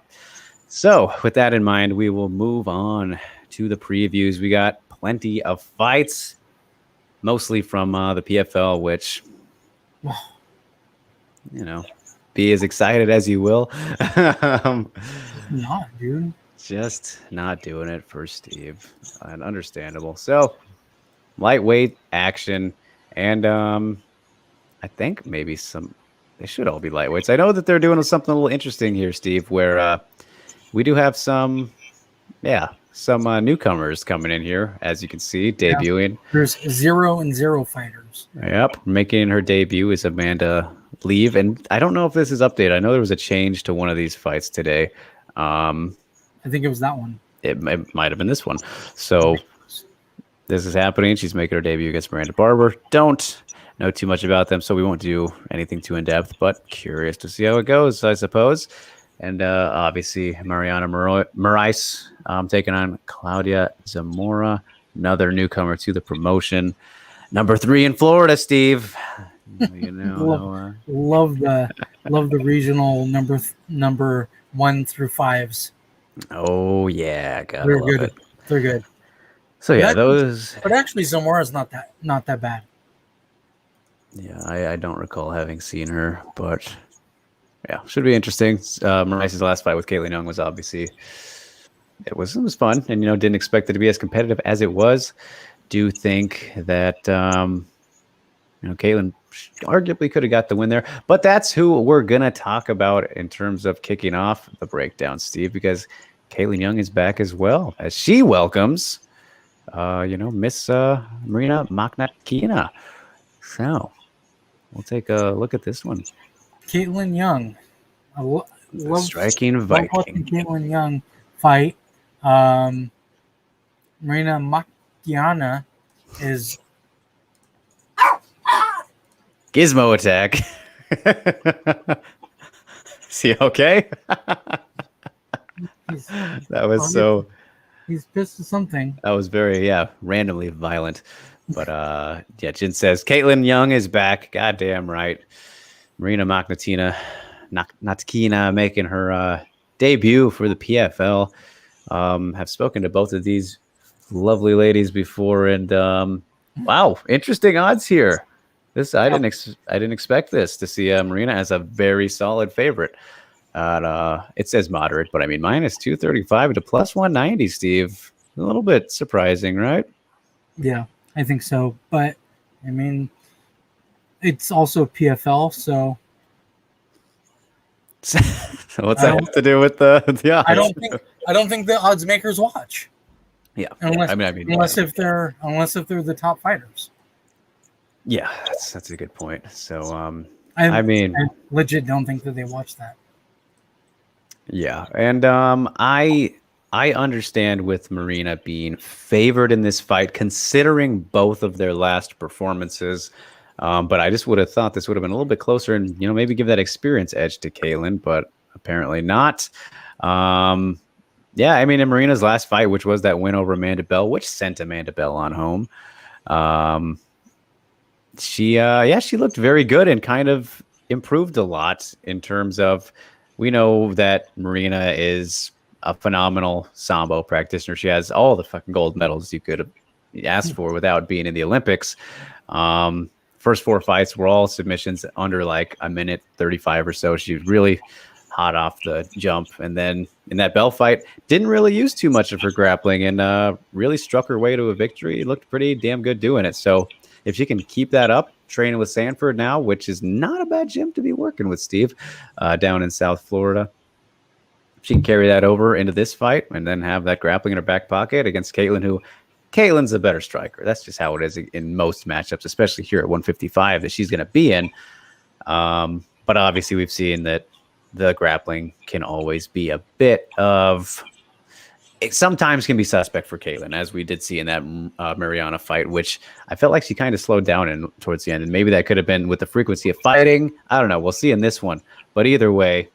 So with that in mind, we will move on to the previews. We got plenty of fights, mostly from the PFL, which, be as excited as you will. Not, dude. Just not doing it for Steve. And understandable. So, lightweight action. And I think maybe they should all be lightweights. I know that they're doing something a little interesting here, Steve, where we do have some newcomers coming in here, as you can see, debuting. Yeah, there's 0 fighters. Yep. Making her debut is Amanda Leave. And I don't know if this is updated. I know there was a change to one of these fights today. I think it was that one. It might have been this one. So this is happening. She's making her debut against Miranda Barber. Don't know too much about them, so we won't do anything too in-depth, but curious to see how it goes, I suppose. And obviously, Mariana Moraes taking on Claudia Zamora, another newcomer to the promotion. Number 3 in Florida, Steve. Love the regional number 1 through 5s. Oh yeah, gotta They're love good. it. They're good. So But yeah, actually, those. Zamora's not that bad. Yeah, I don't recall having seen her, but yeah, should be interesting. Maurice's last fight with Caitlin Young was obviously it was fun, and didn't expect it to be as competitive as it was. Do think that Caitlin arguably could have got the win there, but that's who we're gonna talk about in terms of kicking off the breakdown, Steve, because Caitlin Young is back as well as she welcomes, Miss Marina Maknatkina. So we'll take a look at this one. Caitlin Young. The Love striking love watching Viking. Caitlin Young fight. Um, Marina Makiana is Gizmo attack. See, okay? he's That was obviously so. he's pissed at something. That was very, randomly violent. But yeah, Jin says Caitlin Young is back. Goddamn right. Marina Natkina making her debut for the PFL. Have spoken to both of these lovely ladies before, and wow, interesting odds here. This I didn't expect this to see Marina as a very solid favorite. It says moderate, but I mean -235 to +190. Steve, a little bit surprising, right? Yeah, I think so. But I mean, it's also PFL, so So what's I that don't have to do with the I odds? don't think the odds makers watch Yeah, unless I mean, if they're the top fighters. yeah, that's a good point. So, I I mean, legit don't think that they watch that. yeah, and I understand with Marina being favored in this fight, considering both of their last performances. But I just would have thought this would have been a little bit closer, and maybe give that experience edge to Kaylin, but apparently not. Um, yeah, I mean, in Marina's last fight, which was that win over Amanda Bell, which sent Amanda Bell on home. Um, she looked very good and kind of improved a lot in terms of, we know that Marina is a phenomenal sambo practitioner. She has all the fucking gold medals you could have asked for without being in the Olympics. First four fights were all submissions under like a minute 35 or so. She was really hot off the jump, and then in that Bell fight didn't really use too much of her grappling, and really struck her way to a victory. Looked pretty damn good doing it. So if she can keep that up, training with Sanford now, which is not a bad gym to be working with, Steve, down in South Florida, she can carry that over into this fight and then have that grappling in her back pocket against Caitlin, who Caitlin's a better striker. That's just how it is in most matchups, especially here at 155 that she's going to be in. But obviously, we've seen that the grappling can always be a bit of, it sometimes can be suspect for Caitlin, as we did see in that Mariana fight, which I felt like she kind of slowed down in towards the end, and maybe that could have been with the frequency of fighting. I don't know. We'll see in this one, but either way,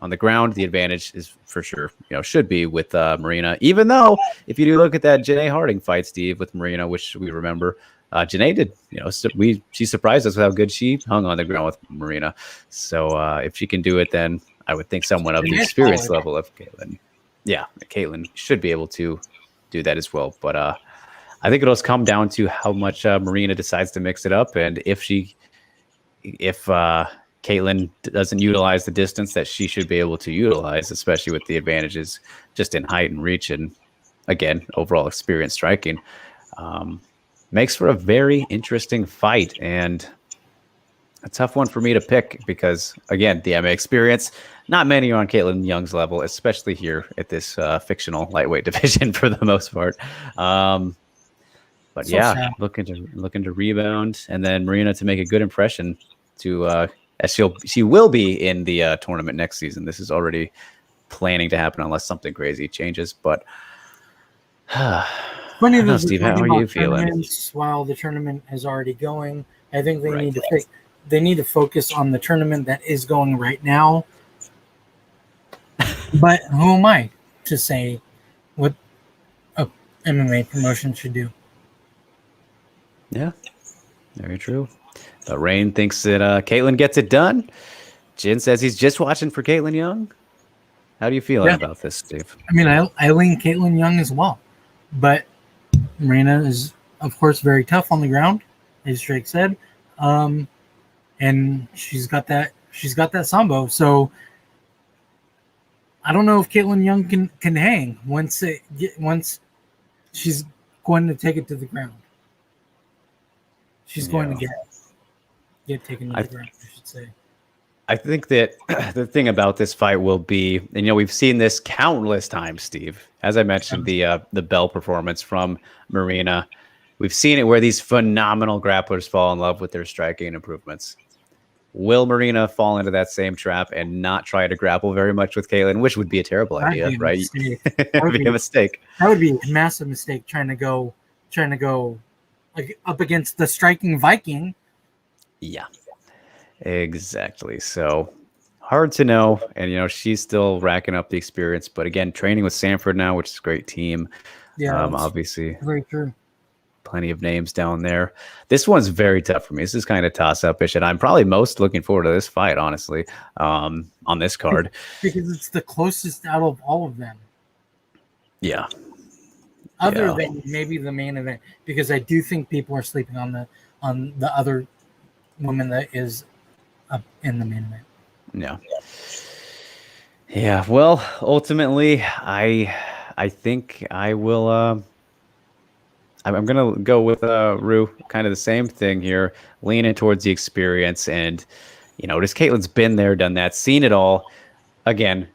on the ground, the advantage is for sure, should be with Marina. Even though, if you do look at that Janae Harding fight, Steve, with Marina, which we remember, Janae did, she surprised us with how good she hung on the ground with Marina. So if she can do it, then I would think someone of the experience level of Caitlin. Yeah, Caitlin should be able to do that as well. But I think it'll come down to how much Marina decides to mix it up, and if Caitlin doesn't utilize the distance that she should be able to utilize, especially with the advantages just in height and reach, and again, overall experience striking, makes for a very interesting fight and a tough one for me to pick because, again, the MMA experience, not many are on Caitlin Young's level, especially here at this fictional lightweight division for the most part. But so yeah, sad. looking to rebound, and then Marina to make a good impression to as she will be in the tournament next season. This is already planning to happen unless something crazy changes. But funny that Steve, how are you feeling? While the tournament is already going, I think they need to focus on the tournament that is going right now. But who am I to say what a MMA promotion should do? Yeah, very true. But Rain thinks that Caitlin gets it done. Jin says he's just watching for Caitlin Young. How do you feeling about this, Steve? I mean, I lean Caitlin Young as well, but Marina is, of course, very tough on the ground, as Drake said, and she's got that sambo. So I don't know if Caitlin Young can hang once she's going to take it to the ground. She's going to get taken to the ground, I should say. I think that the thing about this fight will be, and we've seen this countless times, Steve. As I mentioned, the bell performance from Marina, we've seen it where these phenomenal grapplers fall in love with their striking improvements. Will Marina fall into that same trap and not try to grapple very much with Caitlin, which would be a terrible idea, right? That would be a mistake. That would be a massive mistake trying to go like up against the striking Viking. Yeah. Exactly. So hard to know. And, she's still racking up the experience. But again, training with Sanford now, which is a great team. Yeah, obviously. Very true. Plenty of names down there. This one's very tough for me. This is kind of toss-up-ish. And I'm probably most looking forward to this fight, honestly, on this card. Because it's the closest out of all of them. Yeah. Other than maybe the main event. Because I do think people are sleeping on the other woman that is up in the main event. Yeah. Well, ultimately, I think I will. I'm gonna go with Rue. Kind of the same thing here, leaning towards the experience, and just Caitlin's been there, done that, seen it all. Again,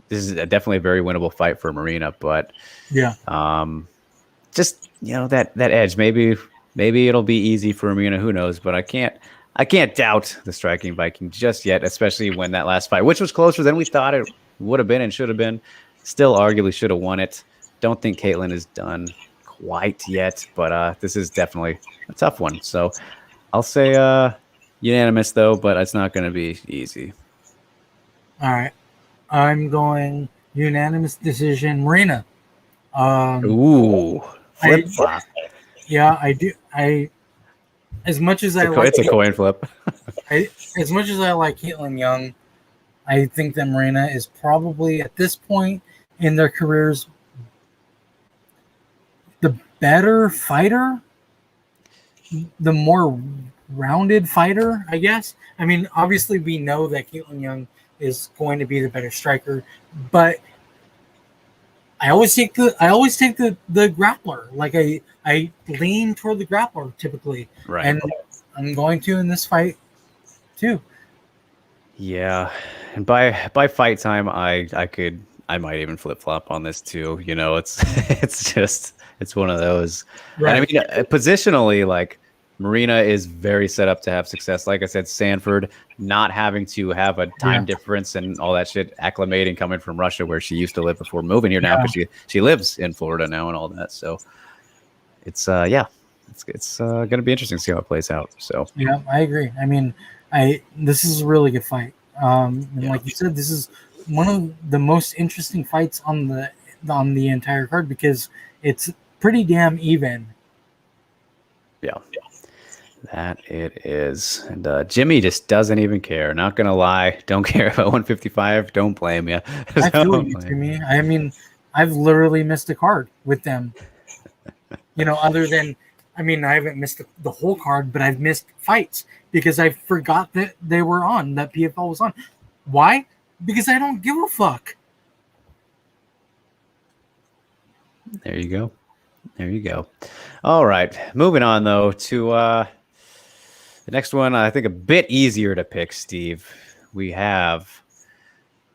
this is definitely a very winnable fight for Marina, but just that edge. Maybe it'll be easy for Marina. Who knows? But I can't doubt the striking Viking just yet, especially when that last fight, which was closer than we thought it would have been and should have been, still arguably should have won it. Don't think Caitlin is done quite yet, but this is definitely a tough one. So I'll say unanimous, though, but it's not going to be easy. All right. I'm going unanimous decision, Marina. Ooh, flip-flop. Yeah, I do. As much as it's a coin flip. As much as I like Caitlin Young, I think that Marina is probably at this point in their careers the better fighter, the more rounded fighter, I guess. I mean, obviously we know that Caitlin Young is going to be the better striker, but I always take the grappler. Like I lean toward the grappler typically, right? And I'm going to in this fight too. Yeah, and by fight time, I might even flip flop on this too. It's one of those. Right. And I mean, positionally, like Marina is very set up to have success. Like I said, Sanford not having to have a time difference and all that shit, acclimating coming from Russia where she used to live before moving here now, because she lives in Florida now and all that. So it's it's going to be interesting to see how it plays out. So yeah, I agree. I mean, this is a really good fight. And like you said, this is one of the most interesting fights on the entire card because it's pretty damn even. Yeah. That it is. And Jimmy just doesn't even care. Not going to lie. Don't care about 155. Don't blame you. I feel you, Jimmy. I mean, I've literally missed a card with them. Other than, I mean, I haven't missed the whole card, but I've missed fights because I forgot that they were on, that PFL was on. Why? Because I don't give a fuck. There you go. All right. Moving on, though, to the next one. I think a bit easier to pick, Steve. We have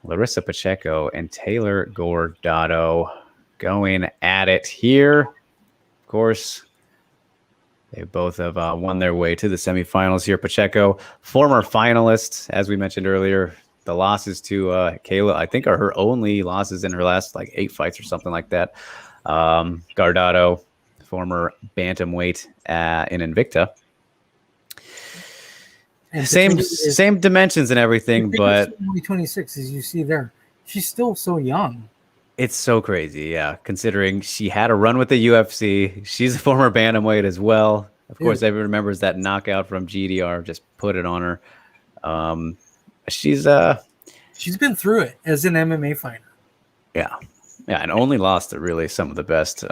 Larissa Pacheco and Taylor Gordado going at it here. Of course, they both have won their way to the semifinals here. Pacheco, former finalist, as we mentioned earlier. The losses to Kayla, I think, are her only losses in her last 8 fights or something like that. Gordado, former bantamweight in Invicta. And same dimensions and everything, but only 26, as you see there. She's still so young. It's so crazy, yeah. Considering she had a run with the UFC, she's a former bantamweight as well. Of course, everyone remembers that knockout from GDR. Just put it on her. She's been through it as an MMA fighter. Yeah. Yeah, and only lost to really some of the best.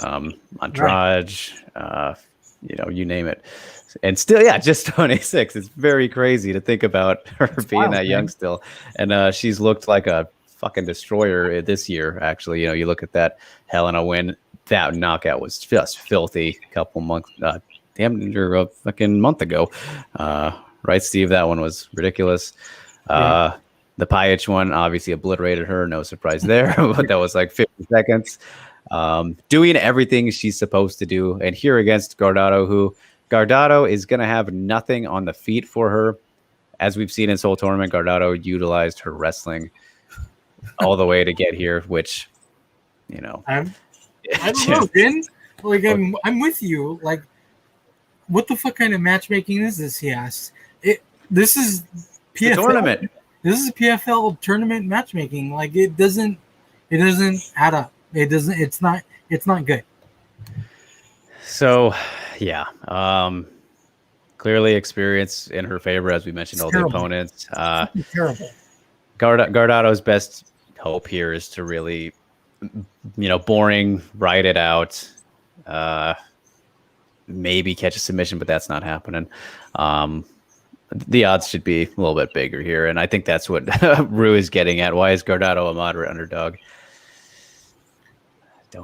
Andrade, you name it. And still, yeah, just 26. It's very crazy to think about her It's being wild, that young man. still. And she's looked like a fucking destroyer this year, actually. You look at that Helena win, that knockout was just filthy a couple months, damn near a fucking month ago. Right, Steve? That one was ridiculous. Yeah. The Pajic one obviously obliterated her. No surprise there, but that was like 50 seconds. Doing everything she's supposed to do. And here against Guardado is going to have nothing on the feet for her. As we've seen in Soul Tournament, Guardado utilized her wrestling all the way to get here, which, I don't know, Vin. Like I'm with you. Like, what the fuck kind of matchmaking is this? He asks. This is the PFL. tournament. This is PFL tournament matchmaking. Like it doesn't add up. It doesn't. It's not good. So, yeah. Clearly experience in her favor, as we mentioned, all Terrible. the opponents. Terrible. Guardado's best hope here is to really, boring, ride it out, maybe catch a submission, but that's not happening. The odds should be a little bit bigger here, and I think that's what Rue is getting at. Why is Guardado a moderate underdog?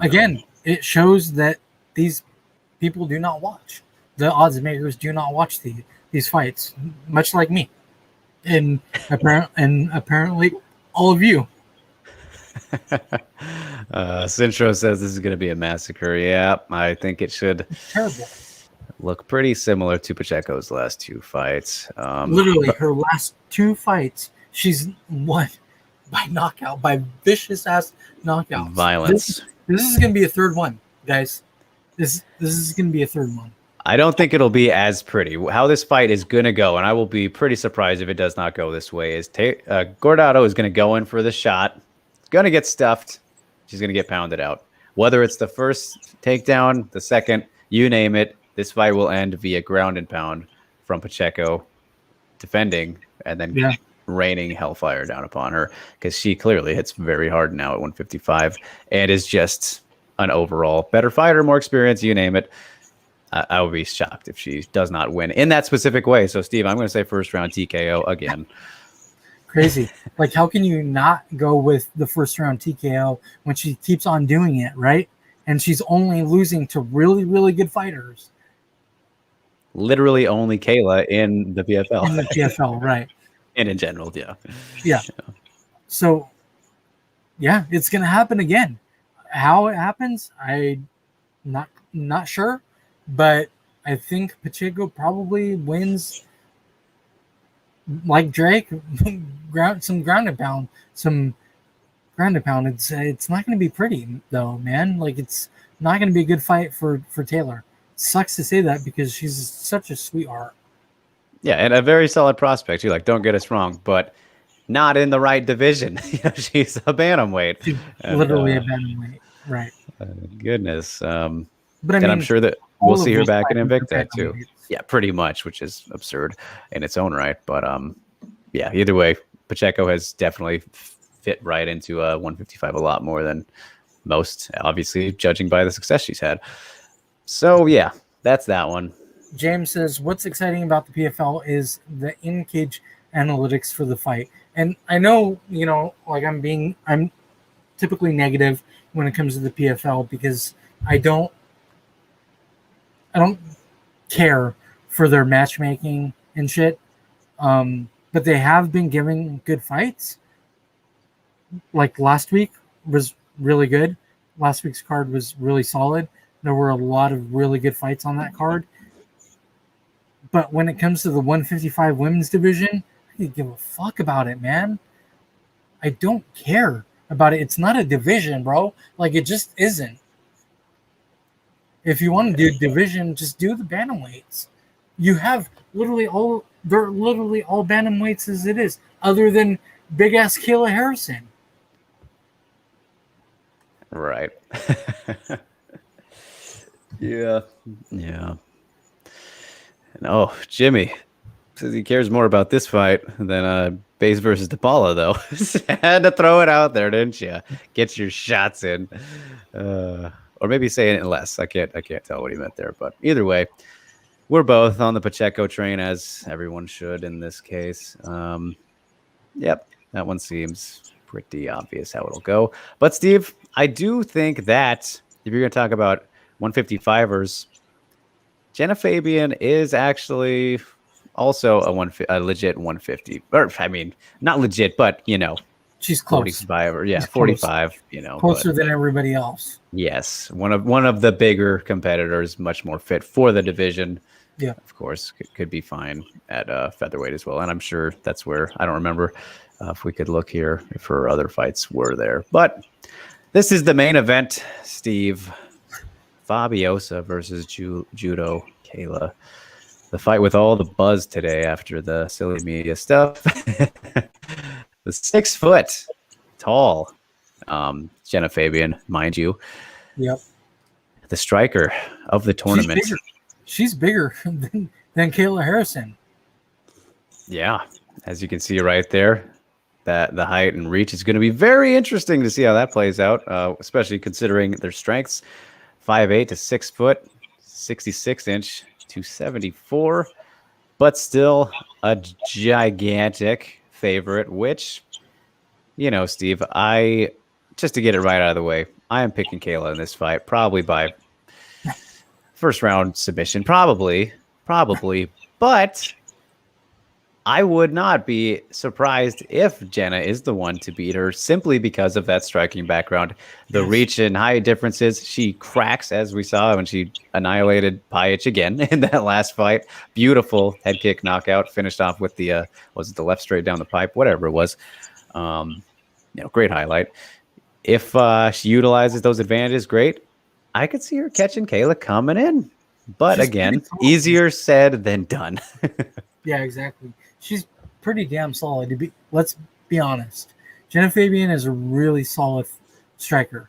Again, it shows that these people do not watch. The odds makers do not watch these fights, much like me, and apparently all of you. Centro says this is going to be a massacre. Yeah, I think it should. Terrible. Look pretty similar to Pacheco's last two fights. Literally, her last two fights, she's won by knockout, by vicious ass knockouts. Violence. This is going to be a third one, guys. This is going to be a third one. I don't think it'll be as pretty. How this fight is going to go, and I will be pretty surprised if it does not go this way, is Guardado is going to go in for the shot. Going to get stuffed. She's going to get pounded out. Whether it's the first takedown, the second, you name it, this fight will end via ground and pound from Pacheco defending and then raining hellfire down upon her, because she clearly hits very hard now at 155 and is just an overall better fighter, more experience, you name it. I would be shocked if she does not win in that specific way. So, Steve, I'm going to say first round TKO again. Crazy. Like, how can you not go with the first round TKO when she keeps on doing it, right? And she's only losing to really, really good fighters. Literally only Kayla in the PFL. In the PFL, right. And in general, yeah. Yeah. So, yeah, it's going to happen again. How it happens, I'm not sure. But I think Pacheco probably wins, like Drake, some ground and pound. It's not going to be pretty though, man. Like, it's not going to be a good fight for Taylor. It sucks to say that because she's such a sweetheart. Yeah, and a very solid prospect too. Like, don't get us wrong, but not in the right division. She's a bantamweight. She's literally a bantamweight, right? Goodness. But I mean, I'm sure that we'll see her back in Invicta too. Weights. Yeah, pretty much, which is absurd in its own right. But yeah, either way, Pacheco has definitely fit right into 155 a lot more than most, obviously, judging by the success she's had. So yeah, that's that one. James says, what's exciting about the PFL is the in-cage analytics for the fight. And I know, like I'm typically negative when it comes to the PFL because I don't care for their matchmaking and shit. But they have been giving good fights. Like last week was really good. Last week's card was really solid. There were a lot of really good fights on that card. But when it comes to the 155 women's division, I didn't give a fuck about it, man. I don't care about it. It's not a division, bro. Like, it just isn't. If you want to do division, just do the bantamweights. You have they're literally all bantamweights as it is, other than big ass Kayla Harrison. Right. Yeah. And, Jimmy Says he cares more about this fight than Baze versus DePaula, though. Had to throw it out there, didn't you? Get your shots in, or maybe saying it less. I can't tell what he meant there, but either way, we're both on the Pacheco train, as everyone should in this case. Yep, that one seems pretty obvious how it'll go. But Steve, I do think that if you're going to talk about 155ers, Jenna Fabian is actually also a legit 150. Or I mean, not legit, but she's close. 45 or She's 45. Close. Closer than everybody else. Yes, one of the bigger competitors, much more fit for the division. Yeah, of course, could be fine at featherweight as well, and I'm sure that's where I don't remember if we could look here if her other fights were there. But this is the main event, Steve. Fabiosa versus Judo Kayla. The fight with all the buzz today after the silly media stuff. The 6 foot tall Jenna Fabian, mind you. Yep. The striker of the tournament. She's bigger than Kayla Harrison. Yeah, as you can see right there, that the height and reach is going to be very interesting to see how that plays out, especially considering their strengths. 5'8" to 6 foot, 66 inch, 274, but still a gigantic favorite, which, Steve, just to get it right out of the way, I am picking Kayla in this fight, probably by first round submission, probably, but I would not be surprised if Jenna is the one to beat her simply because of that striking background. The reach and height differences, she cracks, as we saw when she annihilated Pajic again in that last fight. Beautiful head kick knockout, finished off with the, was it the left straight down the pipe, whatever it was. Great highlight. If she utilizes those advantages, great. I could see her catching Kayla coming in. But again, easier said than done. Yeah, exactly. She's pretty damn solid. Let's be honest. Jenna Fabian is a really solid striker.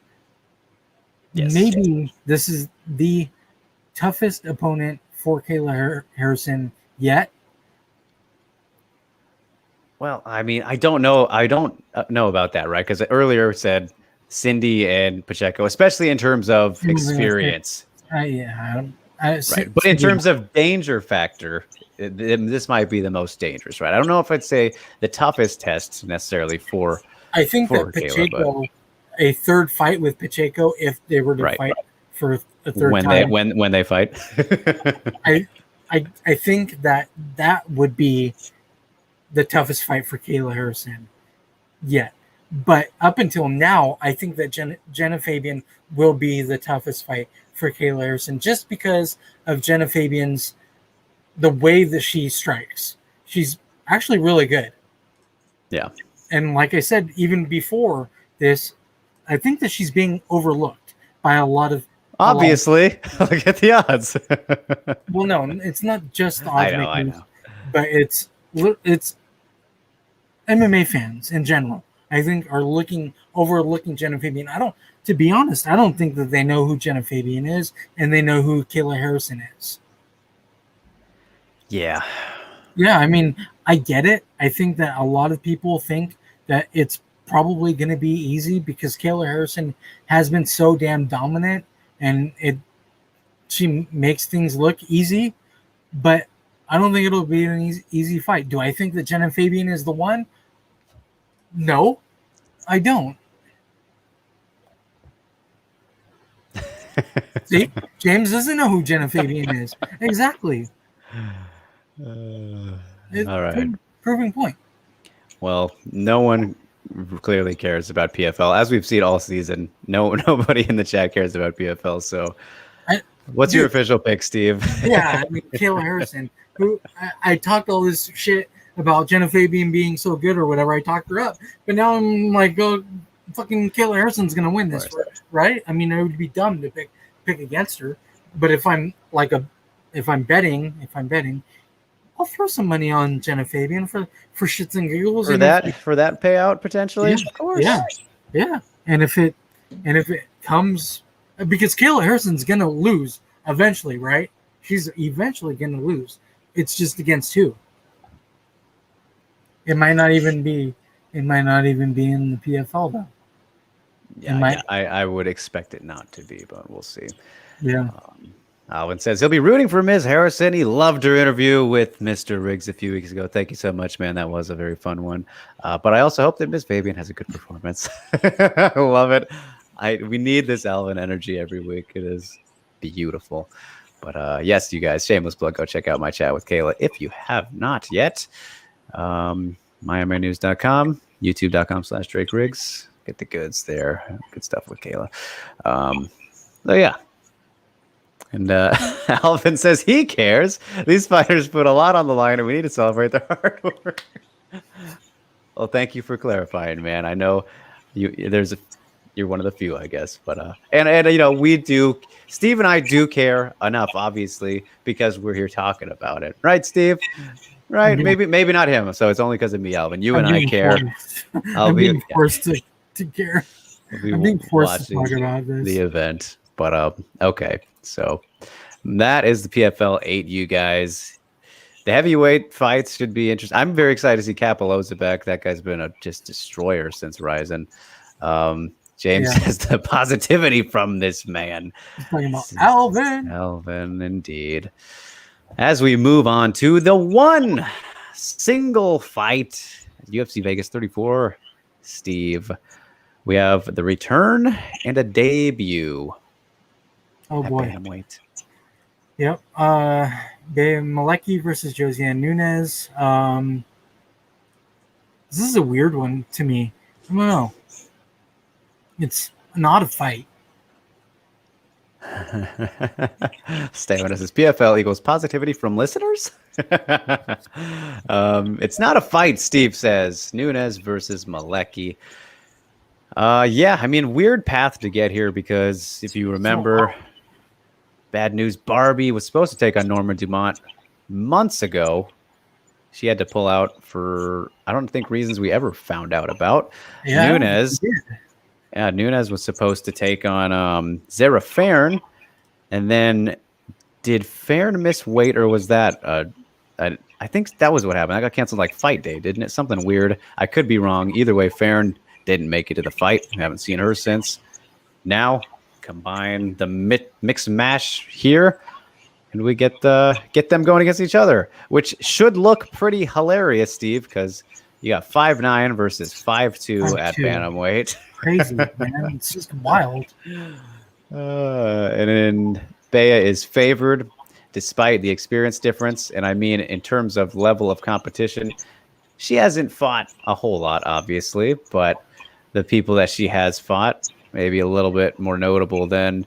Yes. Maybe this is the toughest opponent for Kayla Harrison yet. Well, I mean, I don't know. I don't know about that, right? Because earlier said Cindy and Pacheco, especially in terms of experience. Right. But in terms of danger factor, this might be the most dangerous, right? I don't know if I'd say the toughest test necessarily for. I think that Pacheco, a third fight with Pacheco, if they were to fight for a third time, when they fight, I think that would be the toughest fight for Kayla Harrison yet. But up until now, I think that Jenna Fabian will be the toughest fight for Kayla Harrison just because of Jenna Fabian's the way that she strikes. She's actually really good. Yeah. And like I said, even before this, I think that she's being overlooked by a lot of. Obviously, look at the odds. Well, no, it's not just odds I know. But it's MMA fans in general, I think, are overlooking Jenna Fabian. To be honest, I don't think that they know who Jenna Fabian is and they know who Kayla Harrison is. Yeah. Yeah, I mean, I get it. I think that a lot of people think that it's probably going to be easy because Kayla Harrison has been so damn dominant and she makes things look easy, but I don't think it'll be an easy fight. Do I think that Jenna Fabian is the one? No, I don't. See, James doesn't know who Jenna Fabian is. Exactly. All right. Proving point. Well, no one clearly cares about PFL. As we've seen all season, nobody in the chat cares about PFL. So what's your official pick, Steve? Yeah, I mean, Kayla Harrison, who I talked all this shit about Jenna Fabian being so good or whatever. I talked her up. But now I'm like, fucking Kayla Harrison's going to win this, right? I mean, it would be dumb to pick against her. But if I'm betting, I'll throw some money on Jenna Fabian for shits and giggles. For that payout potentially? Yeah, of course. Yeah. And if it comes, because Kayla Harrison's gonna lose eventually, right? She's eventually gonna lose. It's just against who? It might not even be. It might not even be in the PFL though. Yeah, I would expect it not to be, but we'll see. Yeah. Alvin says he'll be rooting for Ms. Harrison. He loved her interview with Mr. Riggs a few weeks ago. Thank you so much, man. That was a very fun one. But I also hope that Ms. Fabian has a good performance. I love it. We need this Alvin energy every week. It is beautiful. But yes, you guys, shameless plug. Go check out my chat with Kayla if you have not yet. MyMMAnews.com, YouTube.com/Drake Riggs. Get the goods there. Good stuff with Kayla. So yeah. And Alvin says he cares. These fighters put a lot on the line, and we need to celebrate their hard work. Well, thank you for clarifying, man. I know you're one of the few, I guess. But and you know, we do. Steve and I do care enough, obviously, because we're here talking about it, right, Steve? Right? Maybe not him. So it's only because of me, Alvin. You and I care. I'm being forced to care. I'm being forced to talk about this. The event. But okay. So that is the PFL 8, you guys. The heavyweight fights should be interesting. I'm very excited to see Capoloza back. That guy's been a just destroyer since Ryzen. James says the positivity from this man. He's talking about Alvin. Alvin, indeed. As we move on to the one single fight, UFC Vegas 34, Steve, we have the return and a debut. Oh boy. Bantamweight. Yep. Malecki versus Josiane Nunes. This is a weird one to me. I don't know. It's not a fight. Stay with us. PFL equals positivity from listeners. It's not a fight, Steve says. Nunes versus Malecki. Yeah, I mean, weird path to get here because if you remember, Bad News Barbie was supposed to take on Norma Dumont months ago. She had to pull out for, I don't think, reasons we ever found out about. Yeah, Nunes was supposed to take on Zara Farn, and then did Farn miss weight, or was that I think that was what happened. That got canceled like fight day, didn't it? Something weird. I could be wrong. Either way, Farn didn't make it to the fight. We haven't seen her since. Now combine the mix and mash here, and we get them going against each other, which should look pretty hilarious, Steve, because you got 5'9" versus 5'2" at bantamweight. Crazy, man. It's just wild. And then Bea is favored despite the experience difference. And I mean, in terms of level of competition, she hasn't fought a whole lot, obviously, but the people that she has fought, maybe a little bit more notable than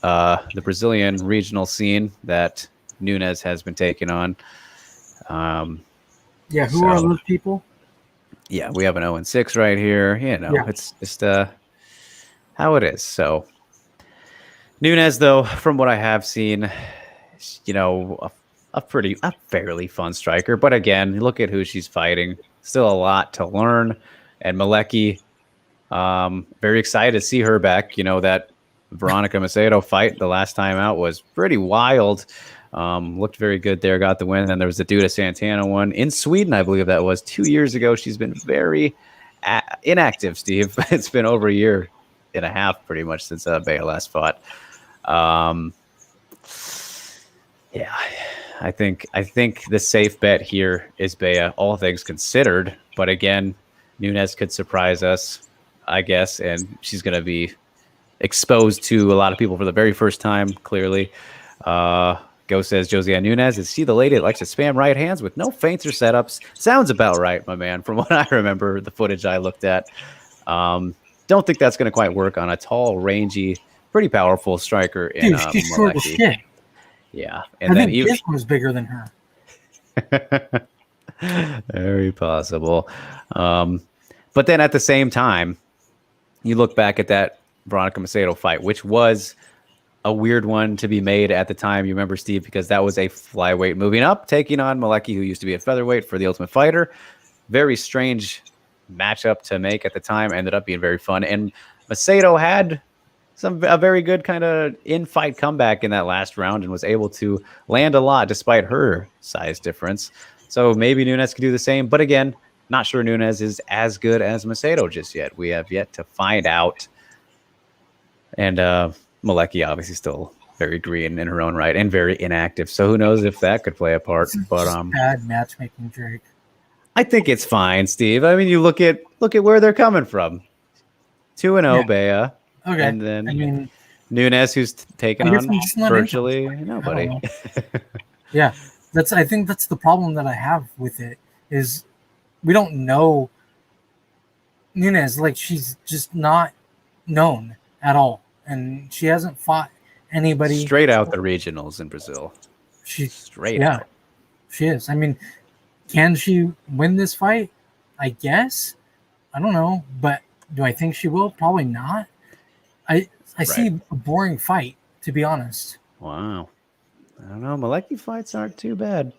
the Brazilian regional scene that Nunes has been taking on. Who are those people? Yeah, we have an 0-6 right here. It's just how it is. So Nunes, though, from what I have seen, a fairly fun striker. But again, look at who she's fighting. Still a lot to learn. And Malecki, very excited to see her back. That Veronica Macedo fight the last time out was pretty wild. Looked very good there, got the win. And then there was the Duda Santana one in Sweden, I believe that was 2 years ago. She's been very inactive, Steve. It's been over a year and a half pretty much since Bea last fought. Yeah, I think the safe bet here is Bea, all things considered. But again, Nunes could surprise us, I guess, and she's going to be exposed to a lot of people for the very first time, clearly. Go says Josiane Nunes, is she the lady that likes to spam right hands with no feints or setups? Sounds about right, my man, from what I remember, the footage I looked at. Don't think that's going to quite work on a tall, rangy, pretty powerful striker in she's short as shit. Yeah. And then this was bigger than her. Very possible. But then at the same time, you look back at that Veronica Macedo fight, which was a weird one to be made at the time. You remember, Steve, because that was a flyweight moving up, taking on Malecki, who used to be a featherweight for the Ultimate Fighter. Very strange matchup to make at the time. Ended up being very fun. And Macedo had a very good kind of in-fight comeback in that last round and was able to land a lot despite her size difference. So maybe Nunes could do the same. But again, not sure Nunes is as good as Macedo just yet. We have yet to find out. And Malecki obviously still very green in her own right and very inactive. So who knows if that could play a part. But bad matchmaking, Drake. I think it's fine, Steve. I mean, you look at where they're coming from. 2-0 Bea. Okay. And then Nunes, who's taken on virtually nobody. Yeah. I think that's the problem that I have with it is we don't know Nunes. Like, she's just not known at all. And she hasn't fought anybody. Straight out the regionals in Brazil. Straight out. She is. I mean, can she win this fight? I guess. I don't know. But do I think she will? Probably not. I see a boring fight, to be honest. Wow. I don't know. Malecki fights aren't too bad.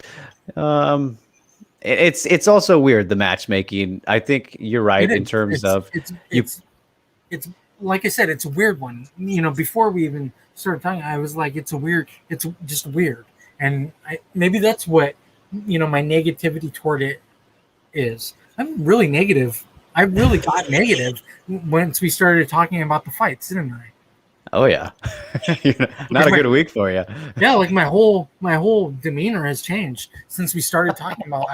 It's also weird, the matchmaking. I think you're right in terms of it's like I said, it's a weird one. You know, before we even started talking, I was like, it's just weird. And maybe that's what, you know, my negativity toward it is. I'm really negative. I really got negative once we started talking about the fights, didn't I? Oh yeah. Not a good week for you. Yeah, like my whole demeanor has changed since we started talking about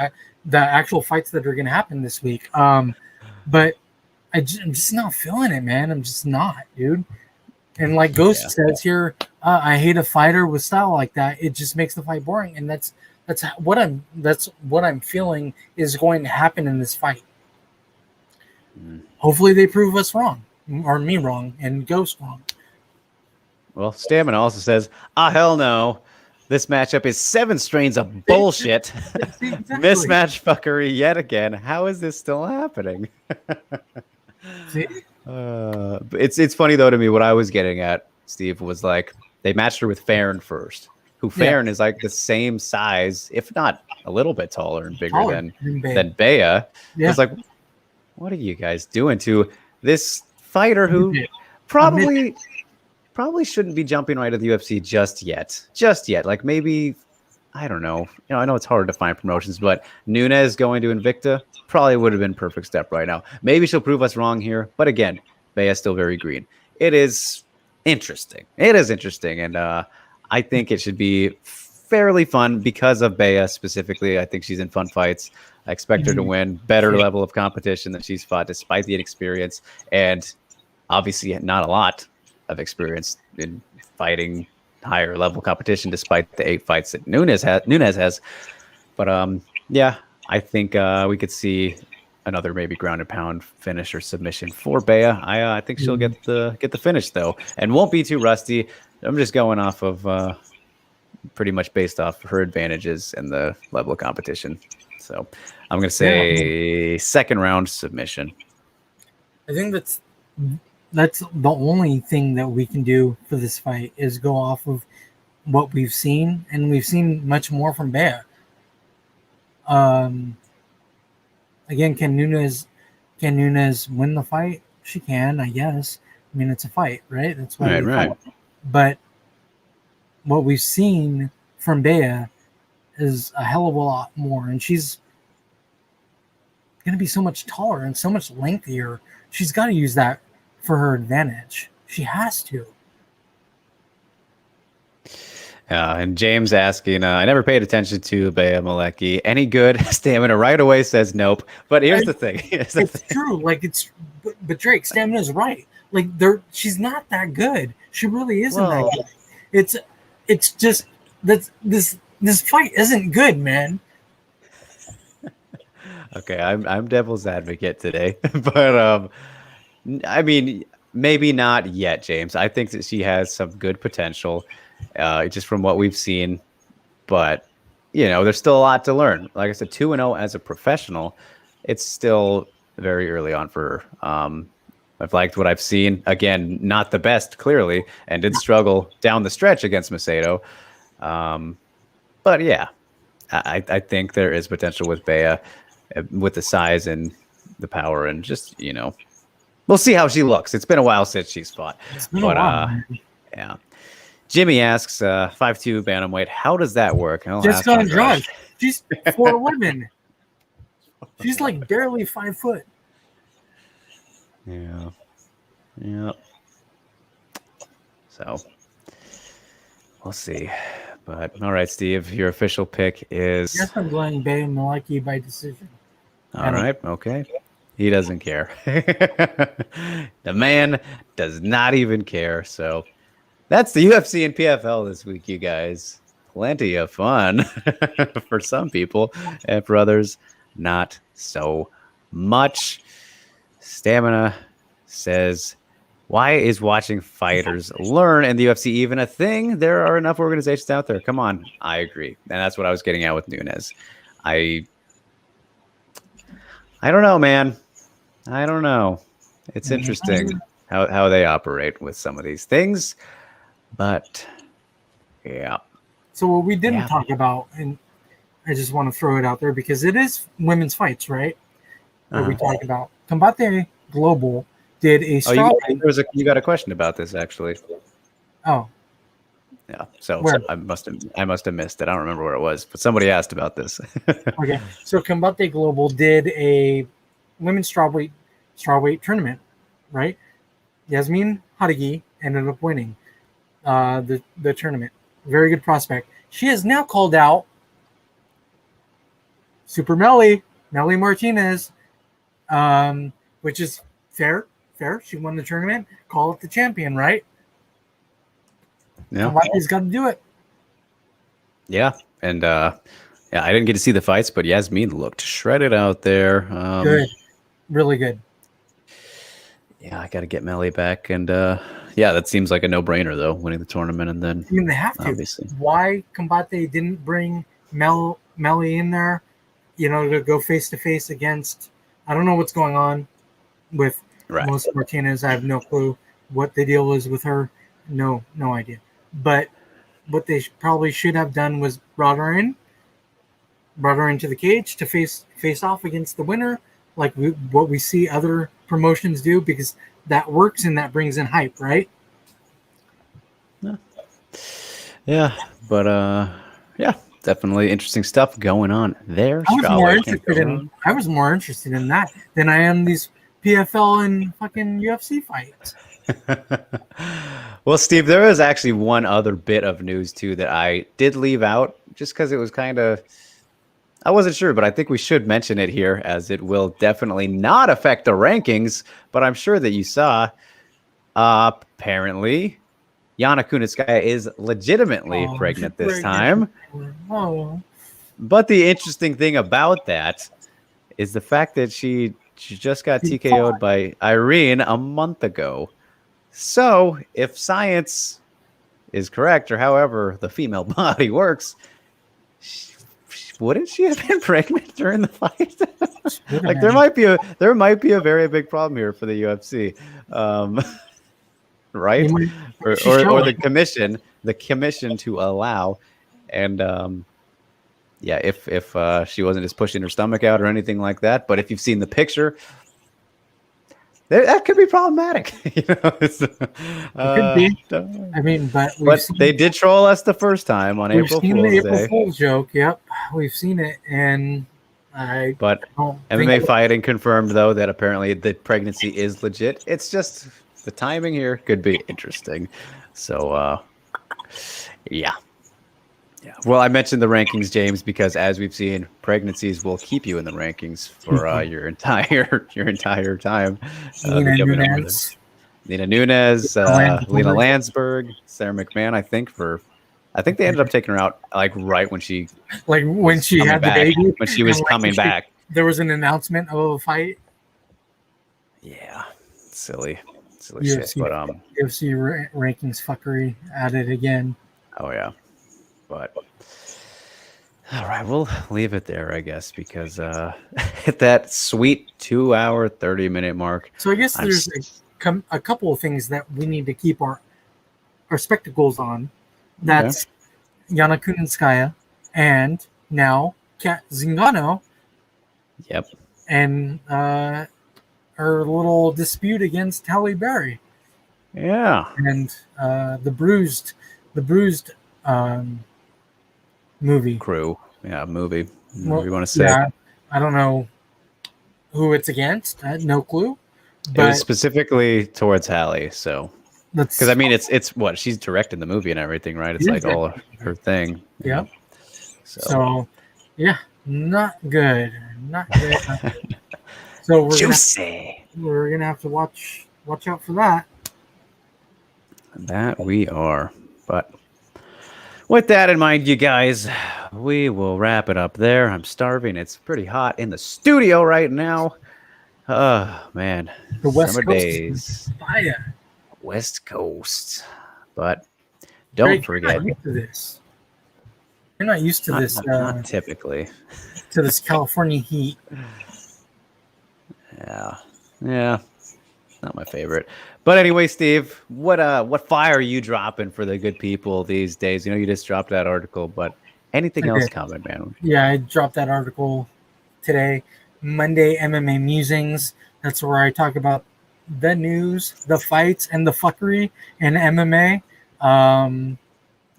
the actual fights that are going to happen this week. But I'm just not feeling it, man. I'm just not, dude. And like Ghost says here, I hate a fighter with style like that. It just makes the fight boring, and that's what I'm feeling is going to happen in this fight. Hopefully, they prove us wrong, or me wrong, and Ghost wrong. Well, Stamina also says, hell no. This matchup is 7 strains of bullshit. Exactly. Mismatch fuckery yet again. How is this still happening? It's funny, though, to me. What I was getting at, Steve, was like they matched her with Farron first, who Farron is like the same size, if not a little bit taller and bigger than Bea. Yeah. It's like, what are you guys doing to this fighter who probably shouldn't be jumping right at the UFC just yet. Like, maybe, I don't know. I know it's hard to find promotions, but Nunes going to Invicta probably would have been perfect step right now. Maybe she'll prove us wrong here, but again, Bea is still very green. It is interesting. And I think it should be fairly fun because of Bea specifically. I think she's in fun fights. I expect her to win. Better level of competition that she's fought despite the inexperience, and obviously not a lot of experience in fighting higher level competition despite the 8 fights that Nunes has. But I think we could see another maybe ground and pound finish or submission for Bea. I think she'll get the finish though, and won't be too rusty. I'm just going off of pretty much based off her advantages and the level of competition. So I'm going to say second round submission. I think that's the only thing that we can do for this fight is go off of what we've seen, and we've seen much more from Bea. Again, can Nunes win the fight? She can, I guess. I mean, it's a fight, right? That's why right. But what we've seen from Bea is a hell of a lot more, and she's going to be so much taller and so much lengthier. She's got to use that for her advantage. She has to. And James asking, I never paid attention to Bea Malecki. Any good? Stamina right away says nope. But here's the thing. It's true. Like but Drake, Stamina is right. Like she's not that good. She really isn't that good. It's just that this fight isn't good, man. Okay, I'm devil's advocate today, but I mean, maybe not yet, James. I think that she has some good potential, just from what we've seen. But there's still a lot to learn. Like I said, 2-0 as a professional, it's still very early on for her. I've liked what I've seen. Again, not the best, clearly, and did struggle down the stretch against Macedo. But yeah, I think there is potential with Bea, with the size and the power, and just we'll see how she looks. It's been a while since she's fought. Yeah. Jimmy asks, 5'2" bantamweight, how does that work? Just on Josh. She's 4 women. She's like barely 5 foot. Yeah. Yeah. So we'll see. But all right, Steve, your official pick is. Yes, I'm going Bay Malaki by decision. All right. Okay. He doesn't care. The man does not even care. So that's the UFC and PFL this week, you guys. Plenty of fun for some people, and for others, not so much. Stamina says, why is watching fighters learn in the UFC even a thing? There are enough organizations out there. Come on. I agree. And that's what I was getting at with Nunes. I don't know, man. I don't know. It's interesting how they operate with some of these things. But, yeah. So what we didn't talk about, and I just want to throw it out there because it is women's fights, right? What we talked about. Combate Global did a straw. You got a question about this, actually. Oh. Yeah. So Where? I must have missed it. I don't remember where it was, but somebody asked about this. Okay. So Combate Global did a women's strawweight tournament, right? Yasmin Hadigi ended up winning the tournament. Very good prospect. She has now called out Super Melly Martinez, which is fair. She won the tournament. Call it the champion, right? Yeah. Somebody's got to do it. Yeah. And I didn't get to see the fights, but Yasmin looked shredded out there. Good. Really good. Yeah, I got to get Melly back. And that seems like a no-brainer, though, winning the tournament. And then, I mean, they have to. Obviously. Why Combate didn't bring Melly in there, to go face-to-face against, I don't know what's going on with Melissa Martinez. I have no clue what the deal is with her. No idea. But what they probably should have done was brought her into the cage to face off against the winner, like what we see other promotions do, because that works and that brings in hype, right? Yeah, but definitely interesting stuff going on there. I was more interested in that than I am these PFL and fucking UFC fights. Well, Steve, there is actually one other bit of news too that I did leave out just because it was kind of, I wasn't sure, but I think we should mention it here as it will definitely not affect the rankings. But I'm sure that you saw, apparently, Yana Kunitskaya is legitimately pregnant this time. Oh. But the interesting thing about that is the fact that she just got TKO'd by Irene a month ago. So if science is correct, or however the female body works, wouldn't she have been pregnant during the fight? Like there might be a very big problem here for the UFC, right? Or the commission to allow, and if she wasn't just pushing her stomach out or anything like that. But if you've seen the picture, that could be problematic. It could be. I mean, but they did troll us the first time on April Fool's Day. We've seen the April Fool's joke. Yep, we've seen it, and But MMA Fighting confirmed though that apparently the pregnancy is legit. It's just the timing here could be interesting. So, yeah. Well, I mentioned the rankings, James, because as we've seen, pregnancies will keep you in the rankings for your entire time. Nina Nunes, Lena Landsberg, Sarah McMahon. I think they ended up taking her out right when she had the baby, when she was coming back. There was an announcement of a fight. Yeah, silly UFC, shit. But UFC rankings fuckery at it again. Oh yeah. But all right, we'll leave it there, I guess, because at that sweet 2-hour, 30-minute mark. So I guess there's a couple of things that we need to keep our spectacles on. That's Yana Kunitskaya and now Kat Zingano. Yep. And her little dispute against Halle Berry. Yeah. And the bruised movie. Crew. Yeah, movie. Well, you want to say? Yeah, I don't know who it's against. I had no clue. It was But specifically towards Hallie, so that's because I mean it's what she's directing the movie and everything, right? It's It is like all directing. her thing. Yeah. So So, yeah, not good. Not good. So juicy. we're gonna have to watch out for that. That we are. But with that in mind, you guys, we will wrap it up there. I'm starving. It's pretty hot in the studio right now. Oh man, The West summer Coast is on days, fire. West Coast. But don't Drake, you're forget, not used to this. You're not used to this not typically. to this California heat. Yeah, not my favorite. But anyway, Steve, what fire are you dropping for the good people these days? You know, you just dropped that article, but anything else coming, man? Yeah, I dropped that article today. Monday MMA Musings. That's where I talk about the news, the fights, and the fuckery in MMA.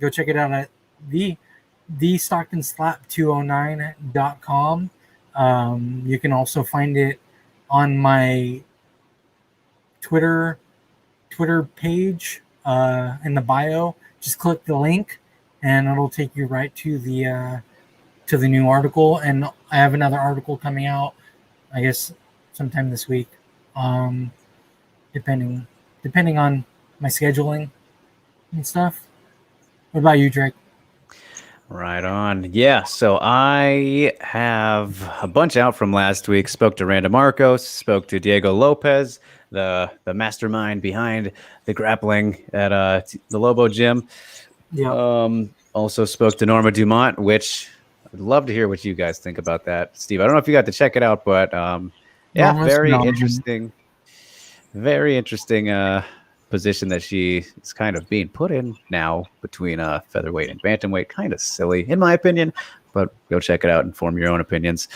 Go check it out at the Stockton Slap 209.com. You can also find it on my Twitter page in the bio. Just click the link, and it'll take you right to the new article. And I have another article coming out, I guess, sometime this week, depending on my scheduling and stuff. What about you, Drake? Right on. Yeah. So I have a bunch out from last week. Spoke to Randa Marcos, spoke to Diego Lopez, the mastermind behind the grappling at the Lobo Gym. Yeah. Also spoke to Norma Dumont, which I'd love to hear what you guys think about that. Steve, I don't know if you got to check it out, but yeah, Norma's very phenomenal. interesting. Very interesting position that she is kind of being put in now between featherweight and bantamweight. Kind of silly, in my opinion, but go check it out and form your own opinions.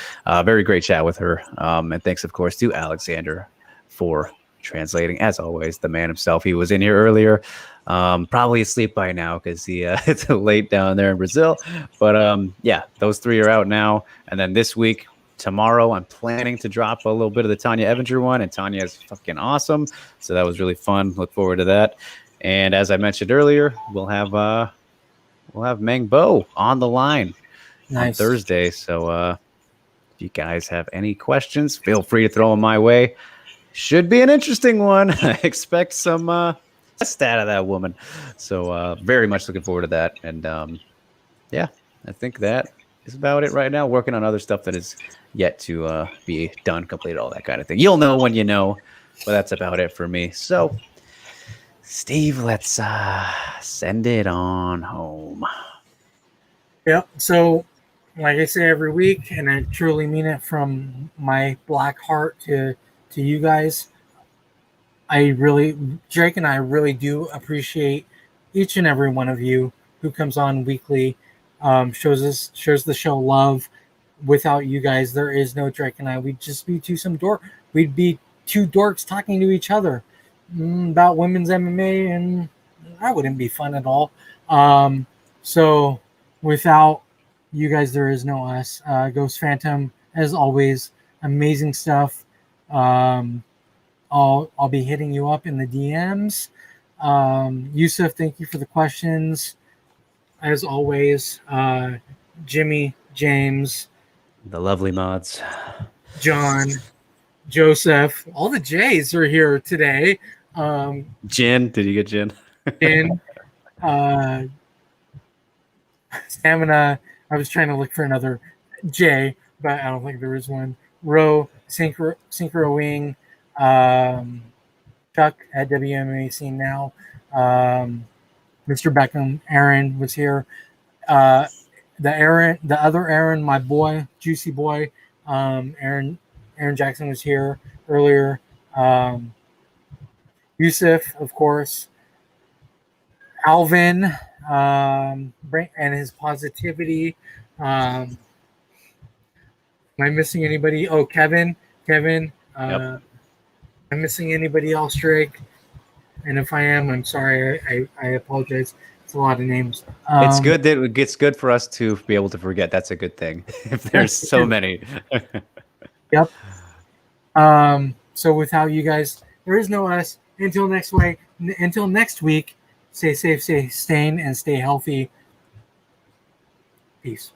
Very great chat with her. And thanks, of course, to Alexander for translating, as always, the man himself. He was in here earlier, probably asleep by now because it's late down there in Brazil. But yeah, those three are out now. And then this week, tomorrow, I'm planning to drop a little bit of the Tanya Evinger one, and Tanya is fucking awesome. So that was really fun. Look forward to that. And as I mentioned earlier, we'll have Meng Bo on the line on Thursday. So if you guys have any questions, feel free to throw them my way. Should be an interesting one. I expect some stat of that woman. So very much looking forward to that. And yeah, I think that is about it right now. Working on other stuff that is yet to be done, completed, all that kind of thing. You'll know when you know, but that's about it for me. So, Steve, let's send it on home. Yep. So, like I say every week, and I truly mean it from my black heart to you guys, Drake and I really do appreciate each and every one of you who comes on weekly, shows the show love. Without you guys, there is no Drake and I. We'd just be We'd be two dorks talking to each other about women's MMA, and that wouldn't be fun at all. So without you guys, there is no us. Ghost Phantom, as always, amazing stuff. I'll be hitting you up in the DMs. Yusuf, thank you for the questions. As always, Jimmy, James, the lovely mods, John, Joseph, all the J's are here today. Jen, did you get Jen? And Stamina, I was trying to look for another J, but I don't think there is one. Ro, Synchro Wing, Chuck at WMMA Scene Now, Mr. Beckham, Aaron was here. The other Aaron, my boy, Juicy Boy, Aaron Jackson was here earlier. Yusuf, of course. Alvin, and his positivity. Am I missing anybody? Oh, Kevin. Yep. Am I missing anybody else, Drake? And if I am, I'm sorry. I apologize. It's a lot of names. It's good that it gets good for us to be able to forget. That's a good thing. If there's so many. Yep. So without you guys, there is no us. Until next week, stay safe, stay sane, and stay healthy. Peace.